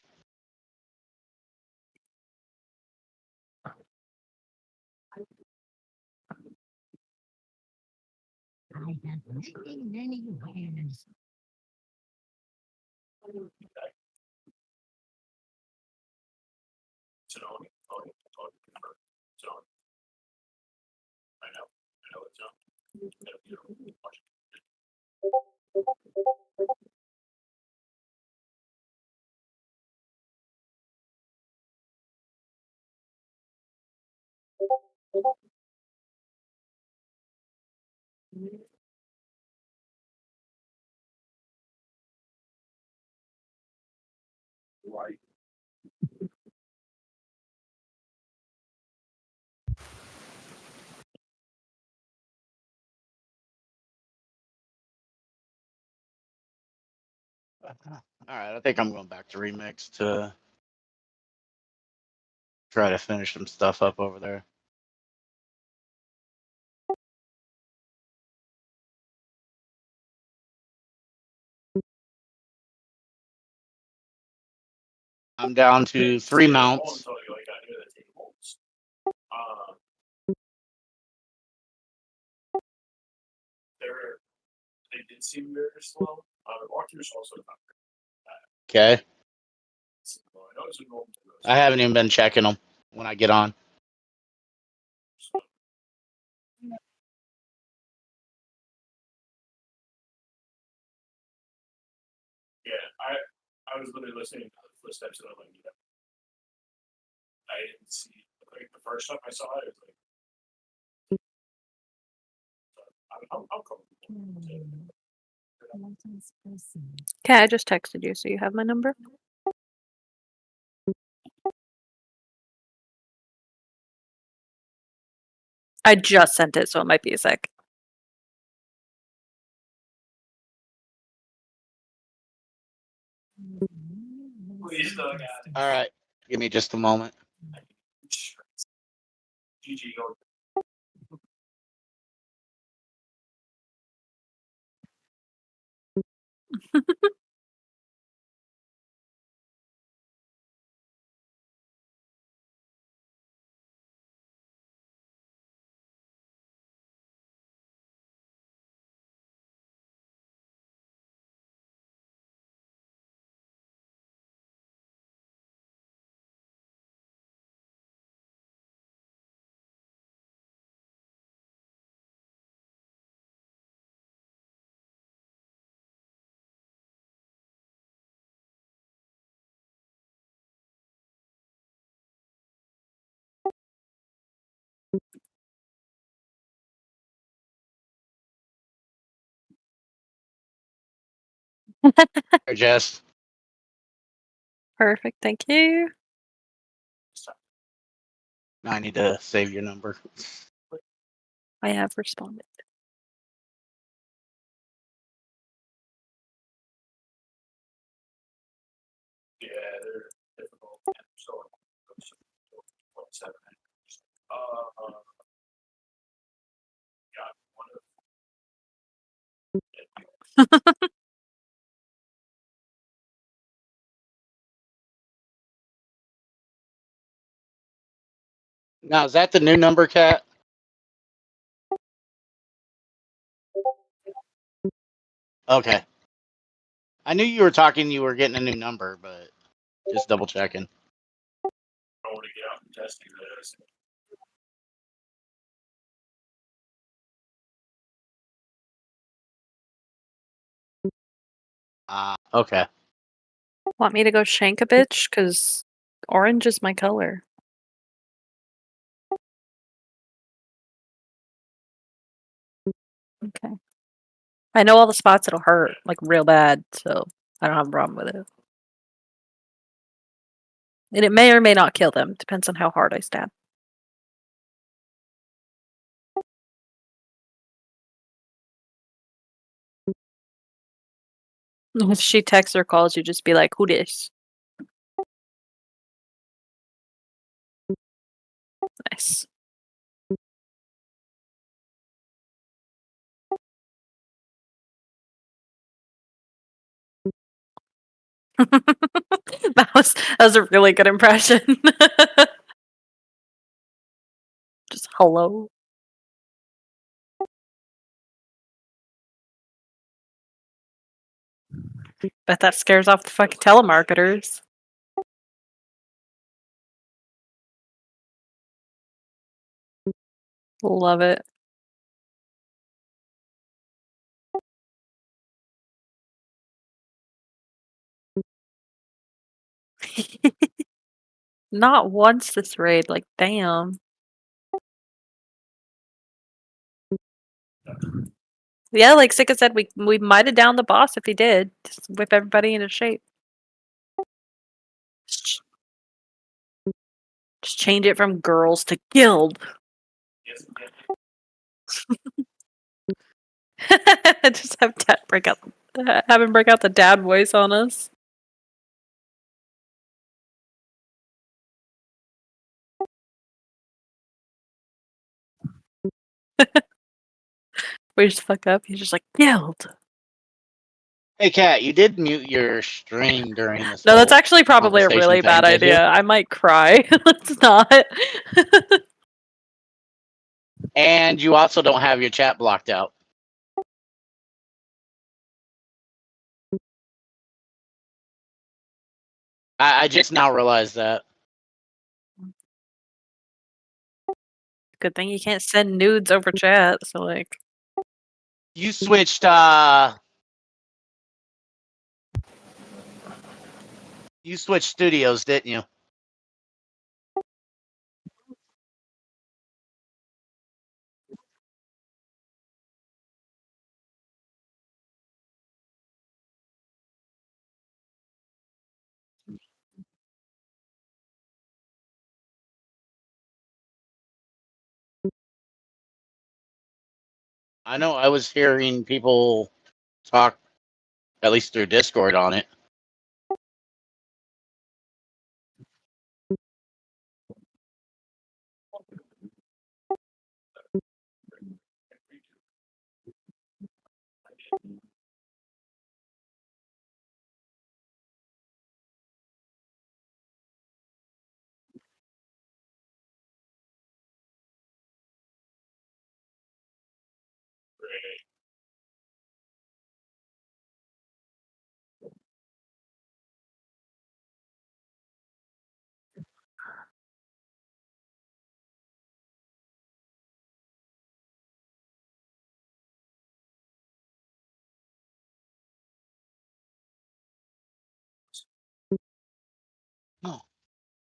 All right, I think I'm going back to Remix to try to finish some stuff up over there. I'm down to 3 mounts. They did seem very slow. Walkthroughs also not Okay. slow. I know it's a normal. I haven't even been checking them when I get on. Yeah, I was literally listening to the footsteps and I'm like, yeah. I didn't see like the first time I saw it. It was like, I'm comfortable. Okay, I just texted you, so you have my number. I just sent it, so it might be a sec. Please still got it. All right, give me just a moment. GG go. Here, Jess. Perfect, thank you. Now I need to save your number. I have responded. Yeah, they're difficult. So, 7. Got one of. Now, is that the new number, Kat? Okay. I knew you were talking. You were getting a new number, but just double checking. I want to get out and testing this. Okay. Want me to go shank a bitch? Because orange is my color. Okay. I know all the spots that'll hurt, like real bad, so I don't have a problem with it. And it may or may not kill them. Depends on how hard I stab. If she texts or calls you, just be like, who dis? Nice. that was a really good impression. Just hello. Bet that scares off the fucking telemarketers. Love it. Not once this raid, like damn. Yeah, like Sika said, we might have downed the boss if he did. Just whip everybody into shape. Just change it from girls to guild. Just have dad have him break out the dad voice on us. We just fuck up. He's just like guild. Hey, Kat, you did mute your stream during this. No, that's whole actually probably a conversation really thing, bad did you? idea. I might cry. Let's not. And you also don't have your chat blocked out. I just now realized that. Good thing you can't send nudes over chat. So like, You switched studios, didn't you? I know I was hearing people talk, at least through Discord, on it.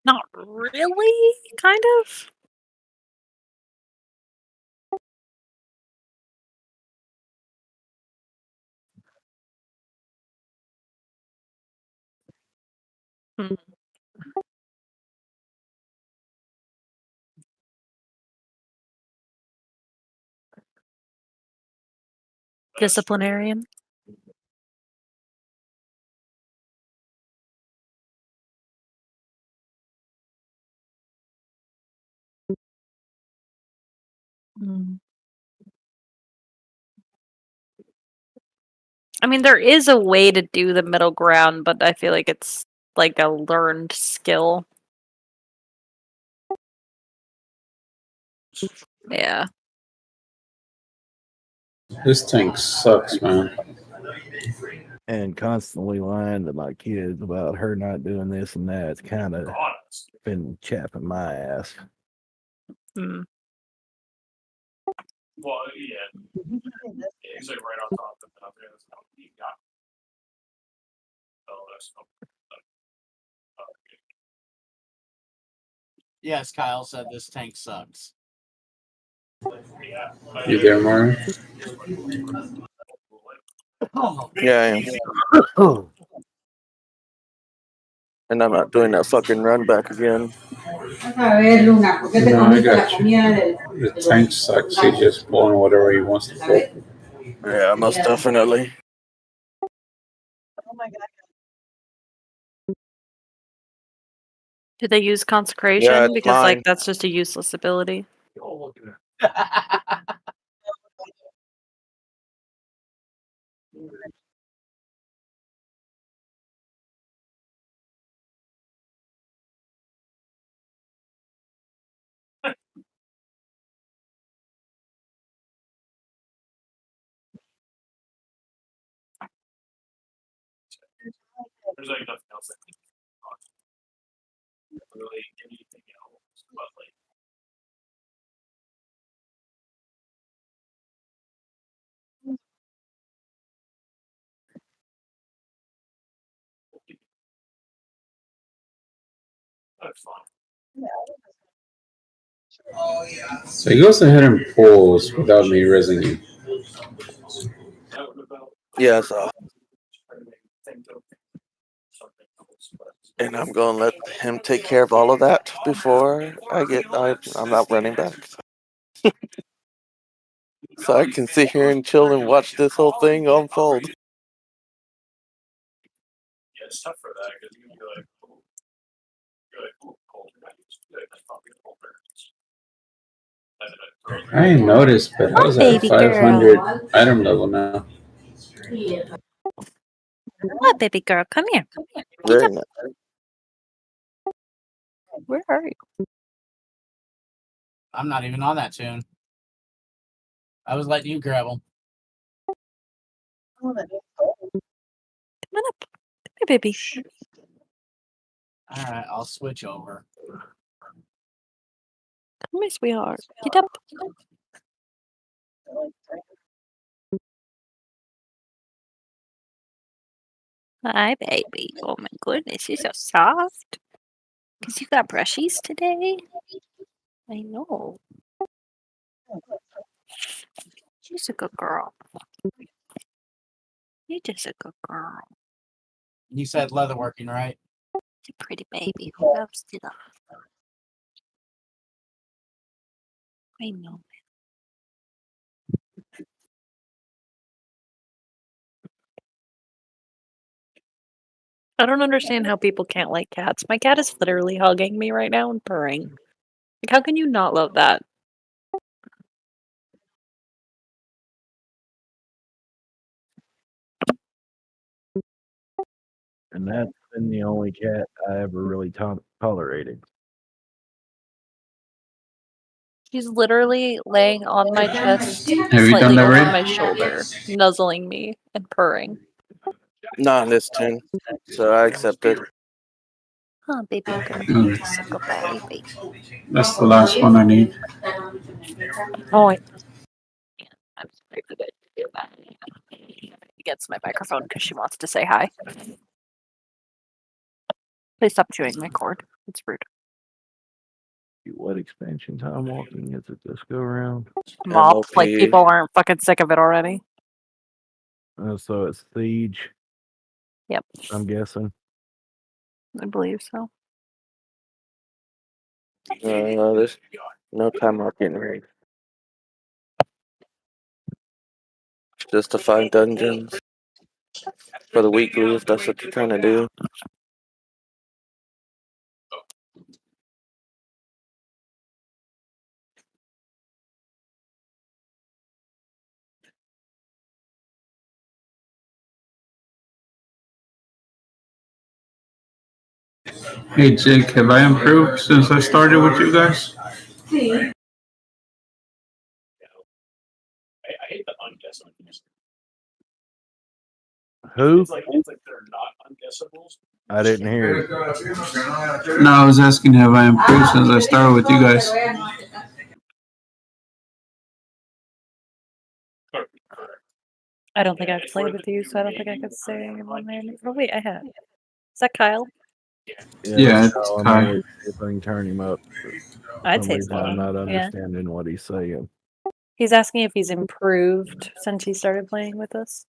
not really, kind of. Hmm. Disciplinarian. Mm. I mean, there is a way to do the middle ground, but I feel like it's like a learned skill. Yeah. This tank sucks, man. And constantly lying to my kids about her not doing this and that. It's kind of been chapping my ass. Hmm. Well, yeah. It's like right on top of it up there. That's how you got. Oh, that's Yes, Kyle said this tank sucks. yeah. You there, Mario? Yeah, I am. And I'm not doing that fucking run back again. No, I got you. The tank sucks. He's just pulling whatever he wants to pull. Yeah, most definitely. Do they use consecration? Yeah, it's Because like mine. that's just a useless ability. There's like nothing else that can really anything else, but like. That's fine. So he goes ahead and pulls without me raising him. Yeah, so. And I'm gonna let him take care of all of that before I'm not running back. So I can sit here and chill and watch this whole thing unfold. Yeah, it's tough for that because you can be like, oh, good, cold, that's probably cold. I ain't noticed, but I was at 500 item level now. What, baby girl? Come here. Very nice. Where are you? I'm not even on that tune. I was letting you grab them. Come on up. Come here, baby. All right, I'll switch over. Come here, sweetheart. Get up. Hi, baby. Oh my goodness, you're so soft. Because you got brushies today? I know. She's a good girl. You're just a good girl. You said leatherworking, right? You're a pretty baby. Who else did I? I know. I don't understand how people can't like cats. My cat is literally hugging me right now and purring. Like, how can you not love that? And that's been the only cat I ever really tolerated. She's literally laying on my chest, Have you done slightly that over raid? my shoulder, nuzzling me and purring. Not in this tune. So I accept it. Oh, baby girl. Mm. Just a good baby. That's the last one I need. Oh, I'm sorry for that. Against my microphone because she wants to say hi. Please stop chewing my cord. It's rude. What expansion time walking is it this go around? Mop, like MLP. people aren't fucking sick of it already. So it's Siege, Yep, I'm guessing. I believe so. There's no time off getting ready. Just to find dungeons for the weekly if that's what you're trying to do. Hey Jake, have I improved since I started with you guys? I hate the unguessable. Who? It's like they're not unguessables, I didn't hear it. No, I was asking, have I improved since I started with you guys? I don't think I've played with you, so I don't think I could say one way or another. Oh wait, I have. Is that Kyle? Yeah, let's it's call him Kai. and see if I can turn him up. For I'd some say reason, so. I'm not Yeah. understanding what he's saying. He's asking if he's improved since he started playing with us.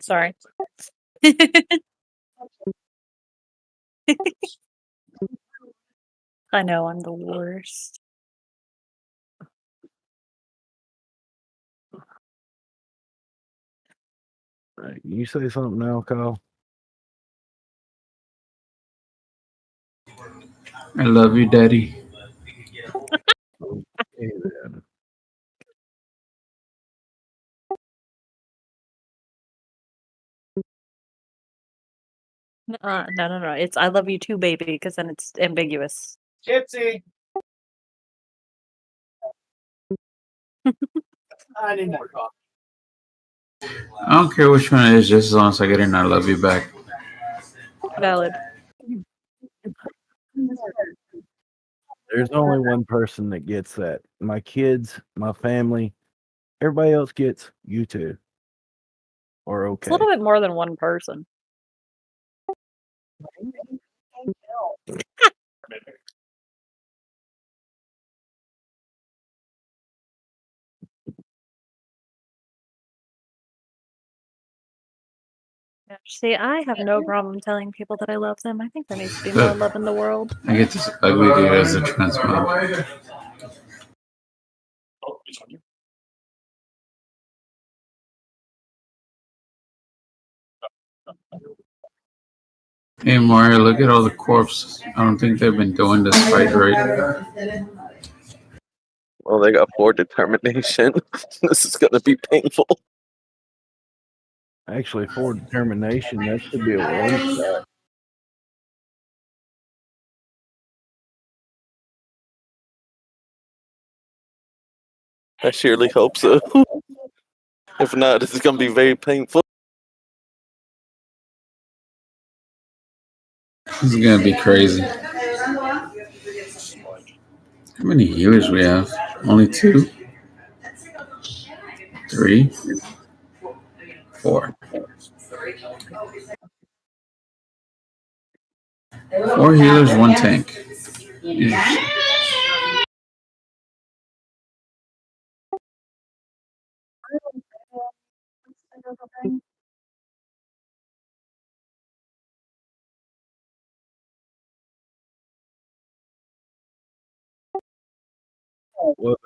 Sorry. I know I'm the worst. Right, you say something now, Kyle? I love you, Daddy. Okay, then. No. It's I love you too, baby, because then it's ambiguous. Gypsy. I need more coffee. I don't care which one it is, just as long as I get in, I love you back. Valid. There's only one person that gets that. My kids, my family, everybody else gets you too. Or It's okay. a little bit more than one person. See, I have no problem telling people that I love them. I think there needs to be more Look. love in the world. I get this ugly dude as a trans mom. Hey Mario, look at all the corpses. I don't think they've been doing this fight right. Well, they got 4 determination. This is gonna be painful. Actually, for determination, that should be a one shot. I surely hope so. If not, this is gonna be very painful. This is gonna be crazy. How many healers we have? Only 2? 3? 4. 4 healers, 1 tank. Well,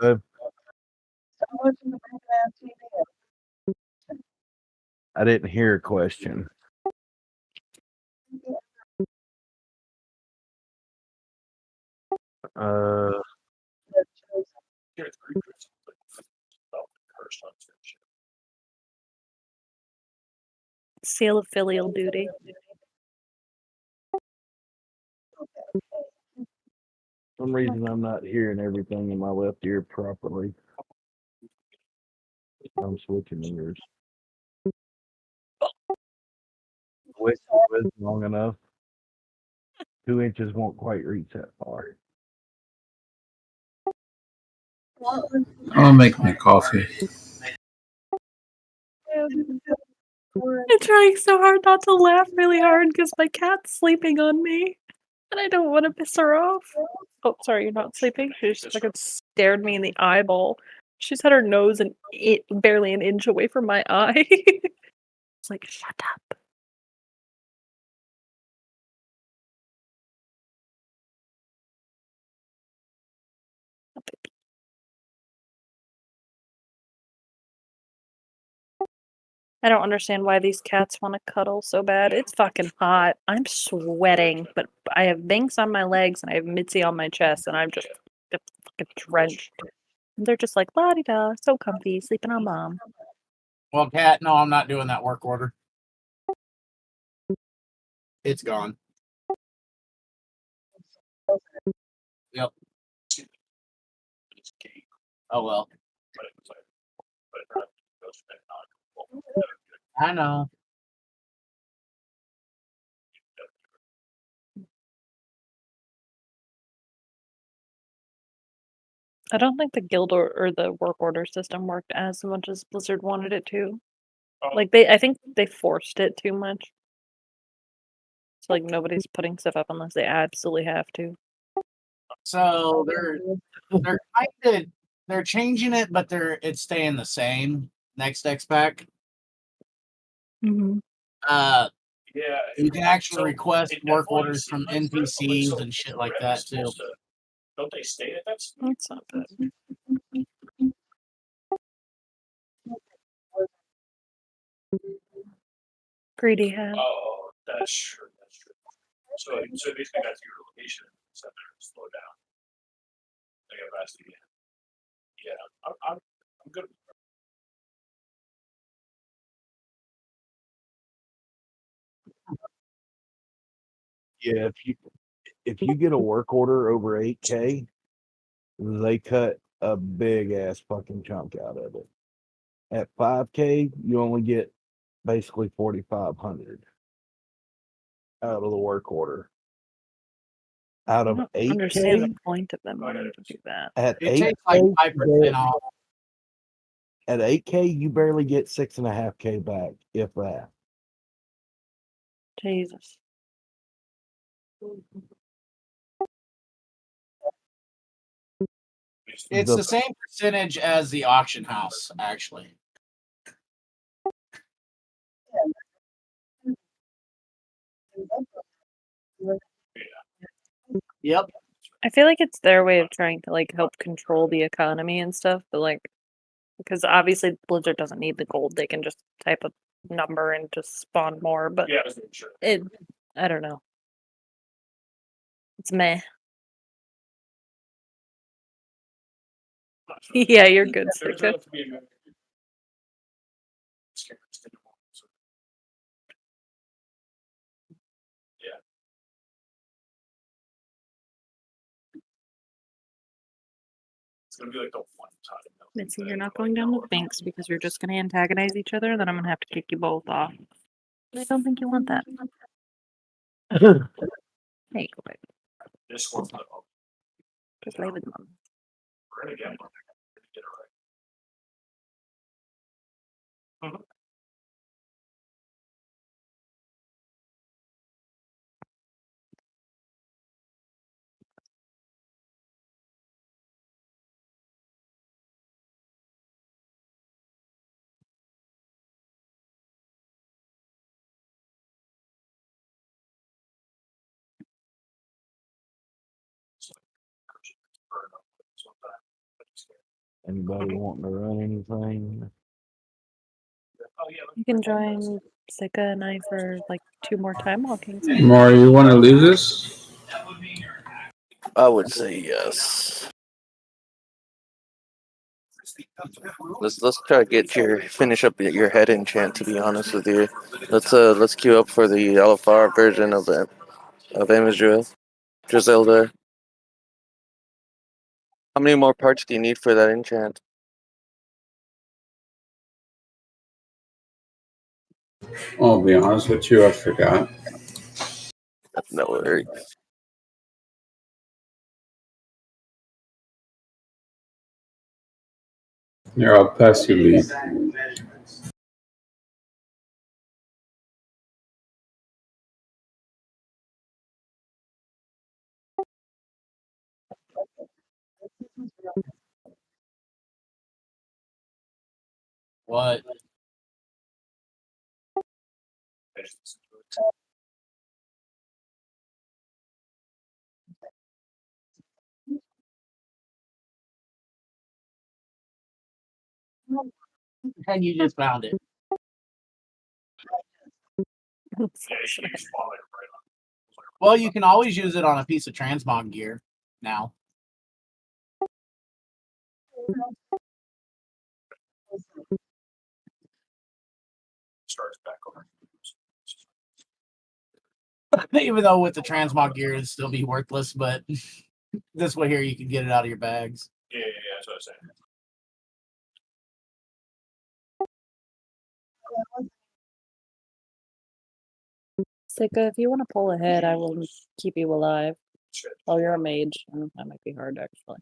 I didn't hear a question. Seal of filial duty. For some reason, I'm not hearing everything in my left ear properly. I'm switching ears. Wait long enough. 2 inches won't quite reach that far. I'll make my coffee. I'm trying so hard not to laugh really hard because my cat's sleeping on me. And I don't want to piss her off. Oh, sorry, you're not sleeping? She just fucking stared me in the eyeball. She's had her nose barely an inch away from my eye. It's like, shut up. I don't understand why these cats want to cuddle so bad. It's fucking hot. I'm sweating, but I have banks on my legs and I have Mitzi on my chest, and I'm just fucking drenched. And they're just like, la di da, so comfy, sleeping on mom. Well, Kat, no, I'm not doing that work order. It's gone. Yep. Oh well. I know. I don't think the guild or the work order system worked as much as Blizzard wanted it to. Like I think they forced it too much. It's like nobody's putting stuff up unless they absolutely have to. So they're changing it, but it's staying the same. Next X pack. Mm-hmm. You can actually request work orders from NPCs and shit like that too. Don't they stay at that? That's not bad. Greedy hat. Oh, that's true. That's true. So basically, that's your location. So slow down. I got fast again. Yeah, I'm good. Yeah, if you get a work order over 8K, they cut a big ass fucking chunk out of it. At 5K, you only get basically 4,500 out of the work order. Out I of don't 8K, understand the point of them wanting to do that. at It 8K, takes like 5% off. at 8K, you barely get 6.5K back, if that. Jesus. It's the same percentage as the auction house, actually. Yep. I feel like it's their way of trying to like help control the economy and stuff, but like because obviously Blizzard doesn't need the gold, they can just type a number and just spawn more, but Yeah, sure. I don't know. It's meh. Yeah, you're good, There's Sika. enough to be a yeah. It's gonna be like the one time. Mitzi, you're not going down with Binks because you're just gonna antagonize each other, then I'm gonna have to kick you both off. I don't think you want that. Hey, go back. This one's the Just lay with mom. we're gonna get one. We're gonna get it right. Mhm. Anybody wanting to run anything? You can join Sika and I for like 2 more time walkings. Mari, you want to leave this? I would say yes. Let's try to get finish up your head enchant. To be honest with you, let's queue up for the LFR version of Amazriel, Drizelda. How many more parts do you need for that enchant? I'll be honest with you, I forgot. No worries. Here, I'll pass you lead. What? And you just found it. Well, you can always use it on a piece of transmog gear now. Starts back over. Even though with the transmog gear it'd still be worthless, but this way here you can get it out of your bags. Yeah, that's what I was saying. Sika, if you want to pull ahead, I will keep you alive. Oh, you're a mage. That might be hard, actually.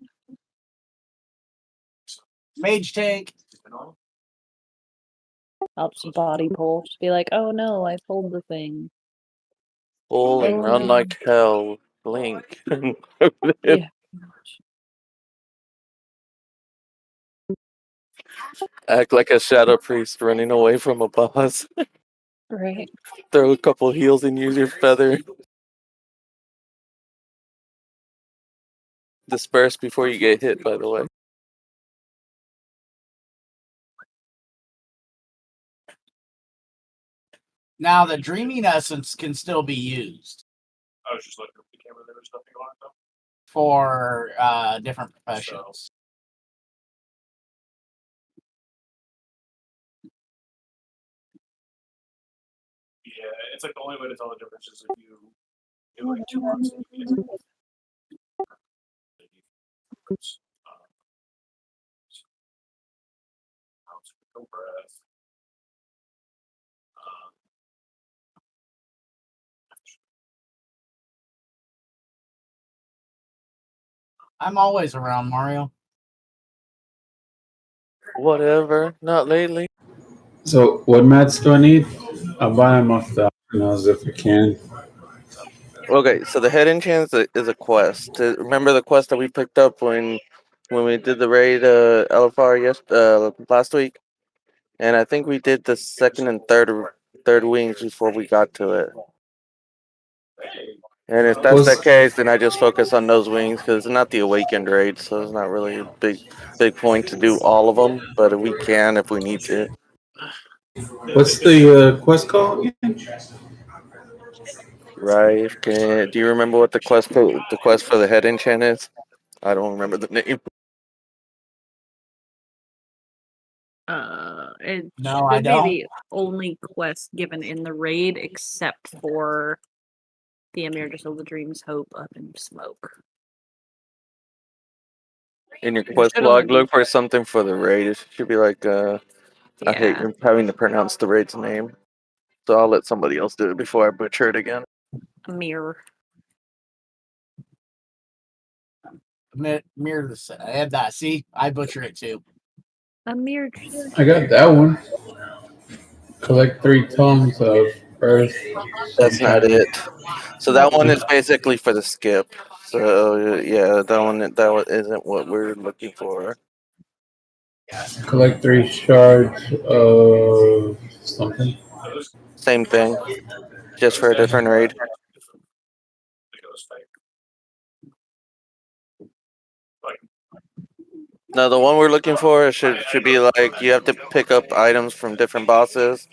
Mage tank. Helps body pull. Just be like, oh no, I pulled the thing. Pull and run like hell. Blink. Yeah. Act like a shadow priest running away from a boss. Right. Throw a couple heals and use your feather. Disperse before you get hit, by the way. Now the dreaming essence can still be used I was just looking at the camera. There was nothing on it though. for different professions. Yeah, it's like the only way to tell the difference is if you do like 2 months. I'm always around, Mario. Whatever. Not lately. So what mats do I need? I'll buy them off the auctionhouse if I can. Okay, so the head enchant is a quest. Remember the quest that we picked up when we did the raid LFR last week? And I think we did the second and third wings before we got to it. And if that's the case, then I just focus on those wings because it's not the awakened raid, so it's not really a big point to do all of them. But we can if we need to. What's the quest called again? Right? Do you remember what the quest for the head enchant is? I don't remember the name. It No, I should don't. be the only quest given in the raid except for the Amir Just of the Dreams Hope up in smoke. In your quest log, look for something for the raid. It should be like I hate Yeah. having to pronounce the raid's name, so I'll let somebody else do it before I butcher it again. Amir. Mirror. I had that. See, I butcher it too. Amir. I got that one. Collect 3 tons of earth. That's not it. So that one is basically for the skip. So yeah, that one isn't what we're looking for. Collect 3 shards of something. Same thing, just for a different raid. No, the one we're looking for should be like you have to pick up items from different bosses,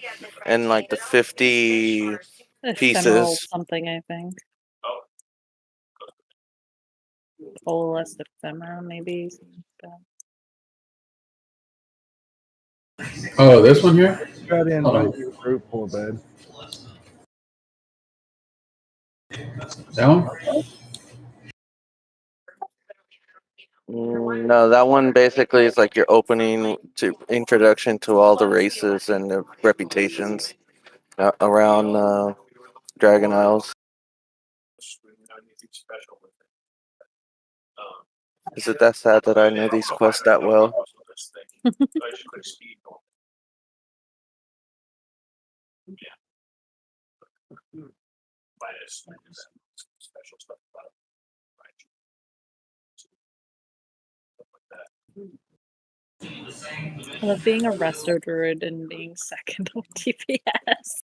and like the 50 Ephemeral pieces. something, I think. Coalesced ephemera, maybe. Oh, this one here? Got in Oh. group for bed. That one? No, that one basically is like your opening to introduction to all the races and the reputations around Dragon Isles. Is it that sad that I know these quests that well? I love being a resto druid and being second on TPS.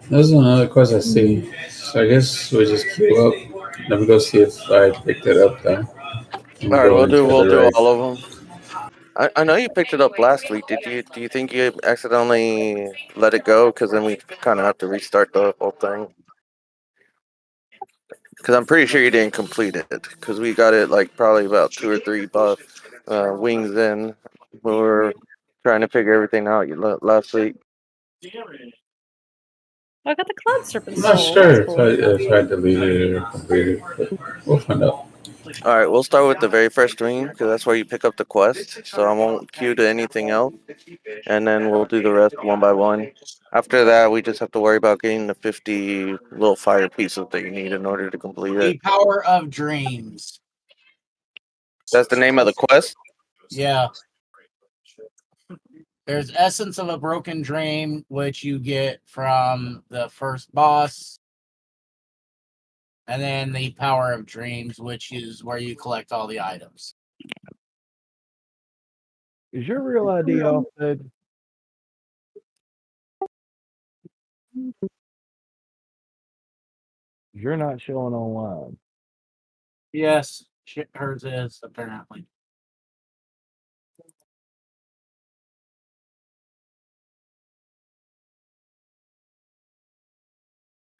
This is another quest I see. So I guess we just queue up. Let me go see if I picked it up though. Alright, we'll do all of them. I know you picked it up last week. Do you think you accidentally let it go? Because then we kind of have to restart the whole thing. Because I'm pretty sure you didn't complete it. Because we got it like probably about 2 or 3 wings in. We were trying to figure everything out last week. I got the Cloud Serpent I'm not Soul. sure That's if cool. I deleted it or completed it, but we'll find out. All right, we'll start with the very first ring because that's where you pick up the quest. So I won't queue to anything else, and then we'll do the rest one by one. After that, we just have to worry about getting the 50 little fire pieces that you need in order to complete The it. Power of Dreams. That's the name of the quest? Yeah. There's Essence of a Broken Dream, which you get from the first boss. And then the Power of Dreams, which is where you collect all the items. Is your real ID off, Ed? You're not showing online. Yes, hers is, apparently.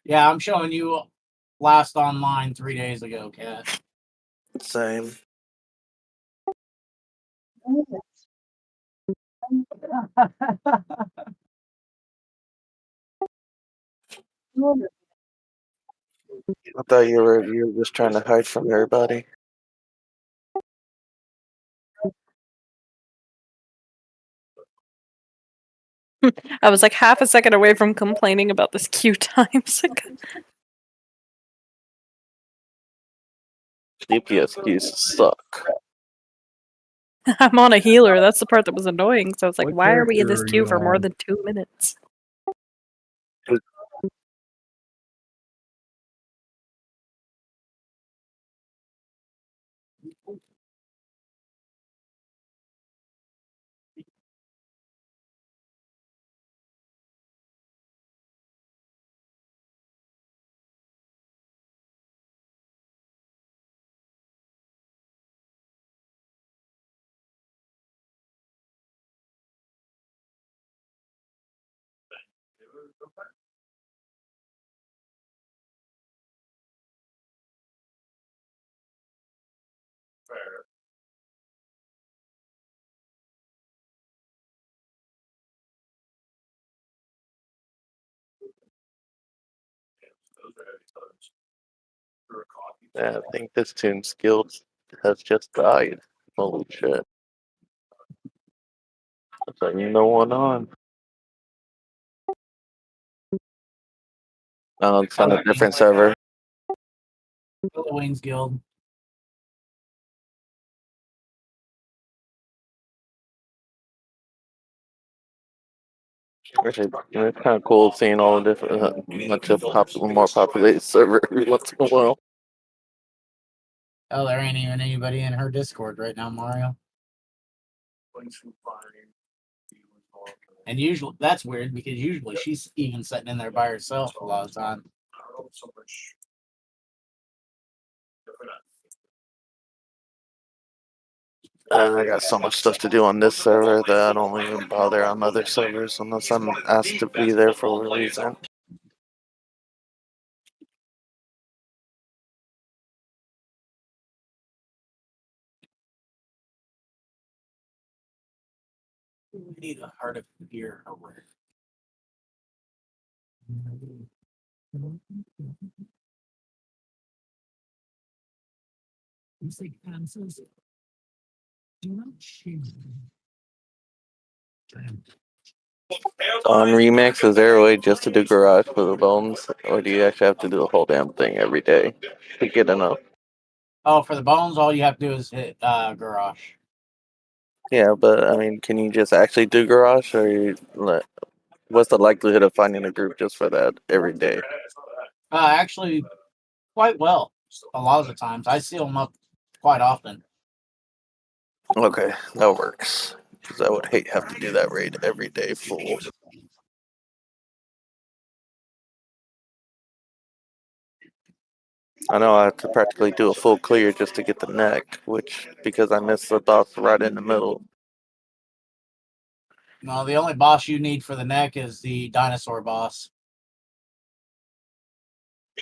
Yeah, I'm showing you last online 3 days ago, Kat. Same. I thought you were just trying to hide from everybody. I was like half a second away from complaining about this queue times. DPS queues suck. I'm on a healer. That's the part that was annoying. So I was like, What why are we in this character are queue you for more on? than 2 minutes? Yeah, I think this tune's guild has just died. Holy shit. Looks like no one on. Oh, it's on a different server. Wayne's Guild. Actually, it's kind of cool seeing all the different, much of more populated server every once in a while. Oh, there ain't even anybody in her Discord right now, Mario. And usually, that's weird because usually she's even sitting in there by herself a lot of the time. I got so much stuff to do on this server that I don't even bother on other servers unless I'm asked to be there for a reason. We need a heart of fear over. Music answers. Do not share. On Remix, is there a way just to do garage for the bones, or do you actually have to do the whole damn thing every day to get enough? Oh, for the bones, all you have to do is hit garage. Yeah, but I mean, can you just actually do garage, or what's the likelihood of finding a group just for that every day? Actually, quite well. A lot of the times, I seal them up quite often. Okay, that works. Because I would hate have to do that raid every day full. I know I have to practically do a full clear just to get the neck, which, because I missed the boss right in the middle. No, the only boss you need for the neck is the dinosaur boss.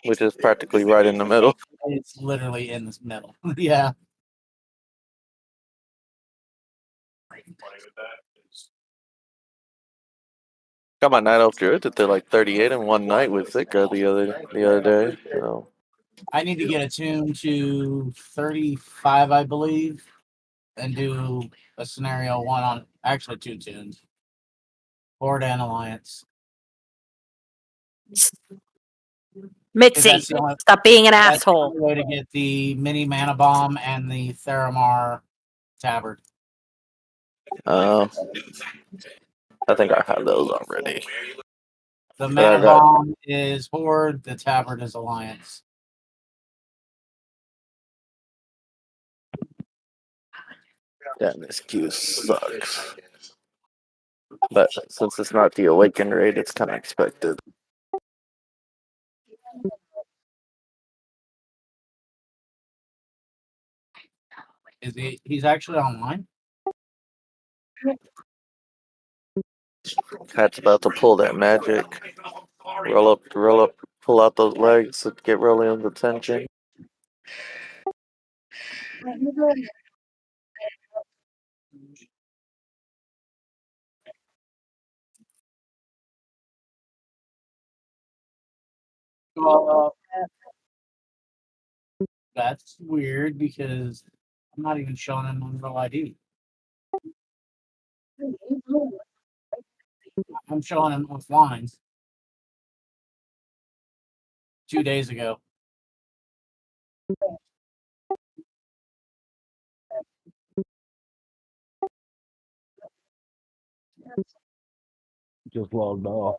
Which is practically right in the middle. It's literally in the middle. Yeah. Got my night elf druid that did like 38 in one night with Zika the other day. So I need to get attuned to 35, I believe, and do a scenario 1 on actually 2 tunes. Horde and Alliance. Mitzi, stop being an That's the asshole. only way to get the mini mana bomb and the Theramar tabard. I think I have those already. The But I mana got- bomb is Horde, the tabard is Alliance. Damn, this queue sucks. But since it's not the awaken raid, it's kind of expected. Is he's actually online? Cat's about to pull that magic. Roll up, pull out those legs and get Rollian's attention. That's weird because I'm not even showing him on real ID. I'm showing him offline 2 days ago. Just logged off.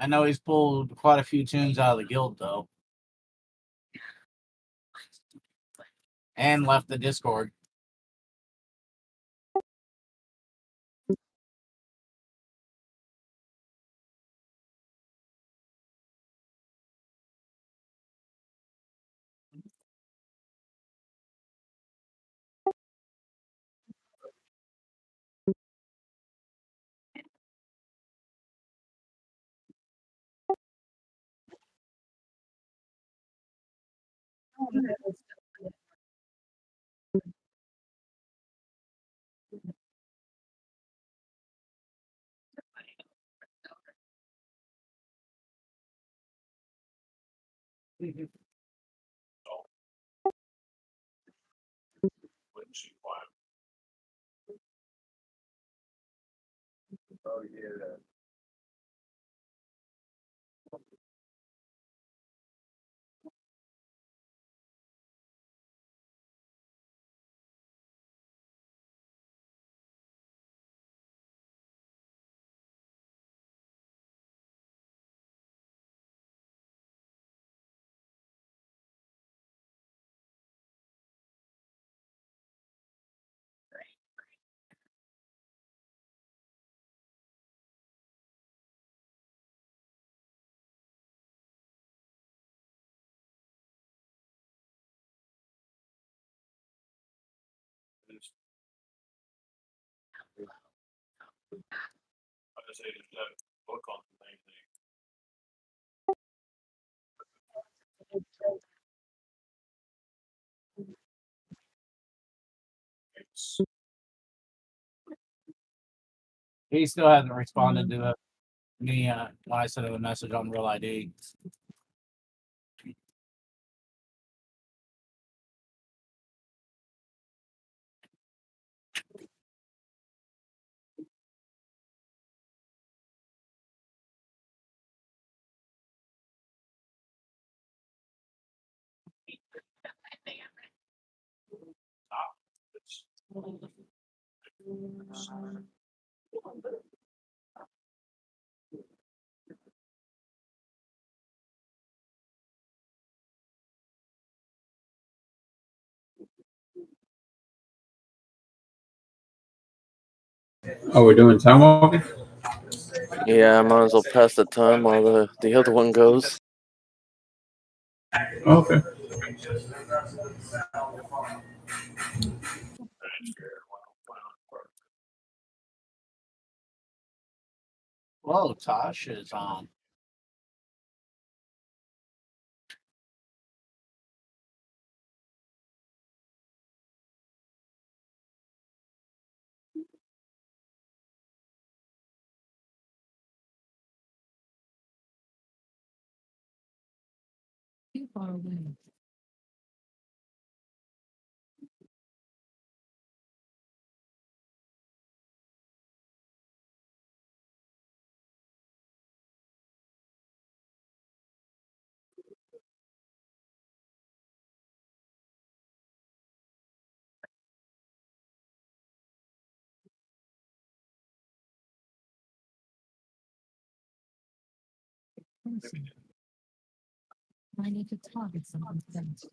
I know he's pulled quite a few tunes out of the guild though. And left the Discord. He still hasn't responded to me when I sent him a message on Real ID. Oh, we're doing time walking? Yeah, I might as well pass the time while the other one goes. Okay. Whoa, Tasha's on. Too far away. Person. I need to target someone's vent.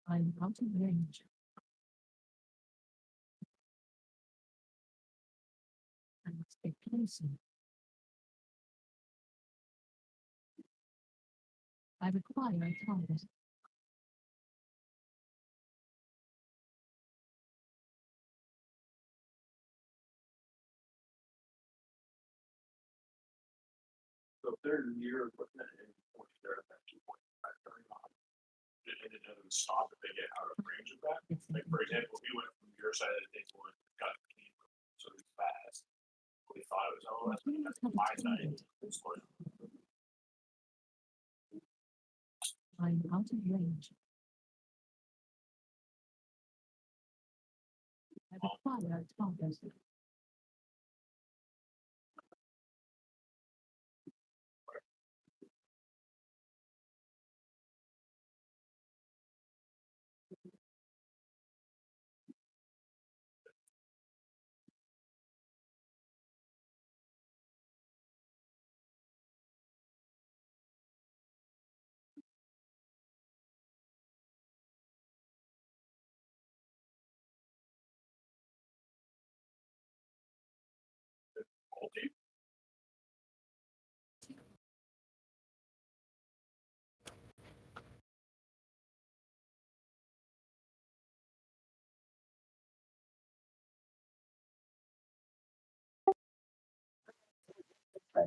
I'm out of range. I must get closer. I require a target. So if they're near equipment and point, they're at that 2.5 turning on. And it doesn't stop if they get out of range of that. Like for example, if you went from your side of the table and got the key so it's fast. We thought it was that's my side. I'm out of range. I require a target. I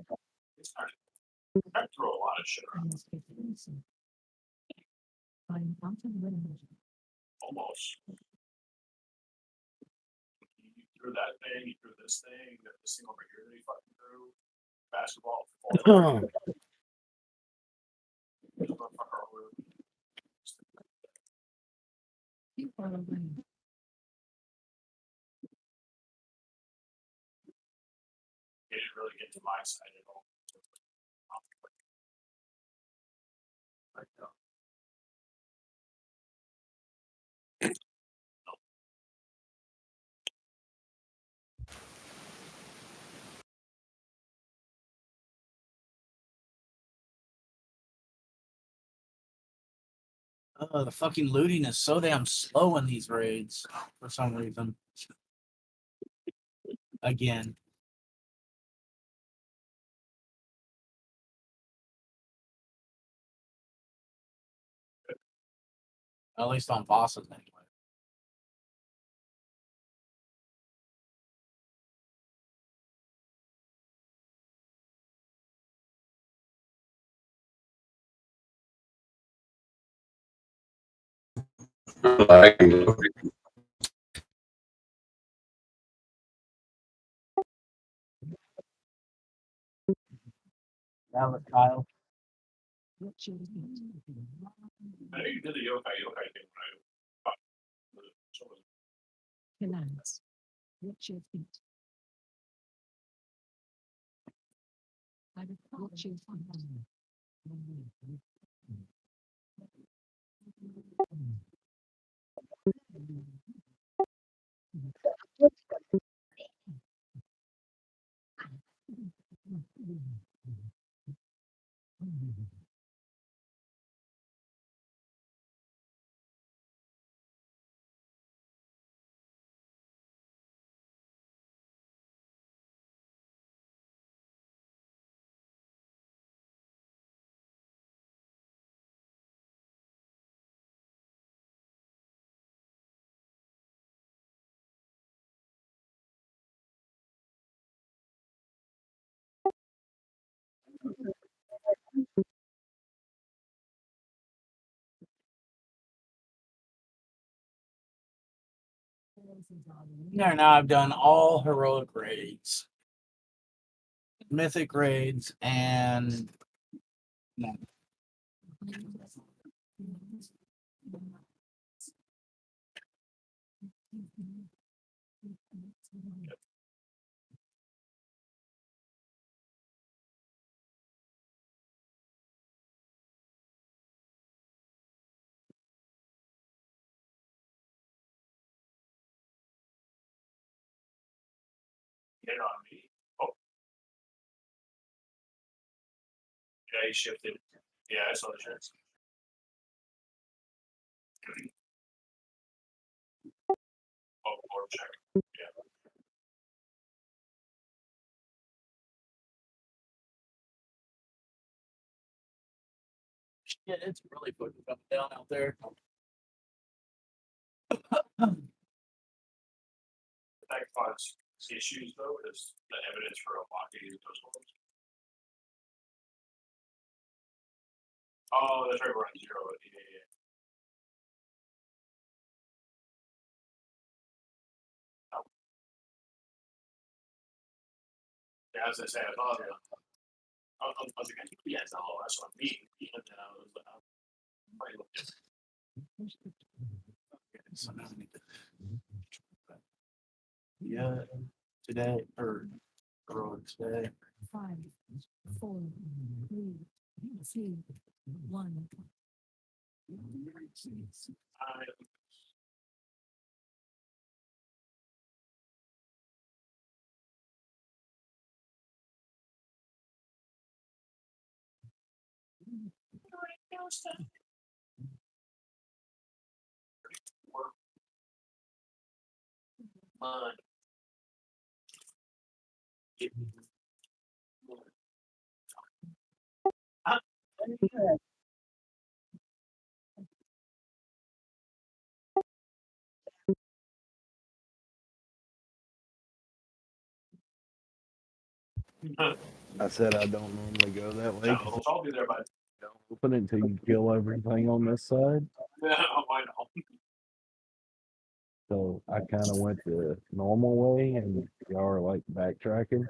throw a lot of shit I must get closer. I'm out of range. almost. You threw that thing, you threw this thing, you got this thing over here that you fucking threw. Basketball. Too far away. It didn't really get to my side at all. Like, no. The fucking looting is so damn slow in these raids for some reason. Again. At least on bosses anyway. That was Kyle. I know you did the yokai thing when I Commands. Watch your feet. I require watch your feet. No, no, I've done all heroic raids, mythic raids, and Get it on me. Oh. Yeah, he shifted. Yeah, I saw the shirts. Oh, or check. Yeah. shit, it's really fucking coming down out there. The fact cause issues though is the evidence for unlocking those holes. Oh, that's right, we're on 0. Yeah. Oh. Yeah, as I say, I thought I was like, yeah, it's not all that's on me. And then I was probably looked at So now I need to. Yeah, today or heroic today. 5, 4, 3, 2, 1. I said I don't normally go that way. I'll be there by. Don't open it until you kill everything on this side. Yeah, I know. So I kind of went the normal way, and y'all are like backtracking.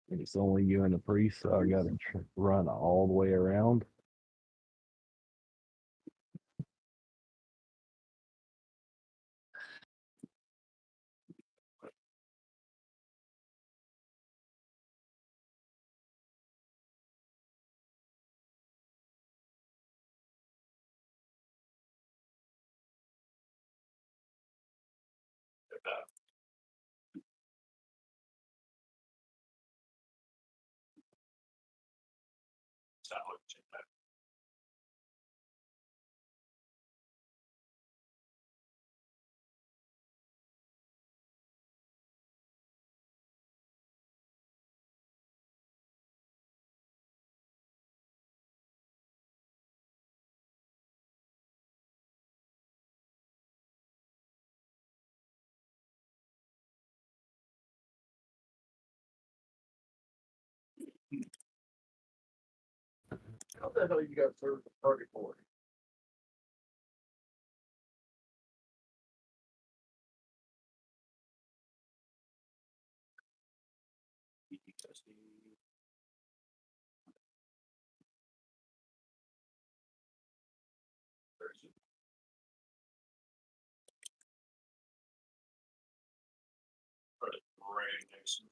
It's only you and the priest, so I got to run all the way around. How the hell you got served the purgatory?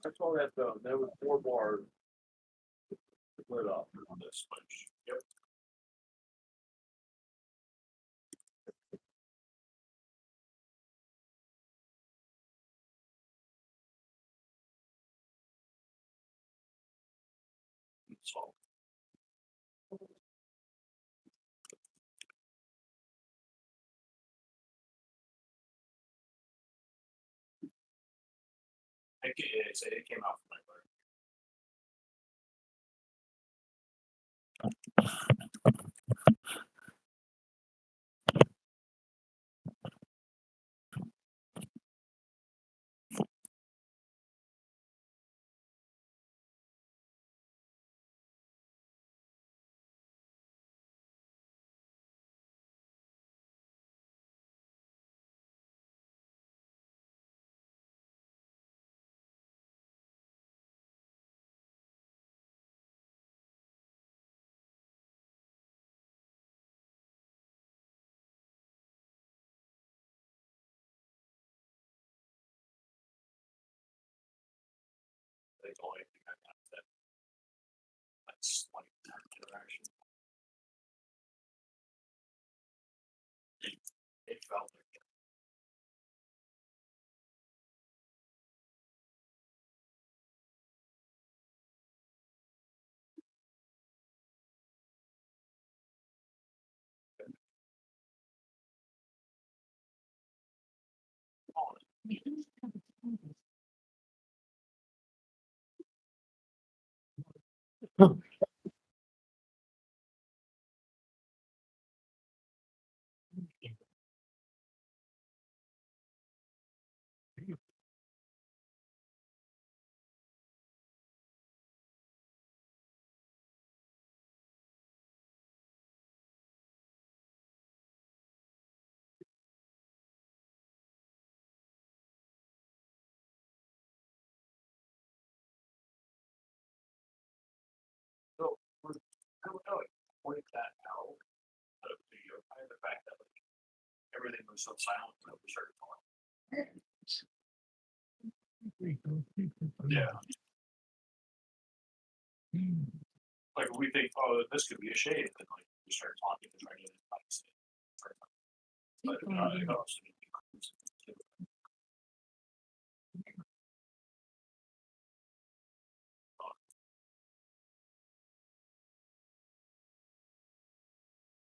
That's all that done. There was 4 bars split up on this switch. Yep. So. It came out from my bird. Everything was so silent that we started talking. Yeah. Like we think, oh, this could be a shade, and like we start talking and trying to get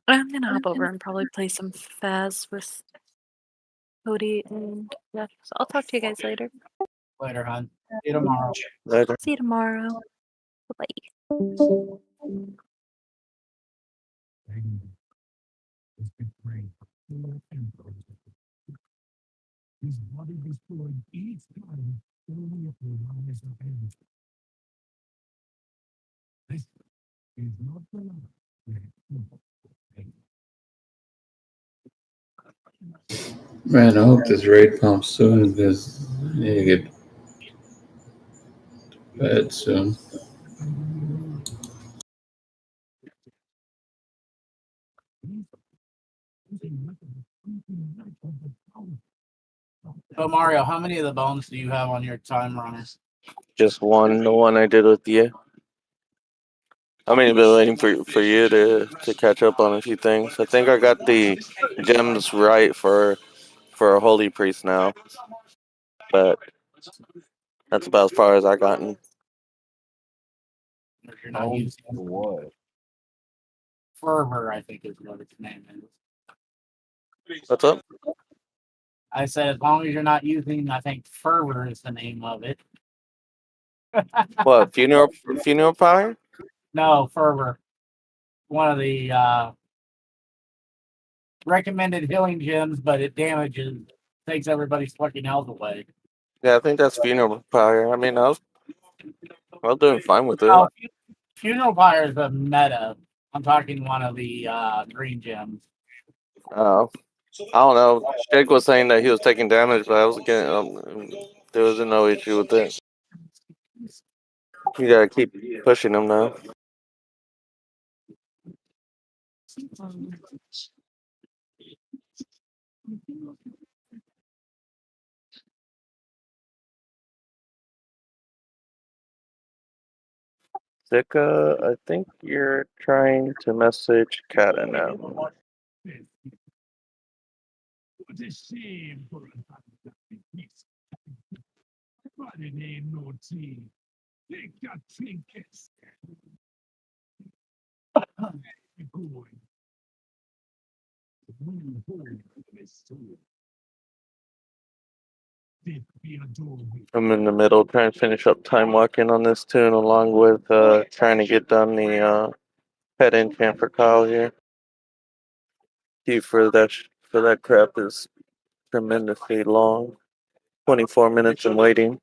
I'm gonna hop over and probably play some Faz with Cody and Jeff. So I'll talk to you guys later. Later, hon. See you tomorrow. Later. See you tomorrow. Bye. His body destroyed each time only if the lives of him. This is not the last. Man, I hope this raid pumps soon because I need to get to bed soon. So Mario, how many of the bones do you have on your time runners? Just one, the one I did with you. I mean, I've been waiting for you to catch up on a few things. I think I got the gems right for a holy priest now, but that's about as far as I gotten. You're not using what? Fervor, I think is what its name is. What's up? I said as long as you're not using, I think Fervor is the name of it. What, funeral pyre? No, Fervor. One of the recommended healing gems, but it damages, takes everybody's fucking health away. Yeah, I think that's funeral pyre. I mean, I was doing fine with it. Oh, Funeral Pyre is a meta. I'm talking one of the green gems. Oh, I don't know. Jake was saying that he was taking damage, but I was getting there was no issue with it. You gotta keep pushing him now. Zika, I think you're trying to message Kata now. What a shame for a piece. But it ain't no tea. Take your trinkets. Going. I'm in the middle trying to finish up time walking on this tune along with trying to get done the head enchant for Kyle here. Queue for that crap is tremendously long. 24 minutes in waiting.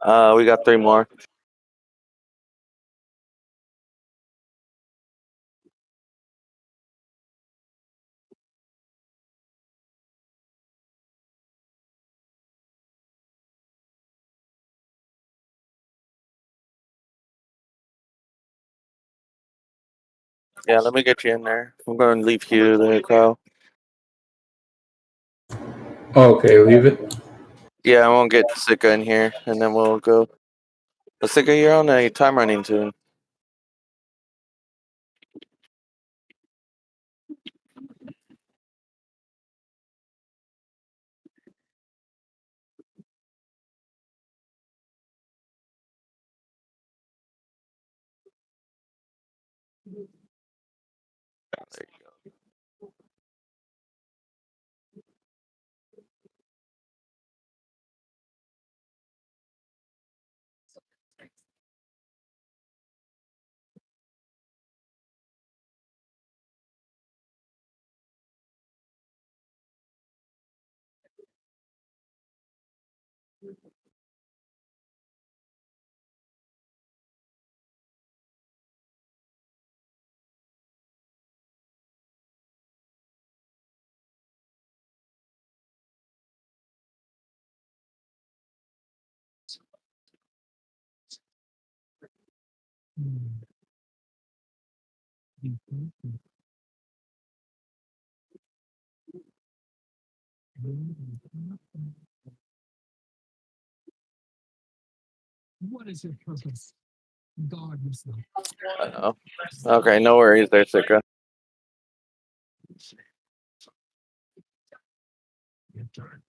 We got 3 more. Yeah, let me get you in there. I'm going to leave you there, Kyle. Okay, leave it. Yeah, I won't get Sika in here, and then we'll go. But Sika, you're on a time running tune. There you go. What is your purpose? Guard yourself. Uh-oh. Okay, no worries there, Sika. Your turn.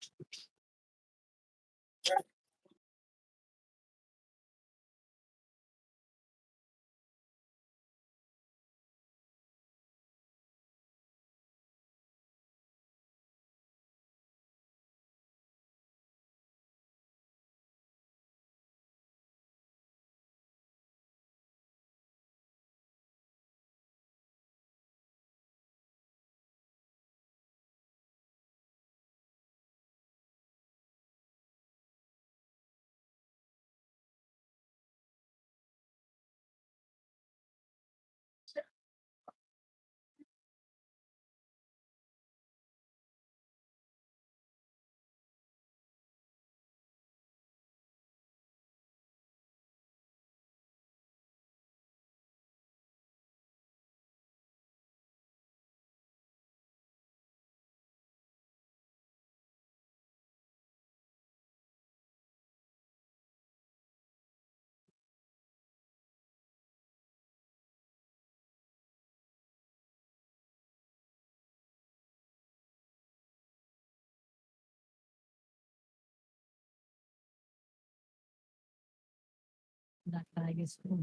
That bag is full.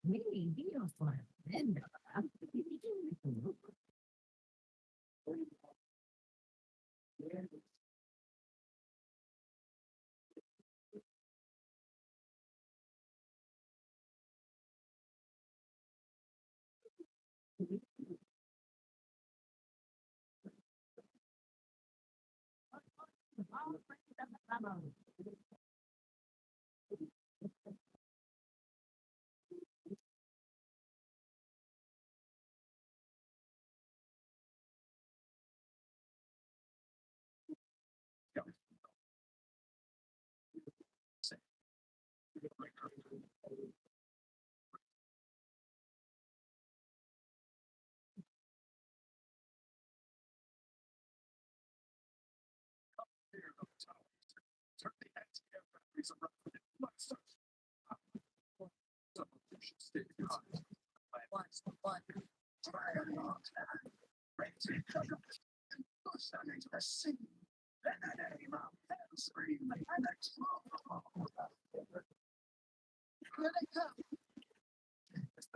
Really, be your fun. Then,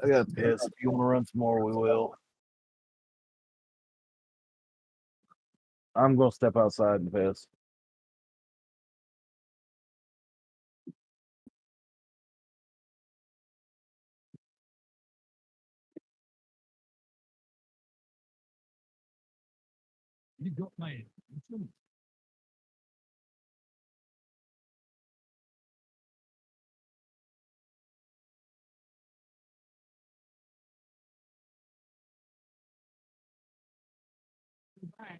I got pissed. If you want to run some more, we will. I'm gonna step outside and piss. You got my attention. Right.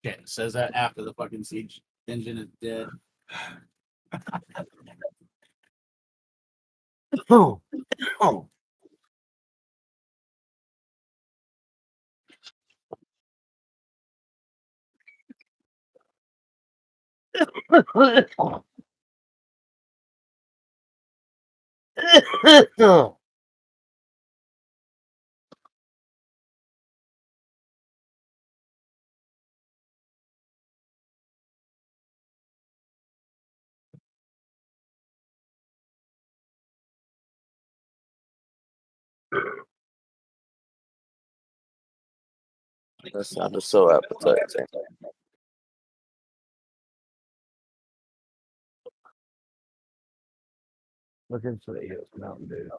Yeah, it says that after the fucking siege engine is dead. Oh, oh. That sounded so appetizing. Looking for the EOS Mountain Dew.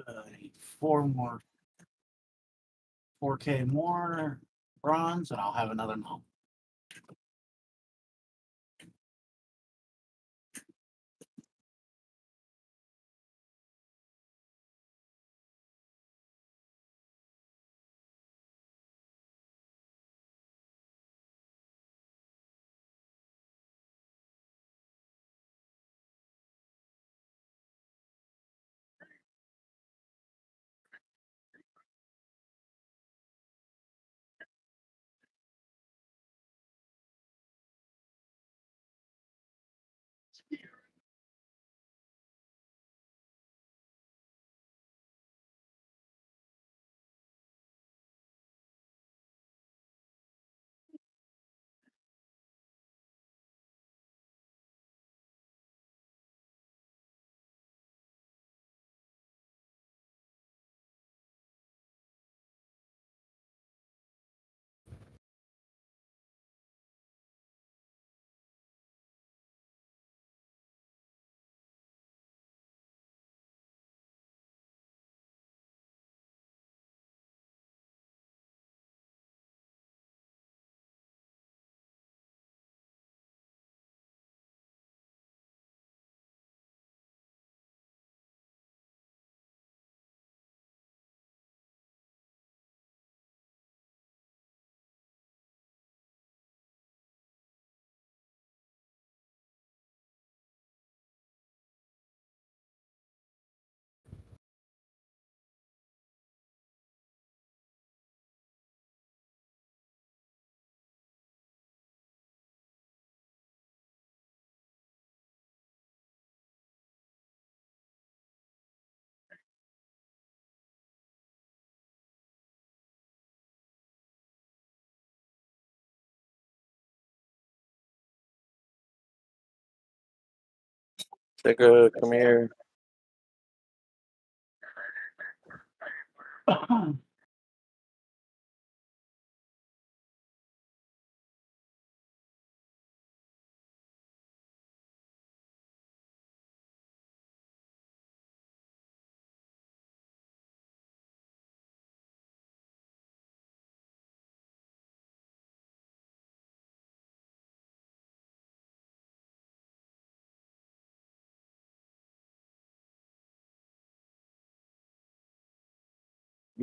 I need 4 more 4K more bronze, and I'll have another moment. Jigga, come here.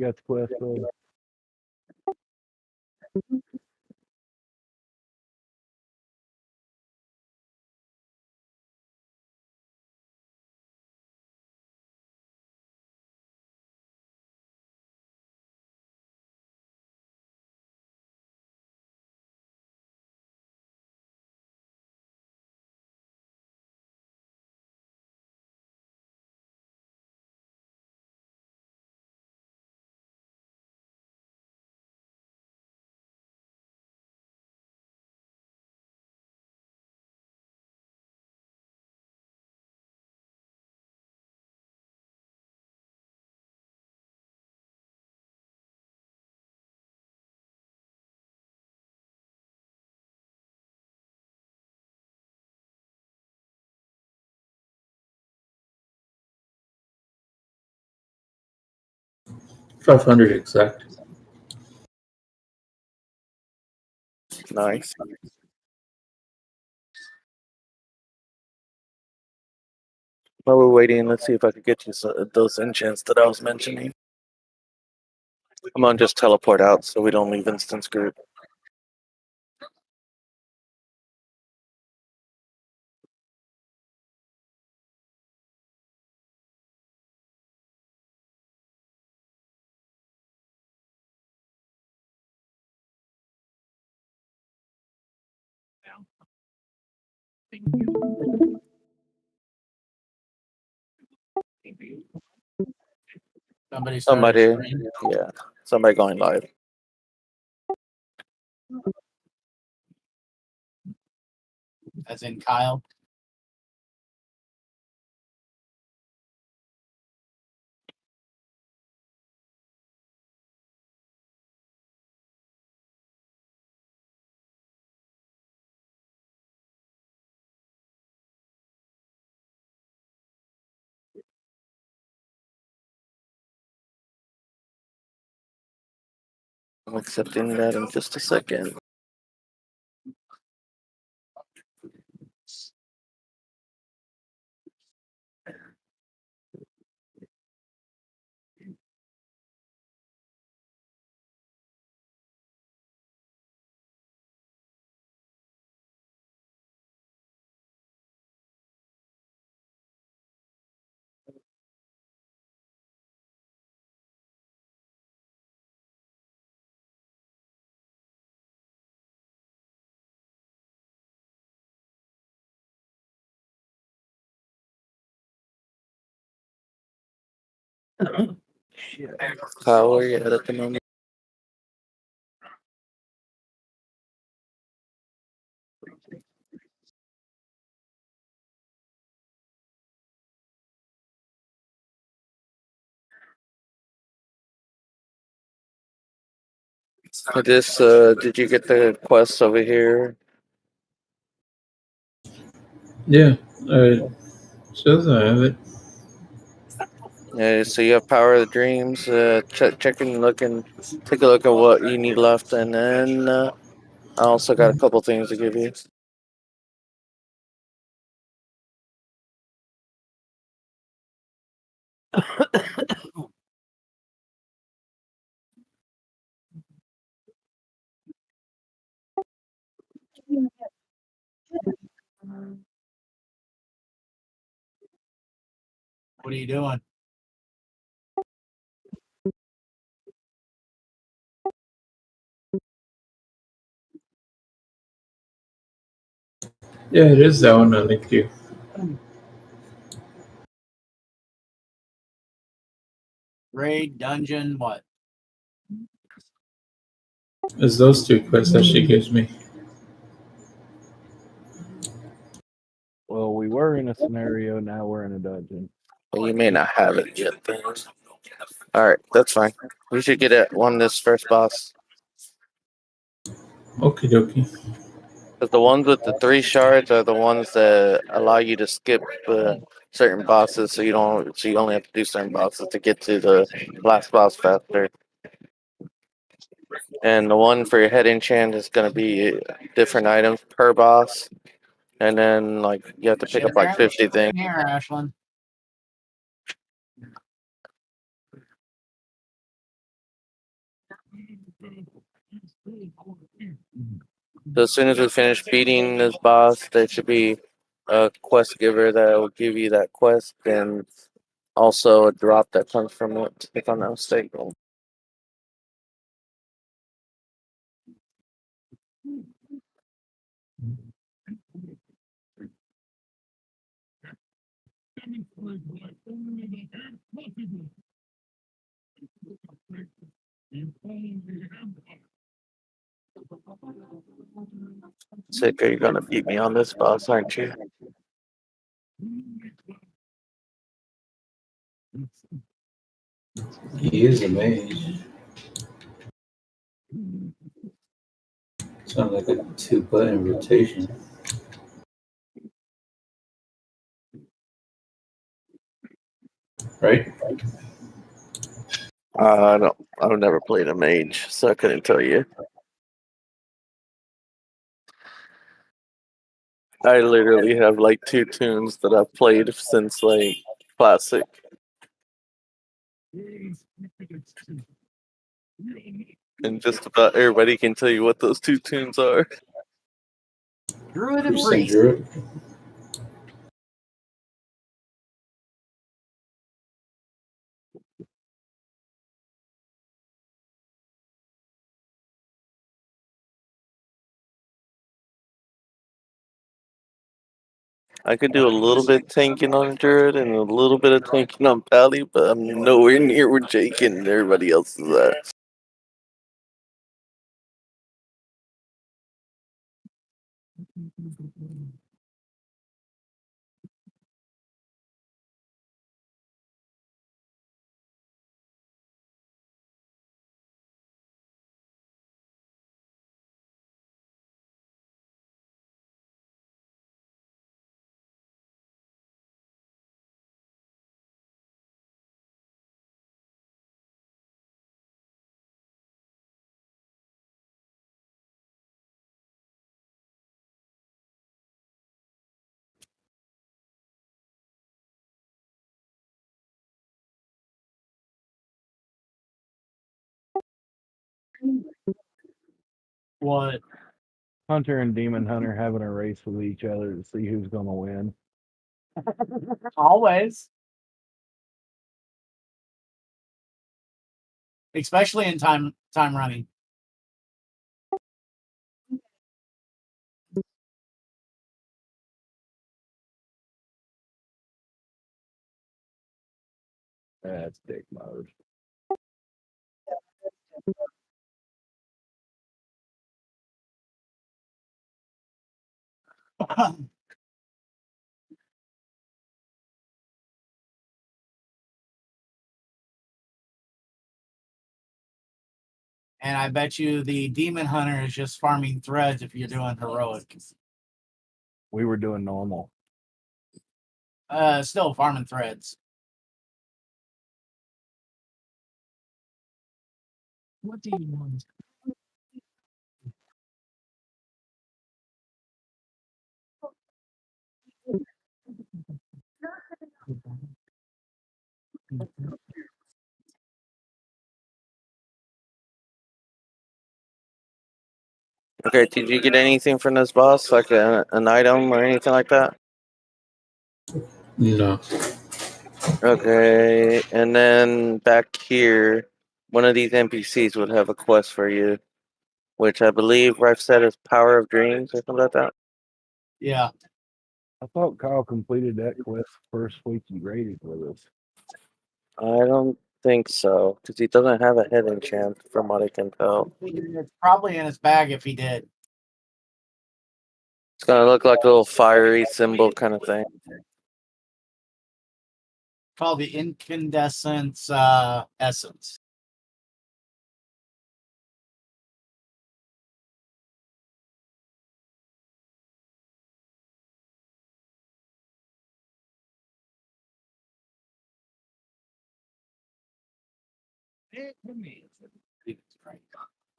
You got the quest, bro. $500 exact. Nice. While we're waiting, let's see if I could get you those enchants that I was mentioning. I'm gonna just teleport out so we don't leave instance group. Somebody started Somebody, stream. yeah, somebody going live. As in Kyle. I'm accepting that in just a second. How are you at the moment? Did you get the quest over here? Yeah, says I have it. So you have Power of the Dreams. Check and look and take a look at what you need left, and then I also got a couple things to give you. What are you doing? Yeah, it is that one I linked you. Raid, dungeon, what? It's those two quests that she gives me. Well, we were in a scenario, now we're in a dungeon. Well, you may not have it yet. Then. All right, that's fine. We should get it on this first boss. Okie dokie. Because the ones with the 3 shards are the ones that allow you to skip certain bosses, so you only have to do certain bosses to get to the last boss faster. And the one for your head enchant is going to be different items per boss, and then like you have to pick up like 50 things. Here, Ashlyn. So as soon as we finish beating this boss, there should be a quest giver that will give you that quest, and also a drop that comes from it, if I'm not mistaken. Sick, are you gonna beat me on this boss, aren't you? He is a mage. Sounds like a 2-button rotation. Right? I've never played a mage, so I couldn't tell you. I literally have like 2 tunes that I've played since like classic. And just about everybody can tell you what those 2 tunes are. Druid and Who said priest. Druid? I could do a little bit tanking on Druid and a little bit of tanking on Pally, but I'm nowhere near where Jake and everybody else is at. What? Hunter and Demon Hunter having a race with each other to see who's gonna win. Always. Especially in time running. That's dick mode. And I bet you the Demon Hunter is just farming threads if you're doing heroic. We were doing normal. Still farming threads. What do you want? Okay, did you get anything from this boss, like an item or anything like that? No. Okay, and then back here, one of these NPCs would have a quest for you, which I believe Rife said is Power of Dreams or something like that. Yeah. I thought Kyle completed that quest first week he raided with us. I don't think so, because he doesn't have a head enchant from what I can tell. It's probably in his bag if he did. It's gonna look like a little fiery symbol kind of thing. Called the incandescence essence.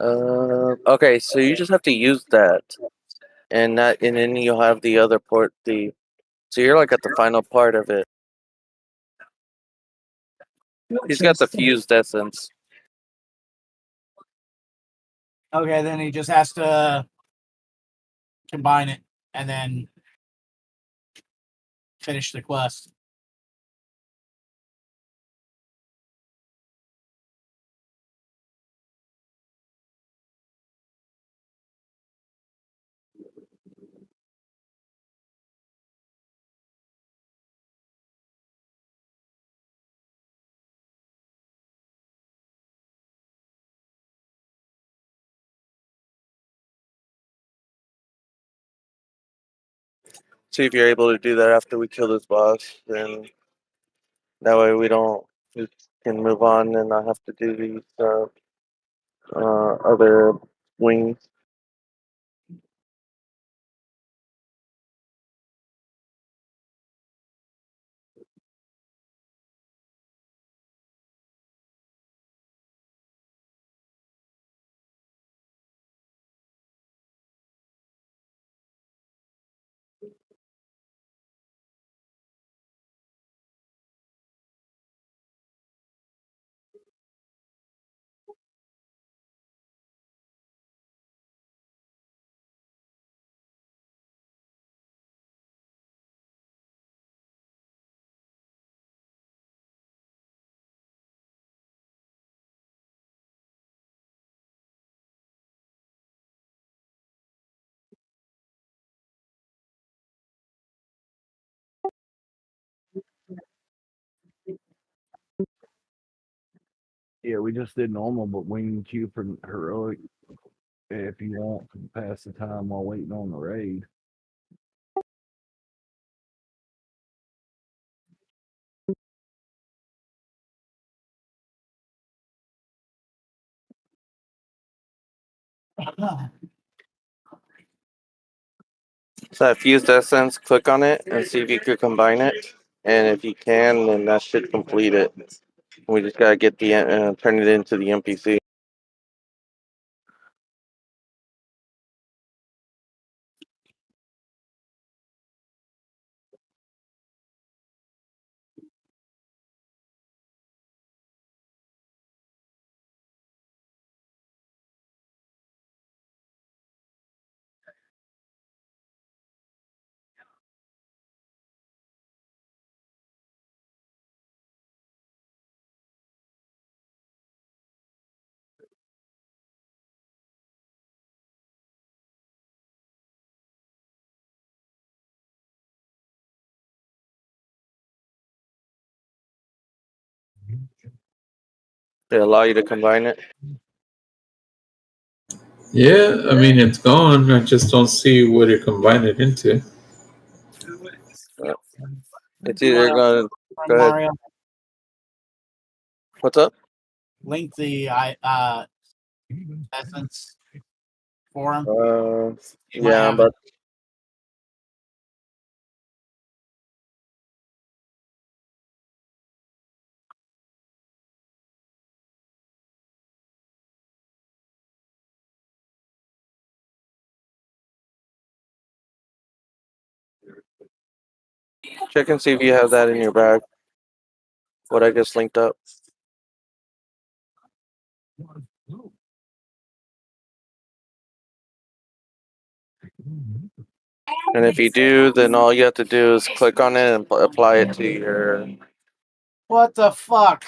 Okay, so you just have to use that, and then you'll have the other port. So you're like at the final part of it. He's got the fused essence. Okay, then he just has to combine it and then finish the quest. See if you're able to do that after we kill this boss, then that way we can move on and not have to do these other wings. Yeah, we just did normal, but we can queue for heroic if you want to pass the time while waiting on the raid. So that fused essence, click on it and see if you could combine it. And if you can, then that should complete it. We just gotta get turn it into the NPC. They allow you to combine it. Yeah, I mean it's gone. I just don't see what you combine it into. It's either going. From Go ahead. Mario, What's up? link the essence for him. You might Yeah, have but check and see if you have that in your bag. What I just linked up. And if you do, then all you have to do is click on it and apply it to your. What the fuck?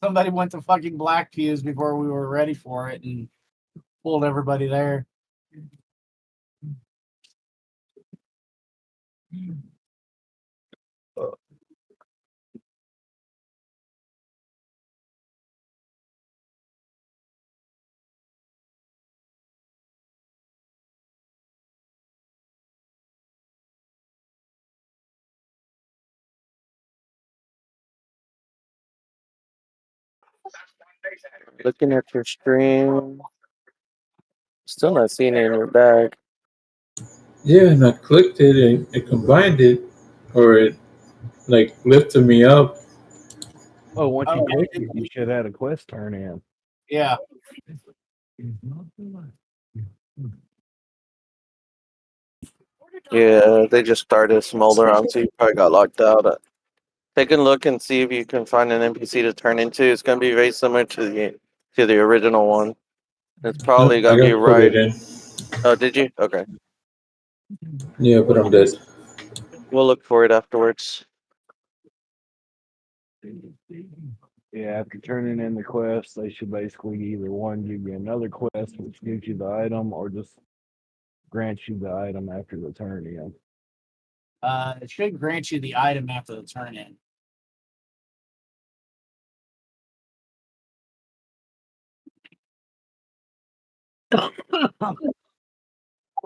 Somebody went to fucking Black Pews before we were ready for it and pulled everybody there. Looking at your stream. Still not seeing it in your bag. Yeah, and I clicked it and it combined it, or it like lifted me up. Oh, once you Oh, click it, you should have a quest turn in. yeah. Yeah, they just started Smolder on, so you probably got locked out. Take a look and see if you can find an NPC to turn into. It's gonna be very similar to the original one. It's probably I gonna be got put right. it in. Oh, did you? Okay. Yeah, but I'm dead. We'll look for it afterwards. Yeah, after turning in the quest, they should basically either one give you another quest, which gives you the item, or just grant you the item after the turn in. It should grant you the item after the turn in.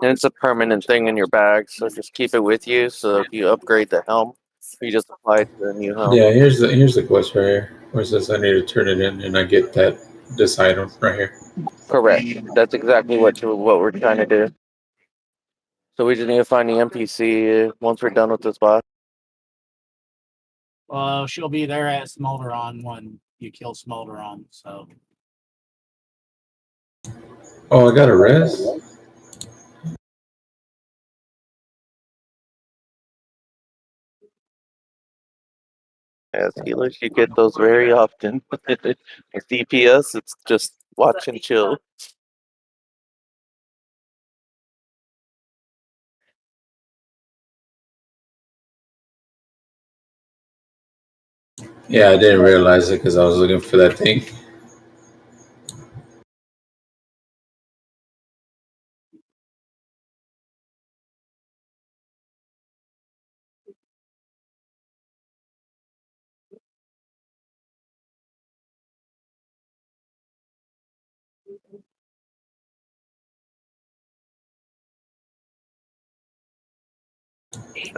And it's a permanent thing in your bag, so just keep it with you. So if you upgrade the helm, you just apply it to the new helm. Yeah, here's the quest right here. Where it says I need to turn it in, and I get this item right here. Correct. That's exactly what we're trying to do. So we just need to find the NPC once we're done with this boss. Well, she'll be there at Smolderon when you kill Smolderon. So Oh, I got a res. As healers, you get those very often. With DPS, it's just watch and chill. Yeah, I didn't realize it because I was looking for that thing.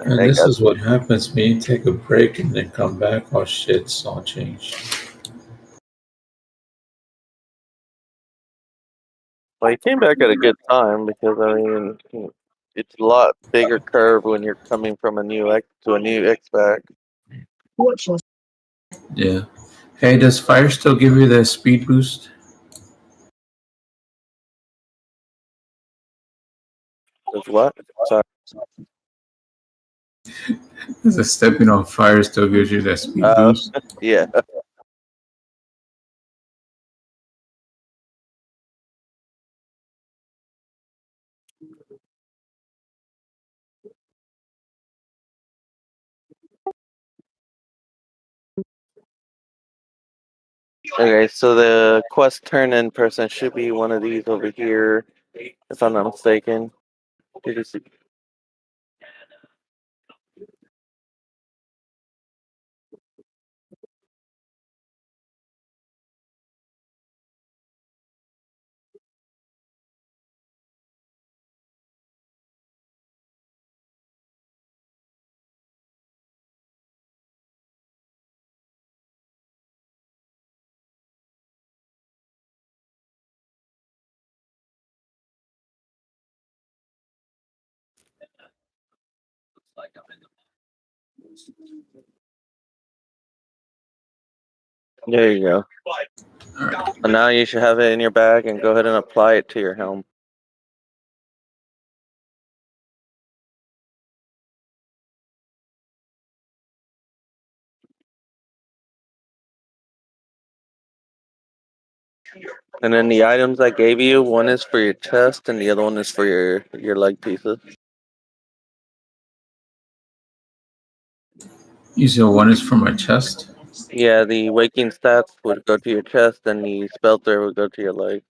And this is what happens when you take a break and then come back. Oh shit, it's all changed. Well, you came back at a good time because I mean, it's a lot bigger curve when you're coming from a new X to a new X back. Yeah. Hey, does fire still give you the speed boost? Does what? Sorry. Does the stepping on fire still gives you that speed boost? Yeah. Okay, so the quest turn-in person should be one of these over here, if I'm not mistaken. Did you see? There you go. And now you should have it in your bag and go ahead and apply it to your helm. And then the items I gave you, one is for your chest and the other one is for your leg pieces. You said one is for my chest? Yeah, the waking stats would go to your chest and the spell throw would go to your leg.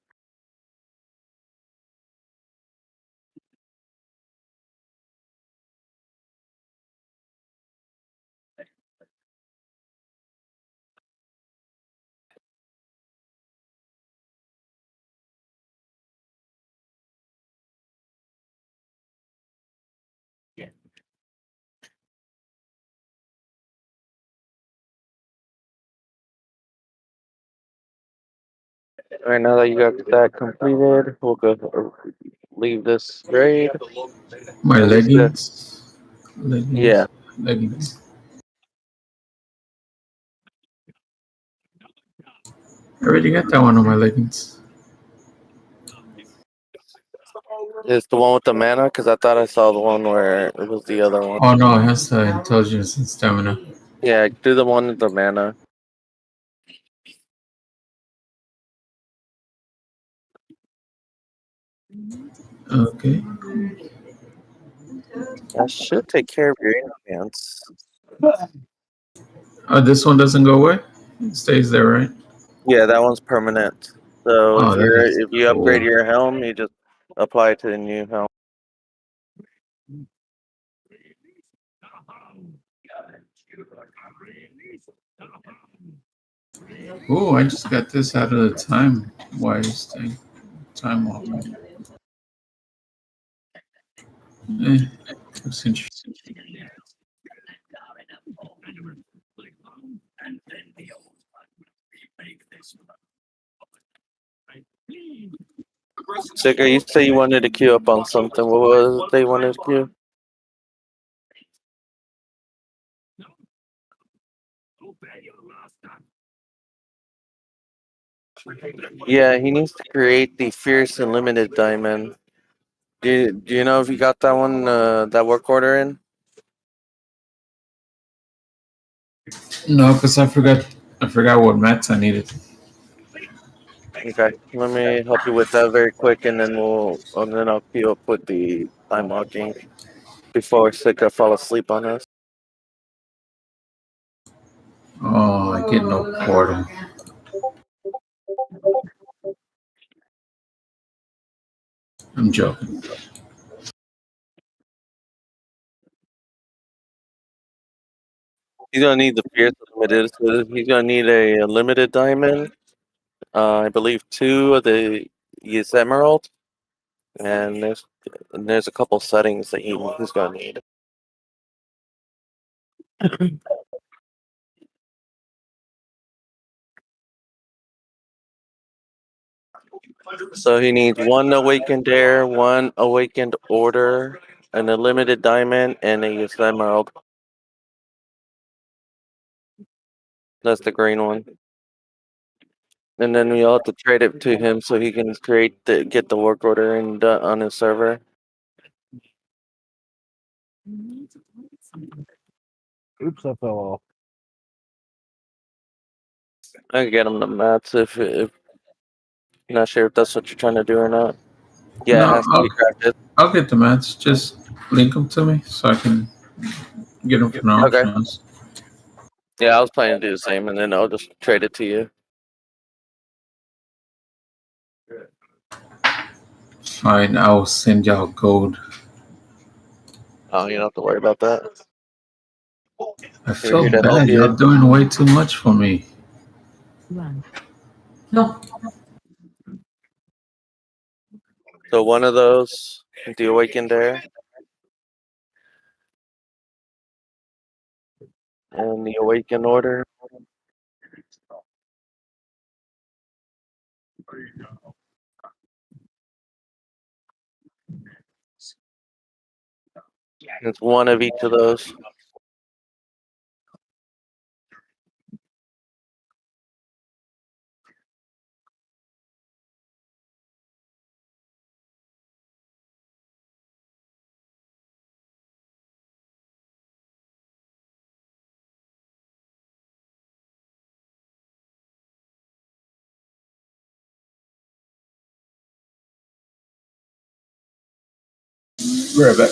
Alright, now that you got that completed, we'll go leave this raid. My At least leggings? Yeah. Leggings. I already got that one on my leggings. It's the one with the mana, because I thought I saw the one where it was the other one. Oh no, it has intelligence and stamina. Yeah, do the one with the mana. Okay. That should take care of your enhance. Oh, this one doesn't go away? It stays there, right? Yeah, that one's permanent. So Oh, that is if you upgrade cool. your helm, you just apply it to the new helm. Oh, I just got this out of the time wise thing. Time walking. That's interesting. Sicker, you say you wanted to queue up on something. What was it they wanted to queue? Yeah, he needs to create the Fierce and Limited Diamond. Do you know if you got that one, that work order in? No, because I forgot what mats I needed. Okay, let me help you with that very quick, and then I'll queue up with the time walking before Sika fall asleep on us. Oh, I get no portal. I'm joking. He's gonna need the Fierce Limited. So he's gonna need a limited diamond. I believe 2 of the Yes Emerald, and there's a couple settings that he's gonna need. So he needs 1 Awakened Air, 1 Awakened Order, and a limited diamond, and a Yes Emerald. That's the green one. And then we all have to trade it to him so he can get the work order and on his server. Oops, I fell off. I can get him the mats if not sure if that's what you're trying to do or not. Yeah, No, it has to be crafted. I'll get the mats. Just link them to me so I can get them from the Okay. auctions. Yeah, I was planning to do the same, and then I'll just trade it to you. fine. I'll send y'all gold. Oh, you don't have to worry about that. I We're feel here to help bad. Y'all you. doing way too much for me. No. So one of those, the Awakened Air, and the Awakened Order. It's one of each of those. Be right back.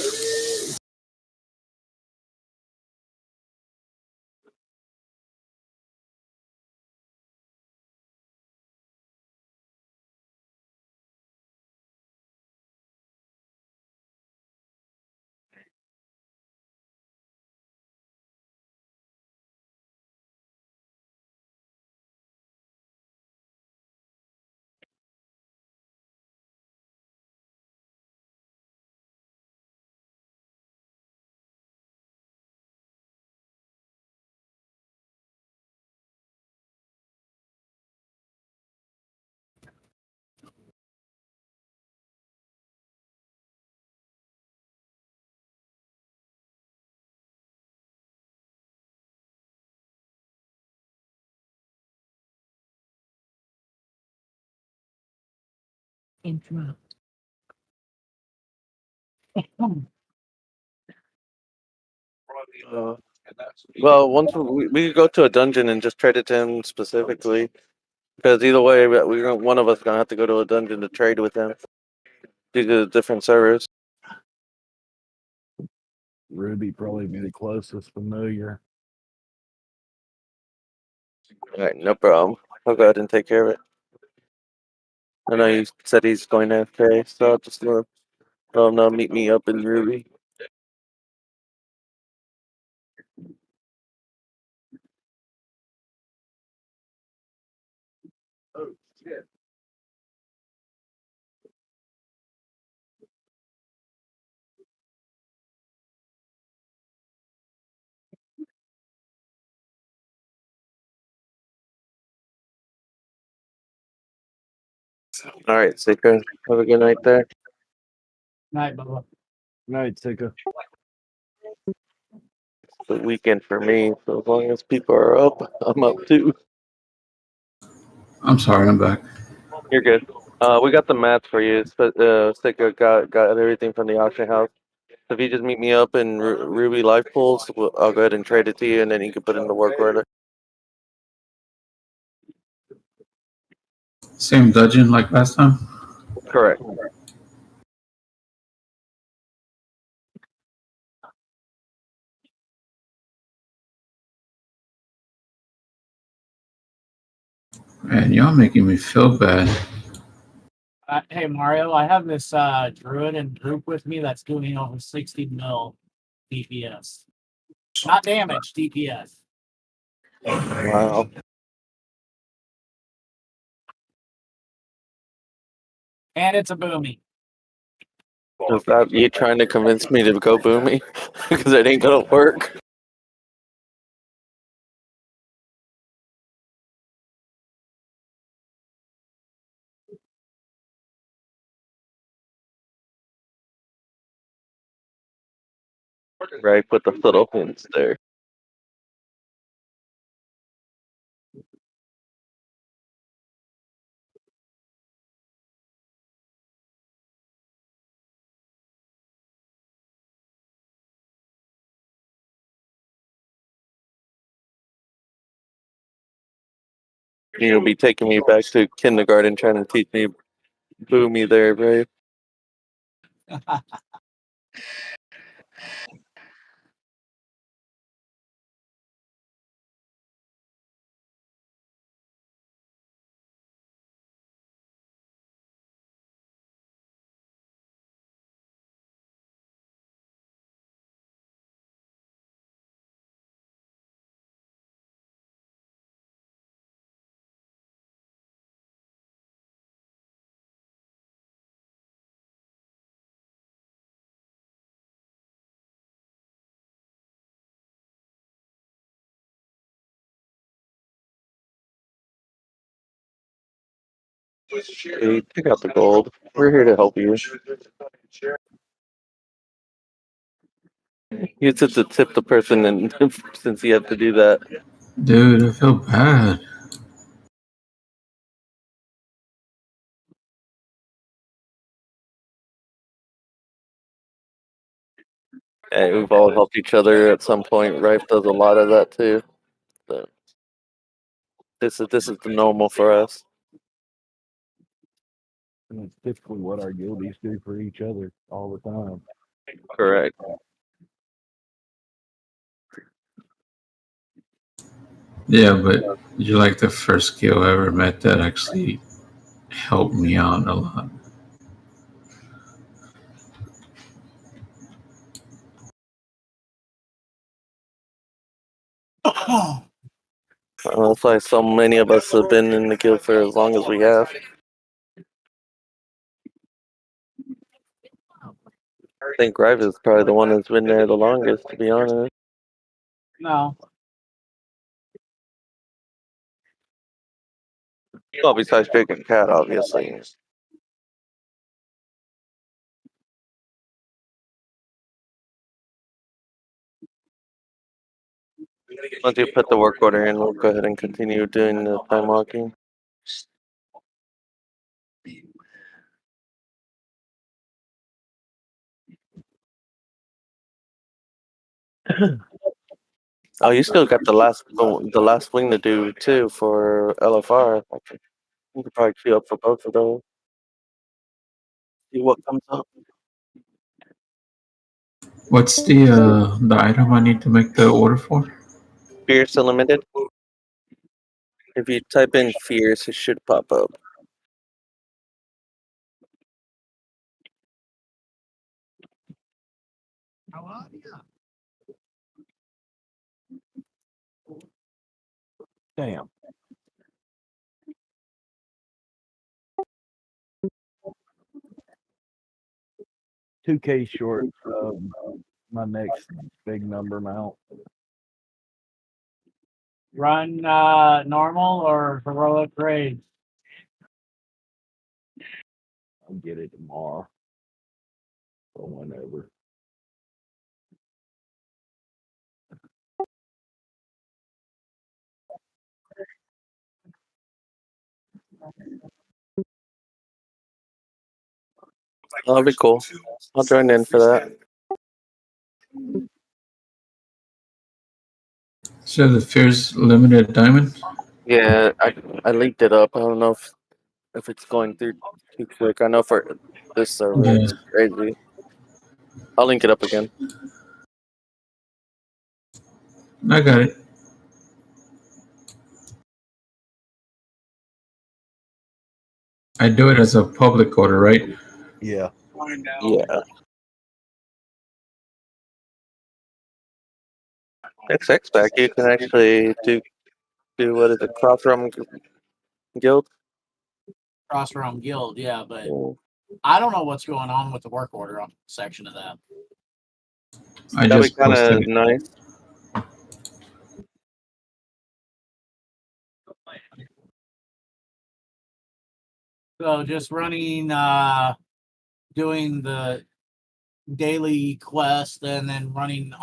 Interrupt. Well, once we could go to a dungeon and just trade it to him specifically, because either way, one of us gonna have to go to a dungeon to trade with him due to the different servers. Ruby probably be the closest familiar. All right, no problem. I'll go ahead and take care of it. I know you said he's going to AFK, so I'll just let him know, meet me up in Ruby. Oh, shit. All right, Sika. Have a good night there. Night, Bubba. Night, Sika. It's the weekend for me, so as long as people are up, I'm up too. I'm sorry, I'm back. You're good. We got the mats for you. Sika got everything from the auction house. So if you just meet me up in Ruby Life Pools, I'll go ahead and trade it to you, and then you can put it in the work order. Same dungeon like last time? Correct. Man, y'all making me feel bad. Hey Mario, I have this druid in group with me that's doing over 60 mil DPS. Not damage, DPS. Wow. And it's a boomy. Is that you trying to convince me to go boomy? Because it ain't gonna work. Right, put the little hints there. You'll be taking me back to kindergarten trying to teach me boomy there, right? Hey, take out the gold. We're here to help you. You have to tip the person, and since you have to do that. Dude, I feel bad. Hey, we've all helped each other at some point. Rife does a lot of that too. So this is the normal for us. And it's typically what our guildies do for each other all the time. Correct. Yeah, but you're like the first guild I ever met that actually helped me out a lot. That's why so many of us have been in the guild for as long as we have. I think Rife is probably the one that's been there the longest, to be honest. No. Well, besides Jake and Cat, obviously. Once you put the work order in, we'll go ahead and continue doing the time walking. Oh, you still got the last wing to do too for LFR. You could probably queue up for both of those. See what comes up. What's the item I need to make the order for? Fierce Unlimited. If you type in Fierce, it should pop up. Damn. $2K short of my next big number mount. Run normal or heroic raids? I'll get it tomorrow. Or whenever. That'll be cool. I'll join in for that. So the Fierce Limited Diamond? Yeah, I linked it up. I don't know if it's going through too quick. I know for this server Yeah. it's crazy. I'll link it up again. I got it. I do it as a public order, right? Yeah. Yeah. Next X back, you can actually do what is it, Crossrealm Guild? Crossrealm Guild, yeah, but I don't know what's going on with the work order on section of that. I That'd be just kind posted of it. nice. So just running, doing the daily quest and then running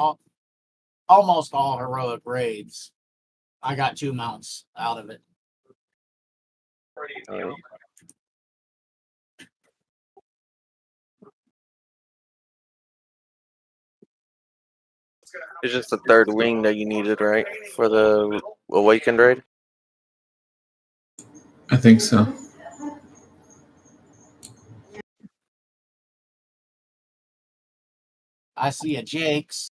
almost all heroic raids. I got 2 mounts out of it. It's just the third wing that you needed, right? For the Awakened raid? I think so. I see a Jake's.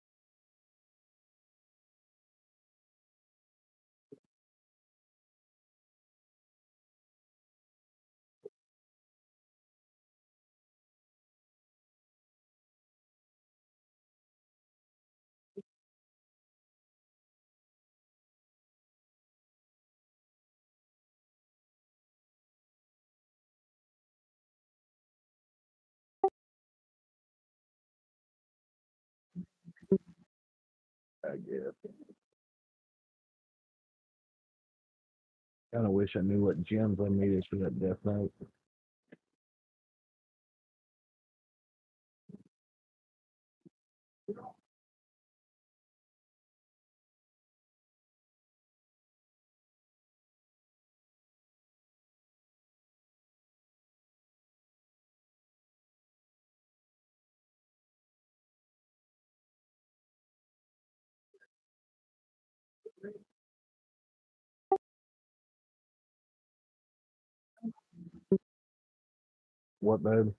I guess. Kind of wish I knew what gems I needed for that Death Note. What, babe?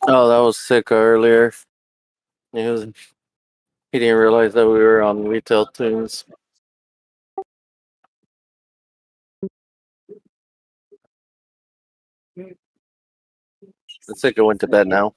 Oh, that was sick earlier. He didn't realize that we were on retail tunes. I think I went to bed now.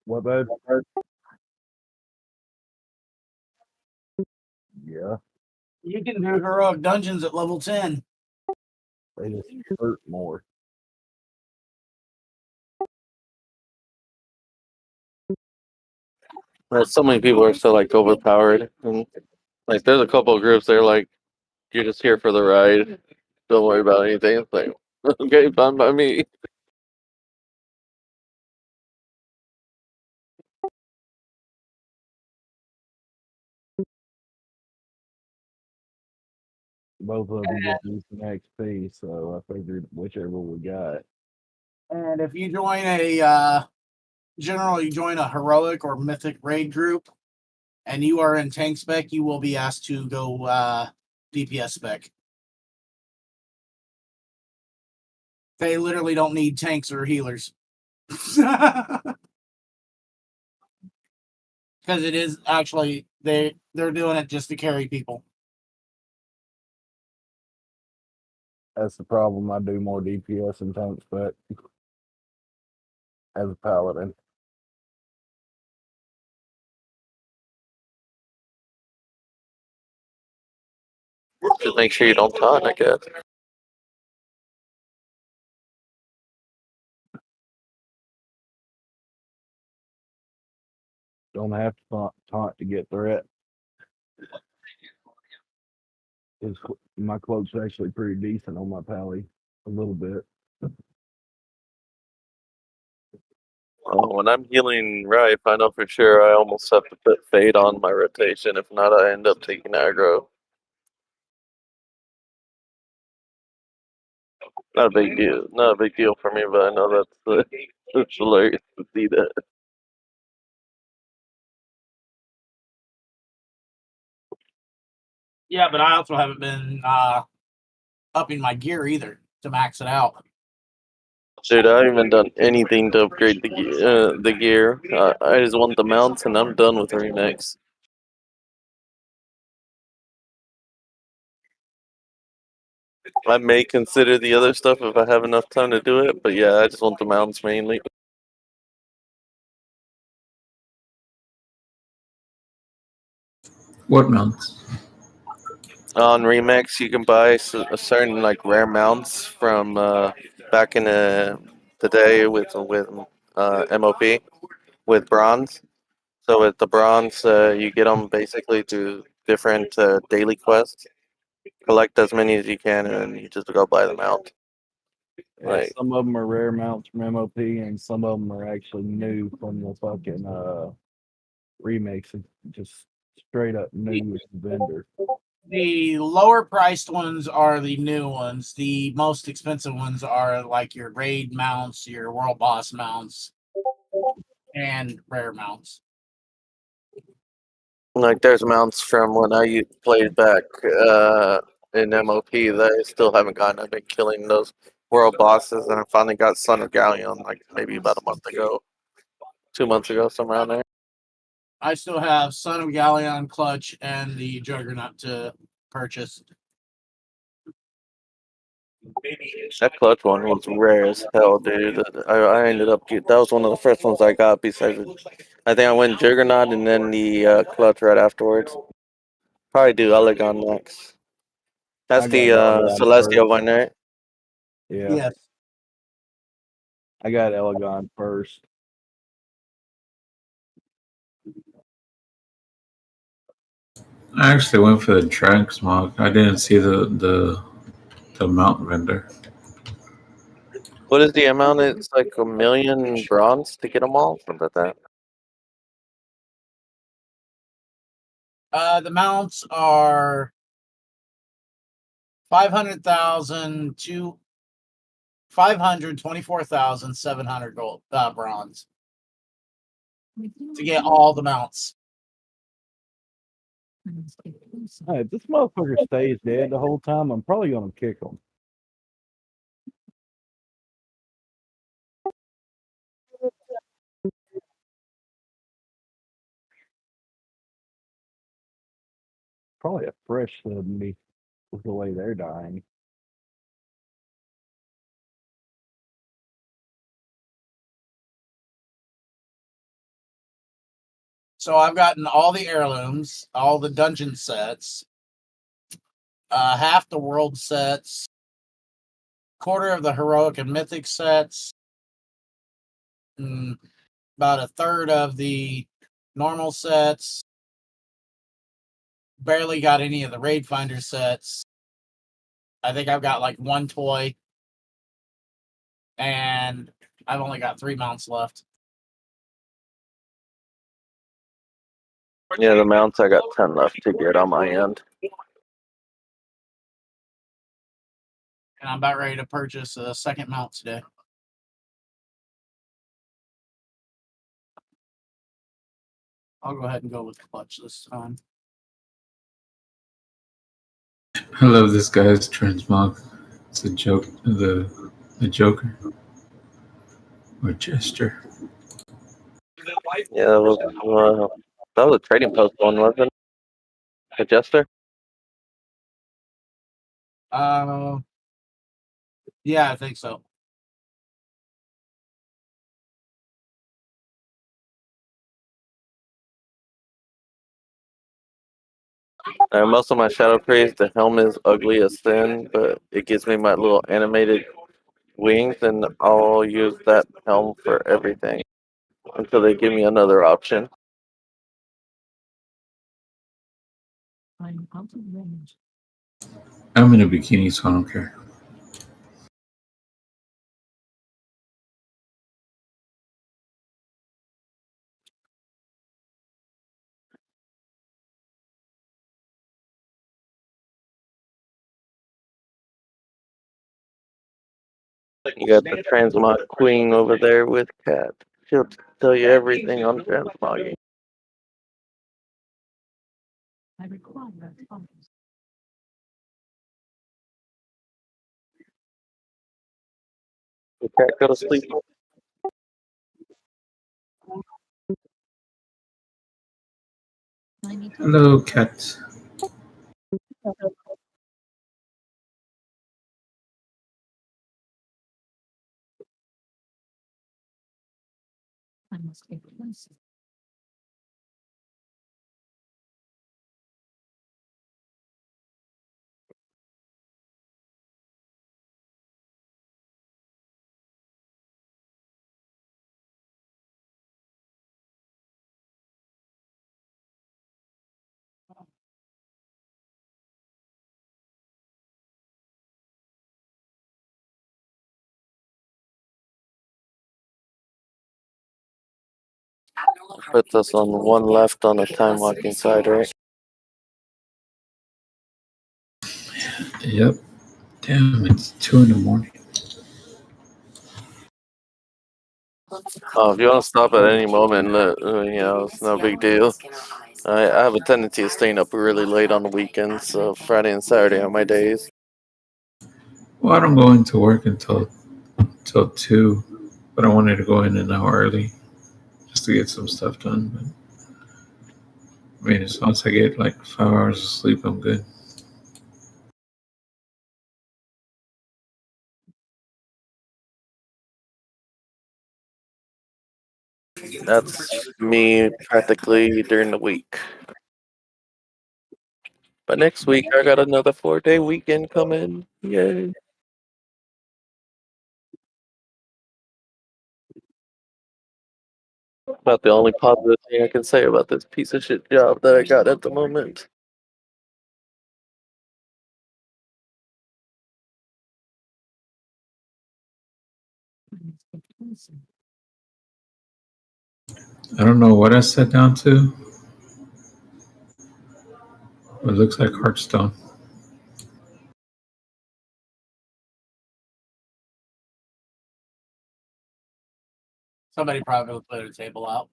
What, babe? Yeah, You can do heroic dungeons at level 10. they just hurt more. But so many people are still like overpowered, and like there's a couple of groups they're like, you're just here for the ride. Don't worry about anything. It's like, okay, fine by me. Both of them get decent XP, so I figured whichever we got. And if you join generally join a heroic or mythic raid group, and you are in tank spec, you will be asked to go DPS spec. They literally don't need tanks or healers. Because it is actually they're doing it just to carry people. That's the problem. I do more DPS and tanks, but as a paladin. Just make sure you don't taunt, I guess. Don't have to taunt to get threat. My cloak's actually pretty decent on my pally. A little bit. When I'm healing Rife, I know for sure I almost have to put Fade on my rotation. If not, I end up taking aggro. Not a big deal. Not a big deal for me, but I know that's hilarious to see that. Yeah, but I also haven't been upping my gear either to max it out. Dude, I haven't even done anything to upgrade the gear. I just want the mounts, and I'm done with Remix. I may consider the other stuff if I have enough time to do it, but yeah, I just want the mounts mainly. What mounts? On Remix, you can buy a certain like rare mounts from back in the day with MOP with bronze. So with the bronze, you get them basically to different daily quests. Collect as many as you can, and then you just go buy them out. Yeah, Right. some of them are rare mounts from MOP, and some of them are actually new from the fucking remakes, and just straight up new with the vendor. The lower priced ones are the new ones. The most expensive ones are like your raid mounts, your world boss mounts, and rare mounts. Like there's mounts from when I played back in MOP that I still haven't gotten. I've been killing those world bosses, and I finally got Son of Galleon like maybe about a month ago, 2 months ago, somewhere around there. I still have Son of Galleon, Clutch, and the Juggernaut to purchase. That clutch one was rare as hell, dude. I ended up that was one of the first ones I got. Besides, I think I went Juggernaut and then the clutch right afterwards. Probably do Elegon next. That's I the got Elegon Celestial first. one, right? Yeah. Yes. I got Elegon first. I actually went for the transmog. I didn't see the mount vendor. What is the amount? It's like 1 million bronze to get them all, something like that. The mounts are 500,000 to 524,700 gold bronze to get all the mounts. Hey, if this motherfucker stays dead the whole time, I'm probably gonna kick him. Probably a fresh me with the way they're dying. So I've gotten all the heirlooms, all the dungeon sets, half the world sets, quarter of the heroic and mythic sets, about a third of the normal sets. Barely got any of the raid finder sets. I think I've got like one toy, and I've only got 3 mounts left. Yeah, the mounts I got 10 left to get on my end. And I'm about ready to purchase a second mount today. I'll go ahead and go with Clutch this time. I love this guy's transmog. It's a joke. The Joker or Gesture. Yeah, that was a trading post one, wasn't it? Adjuster? Yeah, I think so. Most of my Shadow Praise, the helm is ugly as sin, but it gives me my little animated wings, and I'll use that helm for everything until they give me another option. I'm out of range. I'm in a bikini, so I don't care. You got the transmog queen over there with Cat. She'll tell you everything on transmogging. I require funds. Cat, go to sleep. Hello, cat. I must get closer. Puts us on one left on the time walking side, right? Yep. Damn, it's 2 in the morning. Oh, if you want to stop at any moment, you know, it's no big deal. I have a tendency of staying up really late on the weekends, so Friday and Saturday are my days. Well, I don't go into work until 2, but I wanted to go in an hour early just to get some stuff done. But I mean, as long as I get like 5 hours of sleep, I'm good. That's me practically during the week. But next week, I got another 4-day weekend coming. Yay. About the only positive thing I can say about this piece of shit job that I got at the moment. I don't know what I sat down to, but it looks like Hearthstone. Somebody probably put a table out.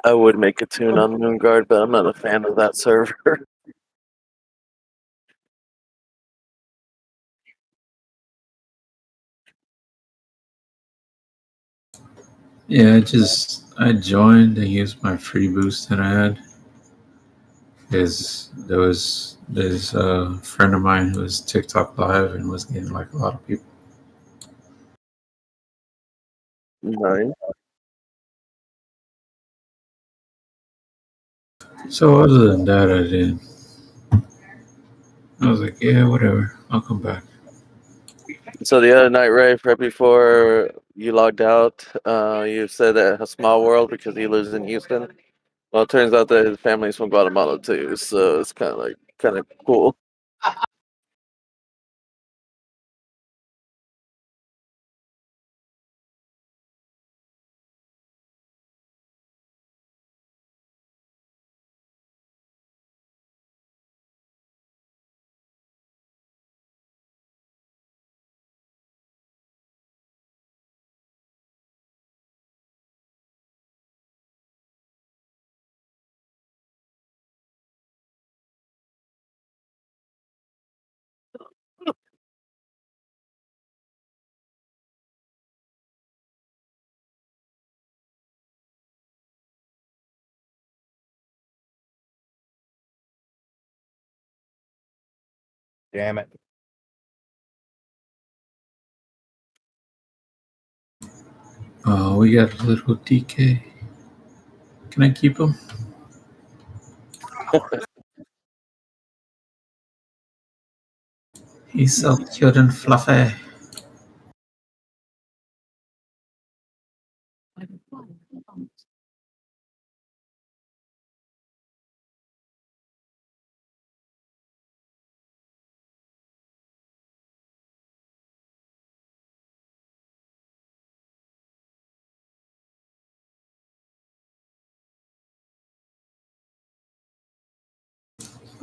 I would make a tune on Moonguard, but I'm not a fan of that server. Yeah, I joined and used my free boost that I had. There was this friend of mine who was TikTok live and was getting like a lot of people. Nice. So other than that, I didn't. I was like, yeah, whatever. I'll come back. So the other night, Rafe, right before you logged out, you said that a small world because he lives in Houston. Well, it turns out that his family's from Guatemala too, so it's kind of cool. Damn it. Oh, we got a little DK. Can I keep him? He's so cute and fluffy.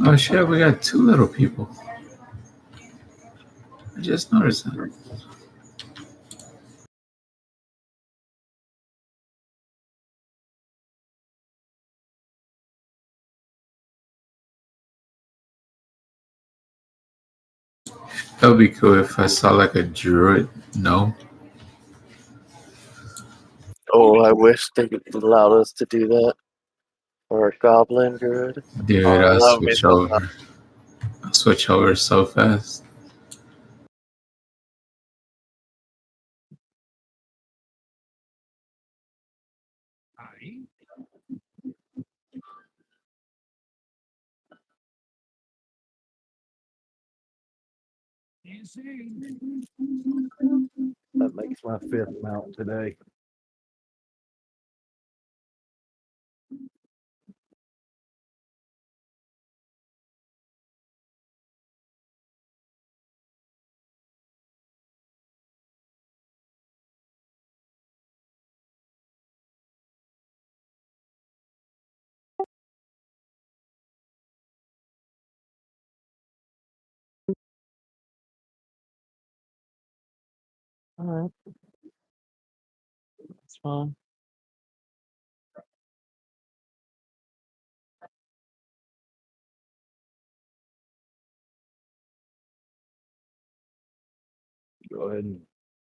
Oh shit, we got 2 little people. I just noticed that. That would be cool if I saw like a druid. No. Oh, I wish they allowed us to do that. Or a goblin druid. Dude, Oh, I'll that would be switch so over. fun. I'll switch over so fast. That makes my 5th mount today. All right. That's fine. Go ahead and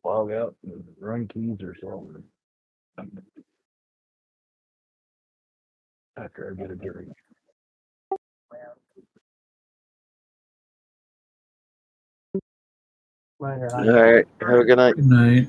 log out and run keys or something. After I get a drink. All right. Have a good night. Good night.